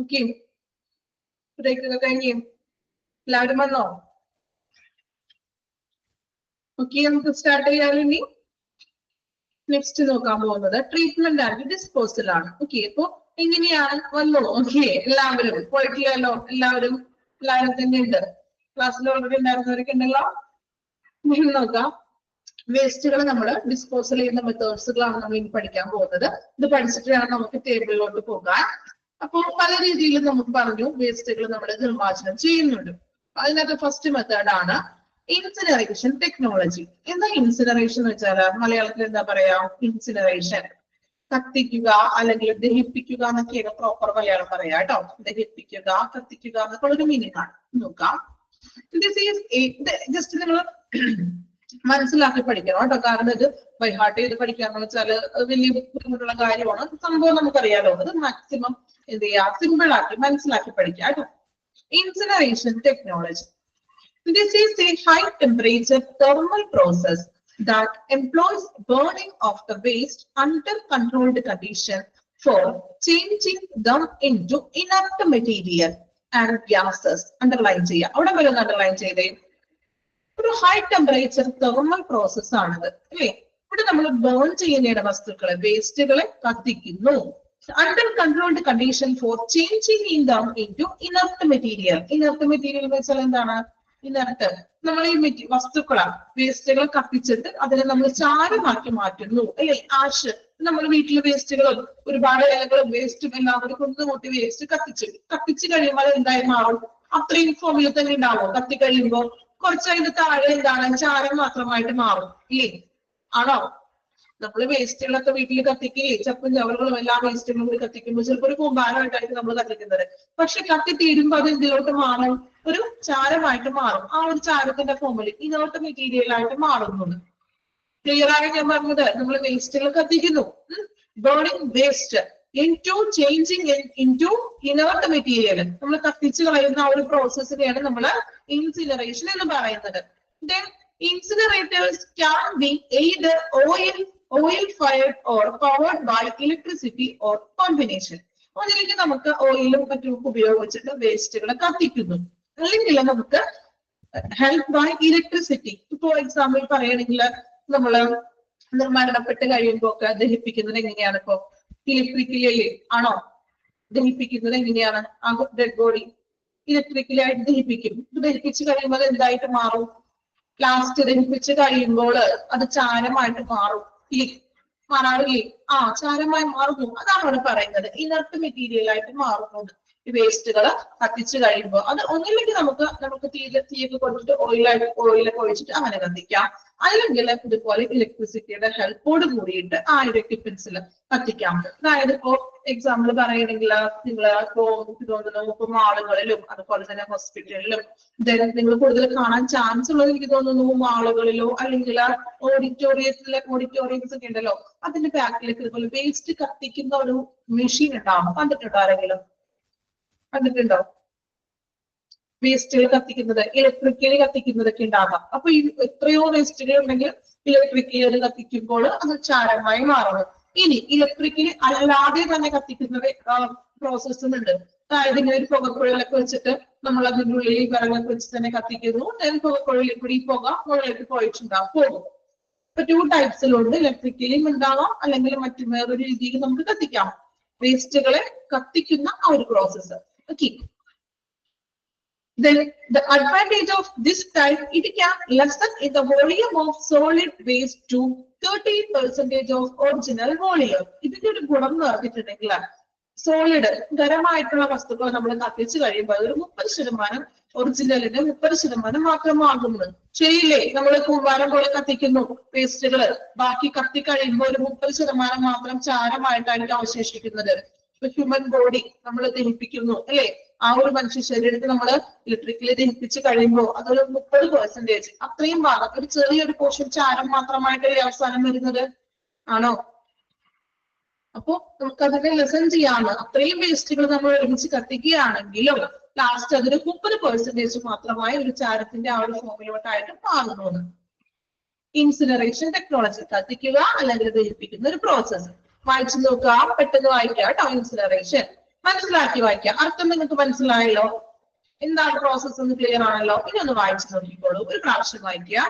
ഓക്കെ, ബ്രേക്ക് ഒക്കെ കഴിഞ്ഞ് എല്ലാവരും വന്നോ? ഓക്കെ, നമുക്ക് സ്റ്റാർട്ട് ചെയ്യാൻ ഇനി നെക്സ്റ്റ് നോക്കാൻ പോകുന്നത് ട്രീറ്റ്മെന്റ് ആൻഡ് ഡിസ്പോസൽ ആണ്. ഓക്കെ, അപ്പൊ എങ്ങനെയാണ് വന്നോ? ഓക്കെ, എല്ലാവരും പോയിട്ടില്ലല്ലോ? എല്ലാവരും തന്നെ ഉണ്ട്. ക്ലാസ്സിൽ ഓൾറെഡി ഉണ്ടായിരുന്നവരൊക്കെ ഉണ്ടല്ലോ. നോക്കാം, വേസ്റ്റുകൾ നമ്മൾ ഡിസ്പോസൽ ചെയ്യുന്ന മെത്തേഡ്സുകളാണ് നമ്മൾ ഇനി പഠിക്കാൻ പോകുന്നത്. ഇത് പഠിച്ചിട്ട് വേണം നമുക്ക് ടേബിളിലോട്ട് പോകാൻ. അപ്പോൾ പല രീതിയിൽ നമുക്ക് പറഞ്ഞു വേസ്റ്റുകൾ നമ്മൾ നിർമ്മാർജ്ജനം ചെയ്യുന്നുണ്ട്. അതിനകത്ത് ഫസ്റ്റ് മെത്തേഡ് ആണ് ഇൻസിനറേഷൻ ടെക്നോളജി. എന്താ ഇൻസിനറേഷൻ എന്ന് വെച്ചാൽ മലയാളത്തിൽ എന്താ പറയാ? ഇൻസിനറേഷൻ കത്തിക്കുക അല്ലെങ്കിൽ ദഹിപ്പിക്കുക എന്നൊക്കെയാണ് പ്രോപ്പർ മലയാളം പറയാ കേട്ടോ. ദഹിപ്പിക്കുക, കത്തിക്കുക എന്നൊക്കെ ഒരു മീനിങ് ആണ്. നോക്കാം, ജസ്റ്റ് നിങ്ങൾ മനസ്സിലാക്കി പഠിക്കണം കേട്ടോ. കാരണം ഇത് ബൈ ഹാർട്ട് ചെയ്ത് പഠിക്കാന്ന് വെച്ചാൽ വലിയ ബുദ്ധിമുട്ടുള്ള കാര്യമാണ്. സംഭവം നമുക്കറിയാലോ. അത് മാക്സിമം എന്ത് ചെയ്യാ, സിമ്പിൾ ആക്കി മനസ്സിലാക്കി പഠിക്കുക കേട്ടോ. Incineration technology. This is a high temperature thermal process that employs burning of the waste under controlled condition for changing them into inert material and gases. Underline ചെയ്യാം. അവിടെ വരെ ഒന്ന് അണ്ടർലൈൻ ചെയ്തേ. ഒരു ഹൈ ടെമ്പറേച്ചർ തെർമൽ പ്രോസസ് ആണിത് അല്ലേ? ഇവിടെ നമ്മൾ ബേൺ ചെയ്യുന്ന വസ്തുക്കളെ, വേസ്റ്റുകളെ കത്തിക്കുന്നു. Under controlled condition for changing in them into inert material. Inert material എന്ന് വെച്ചാൽ എന്താണ്? ഇനർട്ട് നമ്മൾ ഈ വസ്തുക്കളാണ്, വേസ്റ്റുകൾ കത്തിച്ചിട്ട് അതിനെ നമ്മൾ ചാരമാക്കി മാറ്റുന്നു അല്ലെ? ആഷ്, നമ്മുടെ വീട്ടിലെ വേസ്റ്റുകളും ഒരുപാട് ഇലകളും വേസ്റ്റും എല്ലാവരും കൊണ്ടുകൂട്ടി വേസ്റ്റ് കത്തിച്ച് കഴിയുമ്പോൾ അത് എന്തായി മാറും? അത്രയും ഫോമിൽ തന്നെ ഉണ്ടാവും. കത്തി കഴിയുമ്പോൾ കുറച്ച് അതിന്റെ താഴെ എന്താണ്? ചാരം മാത്രമായിട്ട് മാറും ഇല്ലേ? ആണോ? നമ്മൾ വേസ്റ്റുകളൊക്കെ വീട്ടിൽ കത്തിക്കുകയെ ചപ്പും ചവറുകളും എല്ലാ വേസ്റ്റുകളും കൂടി കത്തിക്കുമ്പോൾ ചിലപ്പോൾ ഒരു കൂമ്പാരമായിട്ടായിരിക്കും നമ്മൾ കത്തിക്കുന്നത്. പക്ഷെ കത്തി തീരുമ്പോ അത് എന്തിലോട്ട് മാറും? ഒരു ചാരമായിട്ട് മാറും. ആ ഒരു ചാരത്തിന്റെ ഫോമിൽ ഇനോട്ട് മെറ്റീരിയൽ ആയിട്ട് മാറുന്നുണ്ട്. ക്ലിയർ ആയി ഞാൻ പറഞ്ഞത്? നമ്മൾ വേസ്റ്റുകൾ കത്തിക്കുന്നു, burning waste into changing into inert material. നമ്മൾ കത്തിച്ചു കളയുന്ന ആ ഒരു പ്രോസസ്സിനെയാണ് നമ്മൾ ഇൻസിനറേഷൻ എന്ന് പറയുന്നത്. Then incinerators can be either oil fired or powered by electricity or combination. അതിലേക്ക് നമുക്ക് ഓയിലും മറ്റും ഉപയോഗിച്ചിട്ട് വേസ്റ്റുകൾ കത്തിക്കുന്നു. അല്ലെങ്കിൽ നമുക്ക് help by electricity. For example പറയുകയാണെങ്കിൽ നമ്മള് മരണപ്പെട്ട് കഴിയുമ്പോ ഒക്കെ ദഹിപ്പിക്കുന്നത് എങ്ങനെയാണ്? ഇപ്പോ ഇലക്ട്രിക്കലി ആണോ ദഹിപ്പിക്കുന്നത്? എങ്ങനെയാണ്? ആ ഡെഡ് ബോഡി ഇലക്ട്രിക്കലി ആയിട്ട് ദഹിപ്പിക്കും. ദഹിപ്പിച്ച് കഴിയുമ്പോൾ അത് എന്തായിട്ട് മാറും? ലാസ്റ്റ് ദഹിപ്പിച്ച് കഴിയുമ്പോൾ അത് ചാരമായിട്ട് മാറും. മാറാറില്ലേ? ചാരമായി മാറുന്നു. അതാണ് അവിടെ പറയുന്നത് ഇനർട്ട് മെറ്റീരിയൽ ആയിട്ട് മാറുന്നത്. ഈ വേസ്റ്റുകൾ കത്തിച്ച് കഴിയുമ്പോൾ അത് ഒന്നില്ലെങ്കിൽ നമുക്ക് തീയൊക്കെ കൊടുത്തിട്ട് ഓയിലൊക്കെ ഒഴിച്ചിട്ട് അങ്ങനെ കത്തിക്കാം. അല്ലെങ്കിൽ ഇതുപോലെ ഇലക്ട്രിസിറ്റിയുടെ ഹെൽപ്പോട് കൂടിയിട്ട് ആ ഒരു എക്യുപ്മെന്റ്സിൽ കത്തിക്കാം. അതായത് ഇപ്പോ എക്സാമ്പിൾ പറയുകയാണെങ്കിൽ നിങ്ങള് ഇപ്പോ മാളുകളിലും അതുപോലെ തന്നെ ഹോസ്പിറ്റലിലും നിങ്ങൾ കൂടുതൽ കാണാൻ ചാൻസ് ഉള്ളത് എനിക്ക് തോന്നുന്നു മാളുകളിലോ അല്ലെങ്കിൽ ഓഡിറ്റോറിയംസ് ഒക്കെ ഉണ്ടല്ലോ, അതിന്റെ ബാക്കിലേക്ക് ഇതുപോലെ വേസ്റ്റ് കത്തിക്കുന്ന ഒരു മെഷീൻ ഉണ്ടാവും. കണ്ടിട്ടുണ്ടോ ആരെങ്കിലും? കണ്ടിട്ടുണ്ടോ? വേസ്റ്റുകൾ കത്തിക്കുന്നത്, ഇലക്ട്രിക്കലി കത്തിക്കുന്നതൊക്കെ ഉണ്ടാകാം. അപ്പൊ ഈ എത്രയോ വേസ്റ്റുകൾ ഉണ്ടെങ്കിൽ ഇലക്ട്രിക്കലി കത്തിക്കുമ്പോൾ അത് ചാരമായി മാറുന്നു. ഇനി ഇലക്ട്രിക്കലി അല്ലാതെ തന്നെ കത്തിക്കുന്ന പ്രോസസ്സും ഉണ്ട്. അതായത് ഇങ്ങനെ ഒരു പുകക്കുഴലൊക്കെ വെച്ചിട്ട് നമ്മൾ അതിൻ്റെ ഉള്ളിൽ വിറകൊക്കെ വെച്ച് തന്നെ കത്തിക്കുന്നു. പുകക്കുഴലിൽ കൂടി ഈ പുക മുകളിലേക്ക് പോകും. ഇപ്പൊ 2 ടൈപ്സിലുണ്ട്. ഇലക്ട്രിക്കലിയും ഉണ്ടാവാം, അല്ലെങ്കിൽ മറ്റു വേറൊരു രീതിയിൽ നമുക്ക് കത്തിക്കാം. വേസ്റ്റുകളെ കത്തിക്കുന്ന ആ ഒരു process. Okay, then the advantage of this type, it can lessen in the volume of solid waste to 30% of original volume. ഇതിന്റെ ഒരു ഗുണം എന്ന് പറഞ്ഞിട്ടുണ്ടെങ്കിൽ സോളിഡ് ഖരമായിട്ടുള്ള വസ്തുക്കൾ നമ്മൾ കത്തിച്ചു കഴിയുമ്പോൾ ഒരു 30% ഒറിജിനലിന് 30% മാത്രമാകുന്നു. ശരിയില്ലേ? നമ്മൾ കൂമ്പാരം പോലെ കത്തിക്കുന്നു വേസ്റ്റുകള്, ബാക്കി കത്തി കഴിയുമ്പോൾ ഒരു 30% മാത്രം ചാരമായിട്ടായിരിക്കും അവശേഷിക്കുന്നത്. ഹ്യൂമൻ ബോഡി നമ്മൾ ദഹിപ്പിക്കുന്നു അല്ലെ? ആ ഒരു മനുഷ്യ ശരീരത്തെ നമ്മൾ ഇലക്ട്രിക്കലി ദഹിപ്പിച്ച് കഴിയുമ്പോൾ അതൊരു 30% അത്രയും ഭാഗം ഒരു ചെറിയൊരു പോർഷൻ ചാരം മാത്രമായിട്ട് അവസാനം വരുന്നത് ആണോ? അപ്പോ നമുക്ക് അതിനെ ലെസൺ ചെയ്യാന്ന്. അത്രയും വേസ്റ്റുകൾ നമ്മൾ ഒരുമിച്ച് കത്തിക്കുകയാണെങ്കിലും ലാസ്റ്റ് അതൊരു 30% മാത്രമായി ഒരു ചാരത്തിന്റെ ആ ഒരു ഫോമിലോട്ടായിട്ട് മാറുന്നു. ഇൻസിനറേഷൻ ടെക്നോളജി, കത്തിക്കുക അല്ലെങ്കിൽ ദഹിപ്പിക്കുന്ന ഒരു പ്രോസസ്സ്. വായിച്ചു നോക്കാം, പെട്ടെന്ന് വായിക്കാം കേട്ടോ. ഇൻസിനറേഷൻ മനസ്സിലാക്കി വായിക്കുക. അർത്ഥം നിങ്ങൾക്ക് മനസ്സിലായല്ലോ? എന്താണ് പ്രോസസ് എന്ന് ക്ലിയർ ആണല്ലോ? ഇനി ഒന്ന് വായിച്ചു നോക്കിക്കോളൂ. ഒരു പ്രാവശ്യം വായിക്കുക.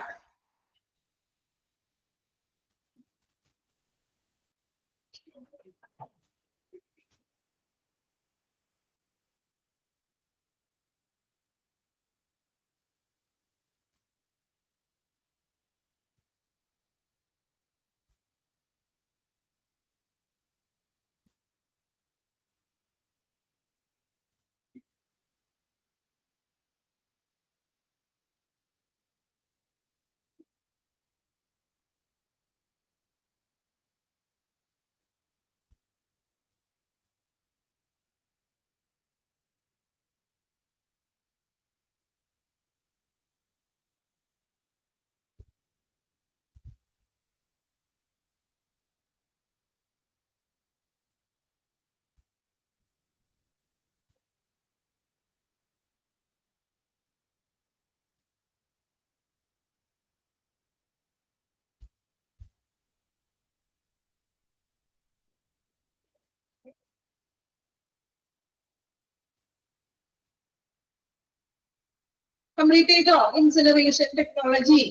കംപ്ലീറ്റ് ചെയ്തോ? Incineration technology.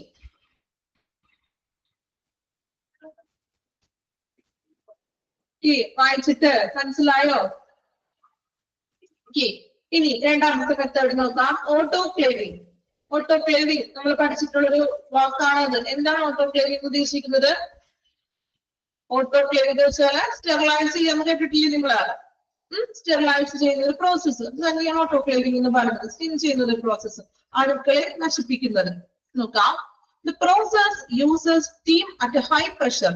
വായിച്ചിട്ട് മനസ്സിലായോ? ഇനി രണ്ടാമത്തെ മെത്തേഡ് നോക്കാം. ഓട്ടോക്ലേവിംഗ്. ഓട്ടോക്ലേവിംഗ് നമ്മൾ പഠിച്ചിട്ടുള്ളൊരു വാക്കാണത്. എന്താണ് ഓട്ടോക്ലേവിംഗ് ഉദ്ദേശിക്കുന്നത്? ഓട്ടോക്ലേവിംഗ് എന്ന് വെച്ചാൽ സ്റ്റെറിലൈസ് ചെയ്യാൻ കേട്ടിട്ടില്ലേ നിങ്ങള്? സ്റ്റെറിലൈസ് ചെയ്യുന്ന ഒരു പ്രോസസ്സ് തന്നെയാണ് ഓട്ടോക്ലേവിംഗ് എന്ന് പറയുന്നത്. സ്റ്റിം ചെയ്യുന്ന ഒരു പ്രോസസ്സ്, അണുക്കളെ നശിപ്പിക്കുന്നത്. നോക്കാം. The process uses steam at a high pressure,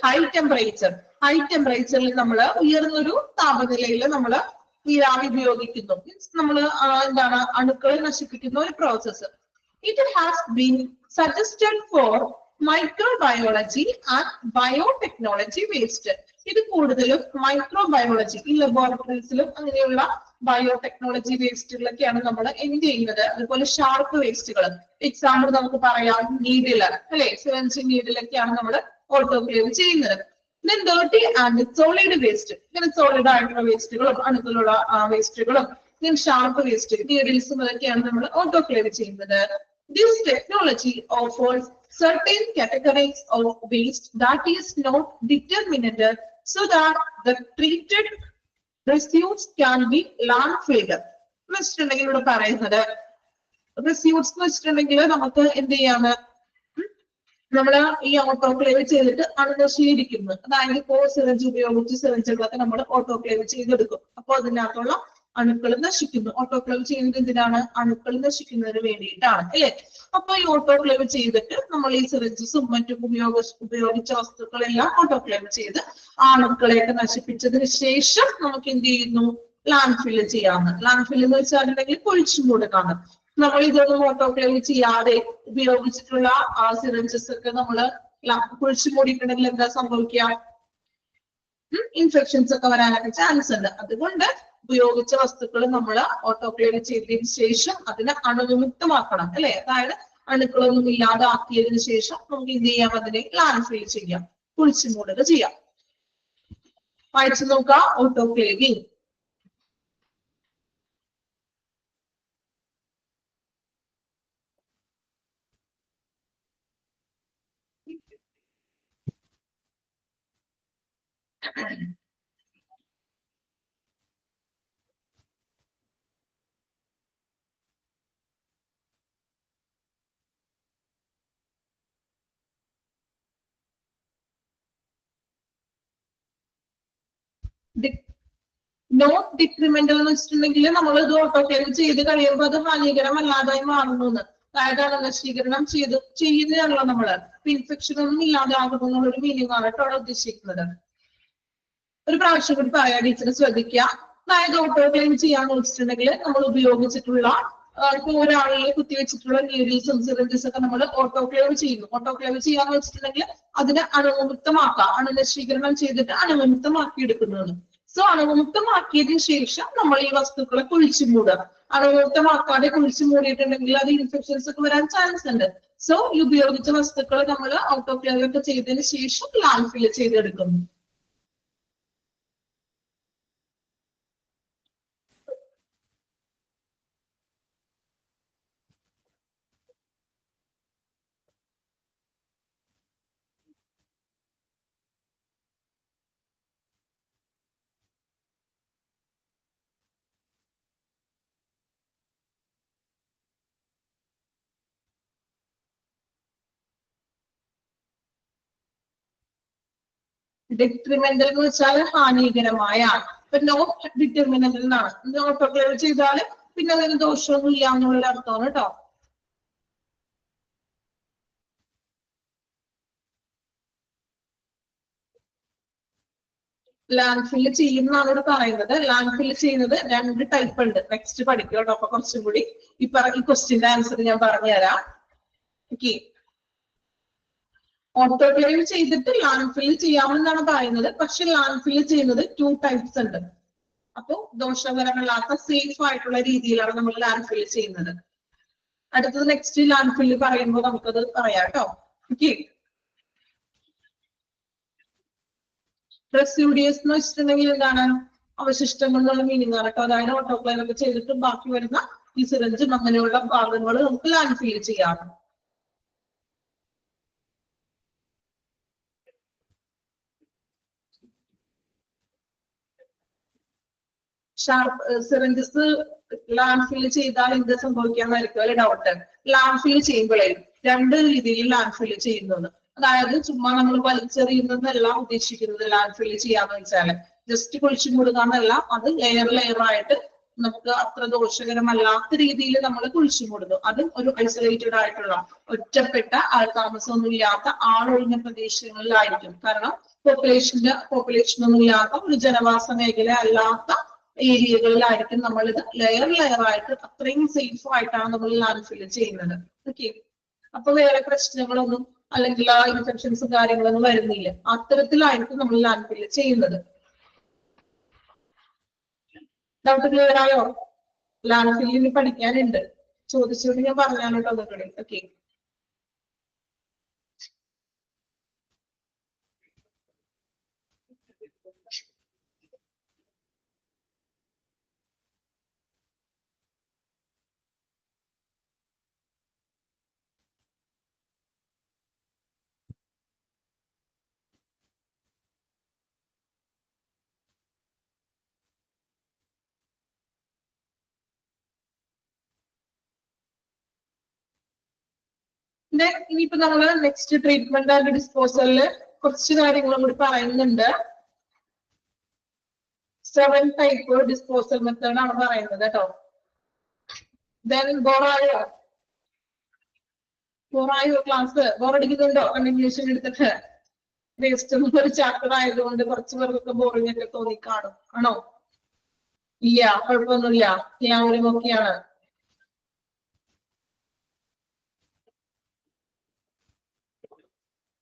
high temperature. High ടെമ്പറേച്ചറിൽ നമ്മൾ ഉയർന്നൊരു താപനിലയിൽ നമ്മൾ നീരാവി ഉപയോഗിക്കുന്നു. മീൻസ് നമ്മൾ എന്താണ് അണുക്കളെ നശിപ്പിക്കുന്ന ഒരു process. It has been suggested for microbiology and biotechnology waste. ഇത് കൂടുതലും മൈക്രോബയോളജി, ഈ ലബോറട്ടറീസിലും അങ്ങനെയുള്ള ബയോടെക്നോളജി വേസ്റ്റുകളൊക്കെയാണ് നമ്മൾ എന്ത് ചെയ്യുന്നത്. അതുപോലെ ഷാർപ്പ് വേസ്റ്റുകൾ, എക്സാമ്പിൾ നമുക്ക് പറയാം നീഡിൽ, അല്ലെ, സിറിഞ്ച് നീഡിലൊക്കെയാണ് നമ്മൾ ഓട്ടോക്ലേവ് ചെയ്യുന്നത്. Then dirty and solid waste, ഇങ്ങനെ സോളിഡ് ആയിട്ടുള്ള വേസ്റ്റുകളും അണുക്കളുള്ള വേസ്റ്റുകളും then ഷാർപ്പ് വേസ്റ്റ്, നീഡിൽസും ഇതൊക്കെയാണ് നമ്മൾ ഓട്ടോക്ലേവ് ചെയ്യുന്നത്. This technology offers certain categories of waste that is not determined so that the treated residues can be landfilled. വെച്ചിട്ടുണ്ടെങ്കിൽ ഇവിടെ പറയുന്നത് റെസ്യൂട്സ് എന്ന് വെച്ചിട്ടുണ്ടെങ്കിൽ നമുക്ക് എന്ത് ചെയ്യാന്ന്, നമ്മള് ഈ ഓട്ടോക്ലേവ് ചെയ്തിട്ട് അണുനശീകരിക്കുന്നു. അതായത് ഇപ്പോൾ സിറിഞ്ച് ഉപയോഗിച്ച് സിറിഞ്ചുകളൊക്കെ നമ്മൾ ഓട്ടോക്ലേവ് ചെയ്തെടുക്കും. അപ്പൊ അതിനകത്തുള്ള അണുക്കൾ നശിക്കുന്നു. ഓട്ടോക്ലേവ് ചെയ്യുന്നത് എന്തിനാണ്? അണുക്കൾ നശിക്കുന്നതിന് വേണ്ടിയിട്ടാണ്, അല്ലെ? അപ്പൊ ഈ ഓട്ടോക്ലേവ് ചെയ്തിട്ട് നമ്മൾ ഈ സിറിഞ്ചസും മറ്റും ഉപയോഗിച്ച വസ്തുക്കളെല്ലാം ഓട്ടോക്ലേവ് ചെയ്ത് അണുക്കളെയൊക്കെ നശിപ്പിച്ചതിന് ശേഷം നമുക്ക് എന്ത് ചെയ്യുന്നു? ലാൻഡ് ഫില്ല് ചെയ്യാന്ന്. ലാൻഡ് ഫില്ല് എന്ന് വെച്ചിട്ടുണ്ടെങ്കിൽ കുഴിച്ചു മൂടുകയാണ്. നമ്മൾ ഇതൊന്നും ഓട്ടോക്ലേവ് ചെയ്യാതെ ഉപയോഗിച്ചിട്ടുള്ള സിറിഞ്ചസ് ഒക്കെ നമ്മള് കുഴിച്ചു മൂടിയിട്ടുണ്ടെങ്കിൽ എന്താ സംഭവിക്കുക? ഇൻഫെക്ഷൻസ് ഒക്കെ വരാനൊക്കെ ചാൻസ് ഉണ്ട്. അതുകൊണ്ട് ഉപയോഗിച്ച വസ്തുക്കൾ നമ്മൾ ഓട്ടോക്ലേവ് ചെയ്തതിന് ശേഷം അതിനെ അണുവിമുക്തമാക്കണം, അല്ലെ? അതായത് അണുക്കളൊന്നും ഇല്ലാതെ ആക്കിയതിനു ശേഷം നമുക്ക് എന്ത് ചെയ്യാം? അതിനെ ലാൻഡ് ഫിൽ ചെയ്യാം, കുഴിച്ചു മൂടുക ചെയ്യാം. വായിച്ചു നോക്കാം. ഓട്ടോക്ലേവിംഗ്. നോട്ട് ഡിക്രിമെന്റൽ എന്ന് വെച്ചിട്ടുണ്ടെങ്കിൽ നമ്മൾ ഇത് ഓട്ടോക്ലേവ് ചെയ്ത് കഴിയുമ്പോൾ അത് ഹാനികരമല്ലാതായി മാറുന്നു. അതായത് അണുനശീകരണം ചെയ്യുന്നതാണല്ലോ നമ്മള്. ഇൻഫെക്ഷൻ ഒന്നും ഇല്ലാതെ ആകുന്നു എന്നുള്ളൊരു മീനിങ് ആണ് കേട്ടോ അവിടെ ഉദ്ദേശിക്കുന്നത്. ഒരു പ്രാവശ്യം കൂടി പറയാൻ ടീച്ചർ ശ്രദ്ധിക്കുക. അതായത് ഓട്ടോക്ലേവ് ചെയ്യാന്ന് വെച്ചിട്ടുണ്ടെങ്കിൽ നമ്മൾ ഉപയോഗിച്ചിട്ടുള്ള ഇപ്പൊ ഒരാളിൽ കുത്തിവെച്ചിട്ടുള്ള നീഡിൽസും സിറിഞ്ചസ് ഒക്കെ നമ്മൾ ഓട്ടോക്ലേവ് ചെയ്യുന്നു. ഓട്ടോക്ലേവ് ചെയ്യാന്ന് വെച്ചിട്ടുണ്ടെങ്കിൽ അതിനെ അണുവിമുക്തമാക്കാം, അണുനശീകരണം ചെയ്തിട്ട് അണുവിമുക്തമാക്കി എടുക്കുന്നതാണ്. സോ അണുവിമുക്തമാക്കിയതിനു ശേഷം നമ്മൾ ഈ വസ്തുക്കളെ കുഴിച്ചു മൂടുക. അണുവിമുക്തമാക്കാതെ കുഴിച്ചു മൂടിയിട്ടുണ്ടെങ്കിൽ അത് ഇൻഫെക്ഷൻസ് ഒക്കെ വരാൻ ചാൻസ് ഉണ്ട്. സോ ഈ ഉപയോഗിച്ച വസ്തുക്കൾ നമ്മൾ ഓട്ടോക്ലേവ് ഒക്കെ ചെയ്തതിന് ശേഷം ലാൻഡ് ഫില്ല് ചെയ്തെടുക്കുന്നു. ഡിട്രിമെന്റൽ എന്ന് വെച്ചാൽ ഹാനികരമായ. ഇപ്പൊ നോട്ട് ഡിറ്റർമിനന്റൽ എന്നാണ് ഓട്ടോക്ലേവ് ചെയ്താൽ പിന്നെ അതിന് ദോഷമൊന്നും ഇല്ല എന്നുള്ള അർത്ഥമാണ് കേട്ടോ. ലാൻഡ് ഫില്ല് ചെയ്യുന്നതാണ് ഇവിടെ പറയുന്നത്. ലാൻഡ് ഫില്ല് ചെയ്യുന്നത് 2 ടൈപ്പ് ഉണ്ട്. നെക്സ്റ്റ് പഠിക്കും കേട്ടോ. അപ്പൊ കുറച്ചും കൂടി ഈ ക്വസ്റ്റ്യന്റെ ആൻസർ ഞാൻ പറഞ്ഞുതരാം. ഓക്കെ, ഓട്ടോക്ലേവ് ചെയ്തിട്ട് ലാൻഡ് ഫില്ല് ചെയ്യാമെന്നാണ് പറയുന്നത്. പക്ഷെ ലാൻഡ് ഫില്ല് ചെയ്യുന്നത് 2 ടൈപ്സ് ഉണ്ട്. അപ്പൊ ദോഷകരമല്ലാത്ത സേഫ് ആയിട്ടുള്ള രീതിയിലാണ് നമ്മൾ ലാൻഡ് ഫില്ല് ചെയ്യുന്നത്. അടുത്തത് നെക്സ്റ്റ് ലാൻഡ് ഫില്ല് പറയുമ്പോൾ നമുക്കത് പറയാം കേട്ടോ. ഓക്കെ, റെസിഡ്യൂസ് എന്ന് വെച്ചിട്ടുണ്ടെങ്കിൽ എന്താണ്? അവശിഷ്ടങ്ങൾ എന്നുള്ള മീനിങ് ആണ് കേട്ടോ. അതായത് ഓട്ടോക്ലേവ് ഒക്കെ ചെയ്തിട്ട് ബാക്കി വരുന്ന ഈ സിറിഞ്ചും അങ്ങനെയുള്ള ഭാഗങ്ങൾ നമുക്ക് ലാൻഡ് ഫില്ല് ചെയ്യാം. സിറിഞ്ചസ് ലാൻഡ് ഫില്ല് ചെയ്താൽ എന്ത് സംഭവിക്കാന്നായിരിക്കും അല്ലെ ഡൗട്ട്. ലാൻഡ് ഫില്ല് ചെയ്യുമ്പോഴേ 2 രീതിയിൽ ലാൻഡ് ഫില്ല് ചെയ്യുന്നത്. അതായത് ചുമ്മാ നമ്മൾ വലിച്ചെറിയുന്നതല്ല ഉദ്ദേശിക്കുന്നത്. ലാൻഡ് ഫില്ല് ചെയ്യാന്ന് വെച്ചാൽ ജസ്റ്റ് കുഴിച്ചു മൂടുകാന്നല്ല, അത് ലെയർ ആയിട്ട് നമുക്ക് അത്ര ദോഷകരമല്ലാത്ത രീതിയിൽ നമ്മൾ കുഴിച്ചു മൂടുന്നു. അത് ഒരു ഐസൊലേറ്റഡ് ആയിട്ടുള്ള ഒറ്റപ്പെട്ട ആൾതാമസമൊന്നും ഇല്ലാത്ത ആളൊഴിഞ്ഞ പ്രദേശങ്ങളിലായിരിക്കും. കാരണം പോപ്പുലേഷൻ ഒന്നും ഇല്ലാത്ത ഒരു ജനവാസ മേഖല അല്ലാത്ത ഏരിയകളിലായിരിക്കും നമ്മൾ ഇത് ലെയർ ആയിട്ട് അത്രയും സേഫ് ആയിട്ടാണ് നമ്മൾ ലാൻഡ് ഫില്ല് ചെയ്യുന്നത്. ഓക്കെ, അപ്പൊ വേറെ പ്രശ്നങ്ങളൊന്നും അല്ലെങ്കിൽ ആ ഇൻഫെക്ഷൻസും കാര്യങ്ങളൊന്നും വരുന്നില്ല. അത്തരത്തിലായിരിക്കും നമ്മൾ ലാൻഡ് ഫില്ല് ചെയ്യുന്നത്. ഡൗട്ട് ക്ലിയർ ആയോ? ലാൻഡ് ഫില്ലിന് പഠിക്കാനുണ്ട്, ചോദിച്ചുകൊണ്ട് ഞാൻ പറഞ്ഞാലോ ഒന്നുകൂടി. ഓക്കെ, ഇനിയിപ്പോ നമ്മള് നെക്സ്റ്റ് ട്രീറ്റ്മെന്റ് ആൻഡ് ഡിസ്പോസലില് കുറച്ച് കാര്യങ്ങളും കൂടി പറയുന്നുണ്ട്. 7 ടൈപ്പ് ഡിസ്പോസൽ മെത്തേഡ് ആണ് പറയുന്നത് കേട്ടോ. ബോറായോ ക്ലാസ്? ബോറടിക്കുന്നുണ്ടോ കണ്ടിന്യൂഷൻ എടുത്തിട്ട്? വേസ്റ്റ് ഒരു ചാപ്റ്റർ ആയതുകൊണ്ട് കുറച്ച് പേർക്കൊക്കെ ബോറിംഗ് ഒക്കെ തോന്നി കാണും. ആണോ? ഇല്ല, കുഴപ്പമൊന്നുമില്ല, എല്ലാവരും ഒക്കെയാണ്.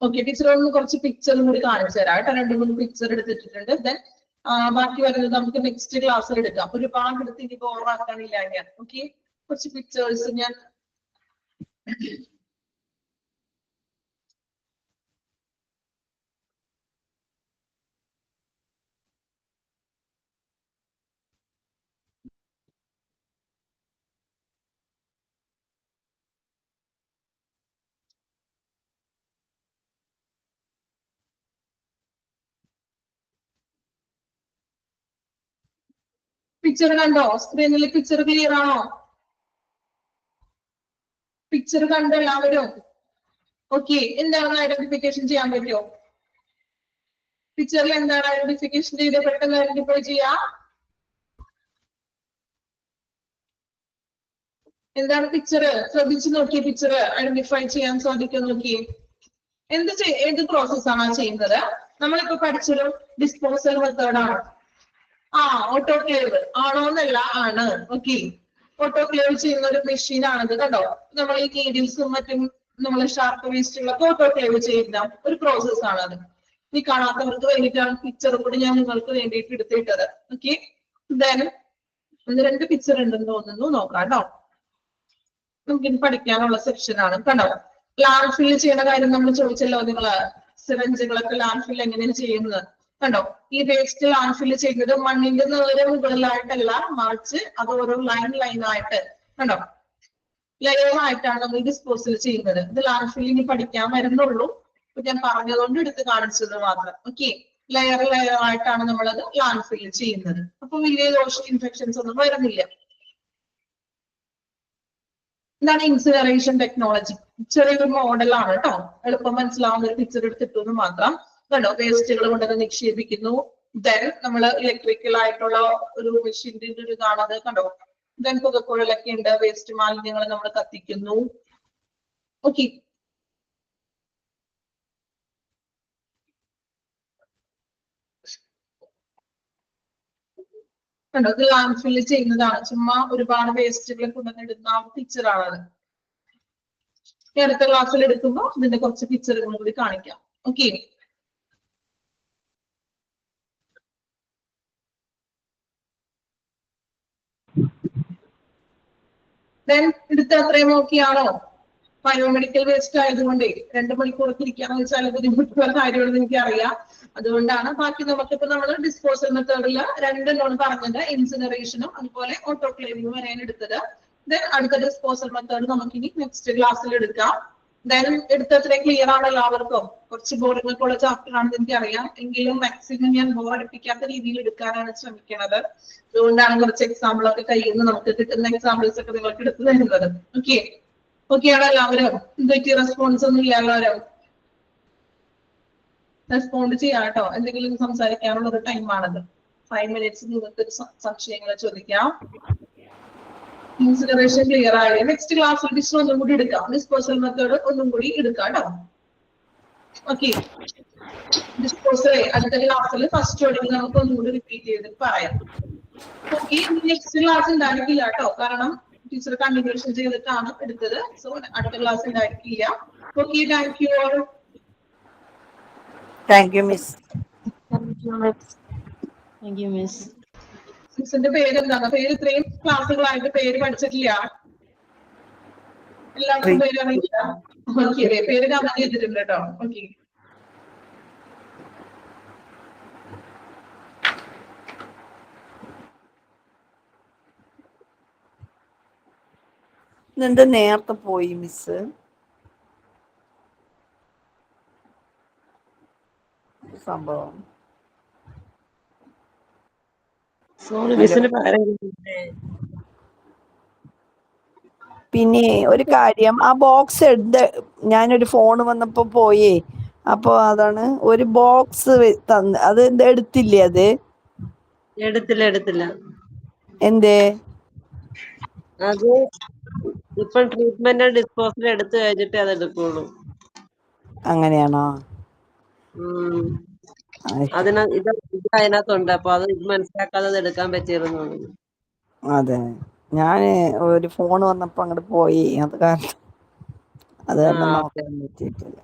ഓക്കെ, ടീച്ചർ ഒന്ന് കുറച്ച് പിക്ചറും കൂടി കാണിച്ചു തരാം കേട്ടോ. 2-3 പിക്ചർ എടുത്തിട്ടുണ്ട്. ദെൻ ബാക്കി വരുന്നത് നമുക്ക് നെക്സ്റ്റ് ക്ലാസ്സിൽ എടുക്കാം. ഒരുപാട് എടുത്ത് ഇനി ബോറാക്കാനില്ല ഞാൻ. ഓക്കെ, കുറച്ച് പിക്ചേഴ്സ് ഞാൻ പിക്ചർ കണ്ടോ? സ്ക്രീനിൽ പിക്ചർ ക്ലിയർ ആണോ? പിക്ചർ കണ്ടോ എല്ലാവരും? ഓക്കെ, എന്താണ് ഐഡന്റിഫിക്കേഷൻ ചെയ്യാൻ പറ്റുമോ? പിക്ചറിൽ എന്താണ് ഐഡന്റിഫിക്കേഷൻ ചെയ്ത് പെട്ടെന്ന് ഐഡന്റിഫൈ ചെയ്യാ? എന്താണ് പിക്ചർ? ശ്രദ്ധിച്ചു നോക്കിയ പിക്ചർ ഐഡന്റിഫൈ ചെയ്യാൻ സാധിക്കും നോക്കിയേ. ഏത് പ്രോസസ്സാണ് ചെയ്യുന്നത്? നമ്മളിപ്പോ പഠിച്ചൊരു ഡിസ്പോസൽ മെത്തേഡ് ആണ്. ഓട്ടോക്ലേവ് ആണോന്നല്ല, ആണ്. ഓക്കെ, ഓട്ടോക്ലേവ് ചെയ്യുന്ന ഒരു മെഷീൻ ആണത് കണ്ടോ. നമ്മൾ ഈ നീഡിൽസും മറ്റും നമ്മൾ ഷാർപ്പ് വേസ്റ്റുകളൊക്കെ ഓട്ടോക്ലേവ് ചെയ്യുന്ന ഒരു പ്രോസസ് ആണത്. ഈ കാണാത്തവർക്ക് വേണ്ടിയിട്ടാണ് പിക്ചറും കൂടി ഞാൻ നിങ്ങൾക്ക് വേണ്ടിയിട്ട് എടുത്തിട്ടത്. ഓക്കെ, ദെൻ 2 പിക്ചർ ഉണ്ടെന്ന് തോന്നുന്നു, നോക്കാം കേട്ടോ. നമുക്കിത് പഠിക്കാനുള്ള സെക്ഷൻ ആണ്. കണ്ടോ, ലാൻഡ് ഫില്ല് ചെയ്യുന്ന കാര്യം നമ്മൾ ചോദിച്ചല്ലോ നിങ്ങള്. സിറിഞ്ചുകളൊക്കെ ലാൻഡ് ഫില്ല് എങ്ങനെയാണ് ചെയ്യുന്നത് കണ്ടോ. ഈ വേസ്റ്റ് ലാൻഡ് ഫില്ല് ചെയ്യുന്നത് മണ്ണിന്റെ നേരെ മുകളിലായിട്ടല്ല, മറിച്ച് അത് ഓരോ ലൈൻ ആയിട്ട് കണ്ടോ ലെയറായിട്ടാണ് നമ്മൾ ഡിസ്പോസൽ ചെയ്യുന്നത്. ഇത് ലാൻഡ് ഫില്ലിന് പഠിക്കാൻ വരുന്നുള്ളൂ. ഇപ്പൊ ഞാൻ പറഞ്ഞതുകൊണ്ട് എടുത്ത് കാണിച്ചത് മാത്രം. ഓക്കെ, ലെയർ ആയിട്ടാണ് നമ്മളത് ലാൻഡ് ഫില്ല് ചെയ്യുന്നത്. അപ്പൊ വലിയ ദോഷ ഇൻഫെക്ഷൻസ് ഒന്നും വരുന്നില്ല. ഇതാണ് ഇൻസിനറേഷൻ ടെക്നോളജി. ചെറിയൊരു മോഡലാണ് കേട്ടോ, എളുപ്പം മനസ്സിലാവുന്ന ഒരു പിക്ചർ എടുത്തിട്ടു മാത്രം. കണ്ടോ വേസ്റ്റുകൾ കൊണ്ടുവന്ന് നിക്ഷേപിക്കുന്നു. ദെൻ നമ്മൾ ഇലക്ട്രിക്കൽ ആയിട്ടുള്ള ഒരു മെഷീൻ്റെ ഒരു ഇതാണത് കണ്ടോ. ദെൻ പുകക്കുഴലൊക്കെ ഉണ്ട്, വേസ്റ്റ് മാലിന്യങ്ങൾ നമ്മൾ കത്തിക്കുന്നു. ഓക്കെ, കണ്ടോ ഇത് ലാൻഡ് ഫില്ല് ചെയ്യുന്നതാണ്. ചുമ്മാ ഒരുപാട് വേസ്റ്റുകൾ കൊണ്ടുവന്നിടുന്ന പിക്ചറാണത്. അടുത്ത ക്ലാസ്സിൽ എടുക്കുമ്പോൾ ഇതിന്റെ കുറച്ച് പിക്ചറുകൾ കൂടി കാണിക്കാം. ഓക്കെ, ദെൻ എടുത്ത അത്രയും നോക്കിയാണോ? ബയോമെഡിക്കൽ വേസ്റ്റ് ആയതുകൊണ്ടേ 2 മണിക്കൂറൊക്കെ ഇരിക്കാന്ന് വെച്ചാൽ ബുദ്ധിമുട്ടുള്ള കാര്യമാണെന്ന് എനിക്കറിയാം. അതുകൊണ്ടാണ് ബാക്കി നമുക്കിപ്പോ നമ്മൾ ഡിസ്പോസൽ മെത്തേഡിൽ 2 നോൺ പറഞ്ഞത്, ഇൻസിനറേഷനും അതുപോലെ ഓട്ടോക്ലേവിംഗും വരെയാണ് എടുത്തത്. ദെൻ അടുത്ത ഡിസ്പോസൽ മെത്തേഡ് നമുക്കിനി നെക്സ്റ്റ് ക്ലാസ്സിൽ എടുക്കാം. ദെൻ എടുത്തത്രയും ക്ലിയർ ആണ് എല്ലാവർക്കും? കുറച്ച് ബോറിംഗ് ഒക്കെ ഉള്ള ചാപ്റ്റർ ആണെന്ന് എനിക്കറിയാം, എങ്കിലും മാക്സിമം ഞാൻ ബോർ അടിപ്പിക്കാത്ത രീതിയിൽ എടുക്കാനാണ് ശ്രമിക്കുന്നത്. അതുകൊണ്ടാണ് കുറച്ച് എക്സാമ്പിൾ ഒക്കെ കയ്യിൽ നിന്ന് നമുക്ക് കിട്ടുന്ന എക്സാമ്പിൾസ് ഒക്കെ നിങ്ങൾക്ക് എടുത്തു തരുന്നത്. ഓക്കെ, ഓക്കെ ആണോ എല്ലാവരും? എന്തൊക്കെ റെസ്പോൺസ് ഒന്നും ഇല്ല എല്ലാവരും? റെസ്പോണ്ട് ചെയ്യാം കേട്ടോ. എന്തെങ്കിലും സംസാരിക്കാനുള്ള ഒരു ടൈമാണത്. 5 minutes നിങ്ങൾക്ക് സംശയങ്ങൾ ചോദിക്കാം. ഇൻസിനറേഷൻ ക്ലിയർ ആയി. നെക്സ്റ്റ് ക്ലാസ്സിൽ ഡിസ് ഒന്നും കൂടി എടുക്കാം, ഡിസ്പോസൽ മെത്തേഡ് ഒന്നും കൂടി എടുക്കാം കേട്ടോ. ഓക്കെ, ഡിസ്പോസൽ അടുത്ത ക്ലാസ്സിൽ ഫസ്റ്റ് തുടങ്ങി നമുക്ക് ഒന്നും കൂടി റിപ്പീറ്റ് ചെയ്ത് പറയാം. ഓക്കെ, നെക്സ്റ്റ് ക്ലാസ് ഉണ്ടായിരിക്കില്ല കേട്ടോ, കാരണം ടീച്ചർ കണ്ടിന്യൂഷൻ ചെയ്തിട്ടാണ് എടുത്തത്. സോ അടുത്ത ക്ലാസ് ഉണ്ടായിരിക്കില്ല. Okay, thank you all. Thank you miss. Thank you miss. മിസ്സിന്റെ പേര് എന്താണ്? പേര് ഇത്രയും ക്ലാസ്സുകളായിട്ട് പേര് പഠിച്ചിട്ടില്ല, എല്ലാവർക്കും പേര് അറിയില്ല. ഓക്കെ, പേര് കമന്റ് ചെയ്തിട്ടുണ്ട് കേട്ടോ. ഓക്കെ, ഇതെന്താ നേരത്തെ പോയി മിസ്? സംഭവം സോറി മിസ്സിന് പിന്നെ ഒരു കാര്യം, ആ ബോക്സ് എടുത്ത് ഞാനൊരു ഫോൺ വന്നപ്പോ പോയേ, അപ്പൊ അതാണ് ഒരു ബോക്സ് തന്ന്, അത് എടുത്തില്ലേ? അത് എടുത്തില്ല. എന്തേ? അത് ഇപ്പൊ ട്രീറ്റ്മെന്റ് ഡിസ്പോസൽ എടുത്തു കഴിഞ്ഞിട്ടേ അത് എടുക്കുള്ളൂ. അങ്ങനെയാണോ? ഇത് അതിനകത്തുണ്ട്, അപ്പൊ അത് മനസ്സിലാക്കാതെ അത് എടുക്കാൻ പറ്റിയിരുന്നു. അതെ, ഞാന് ഒരു ഫോൺ വന്നപ്പോ അങ്ങോട്ട് പോയി, അത് കാരണം നോക്കാൻ പറ്റിയിട്ടില്ല.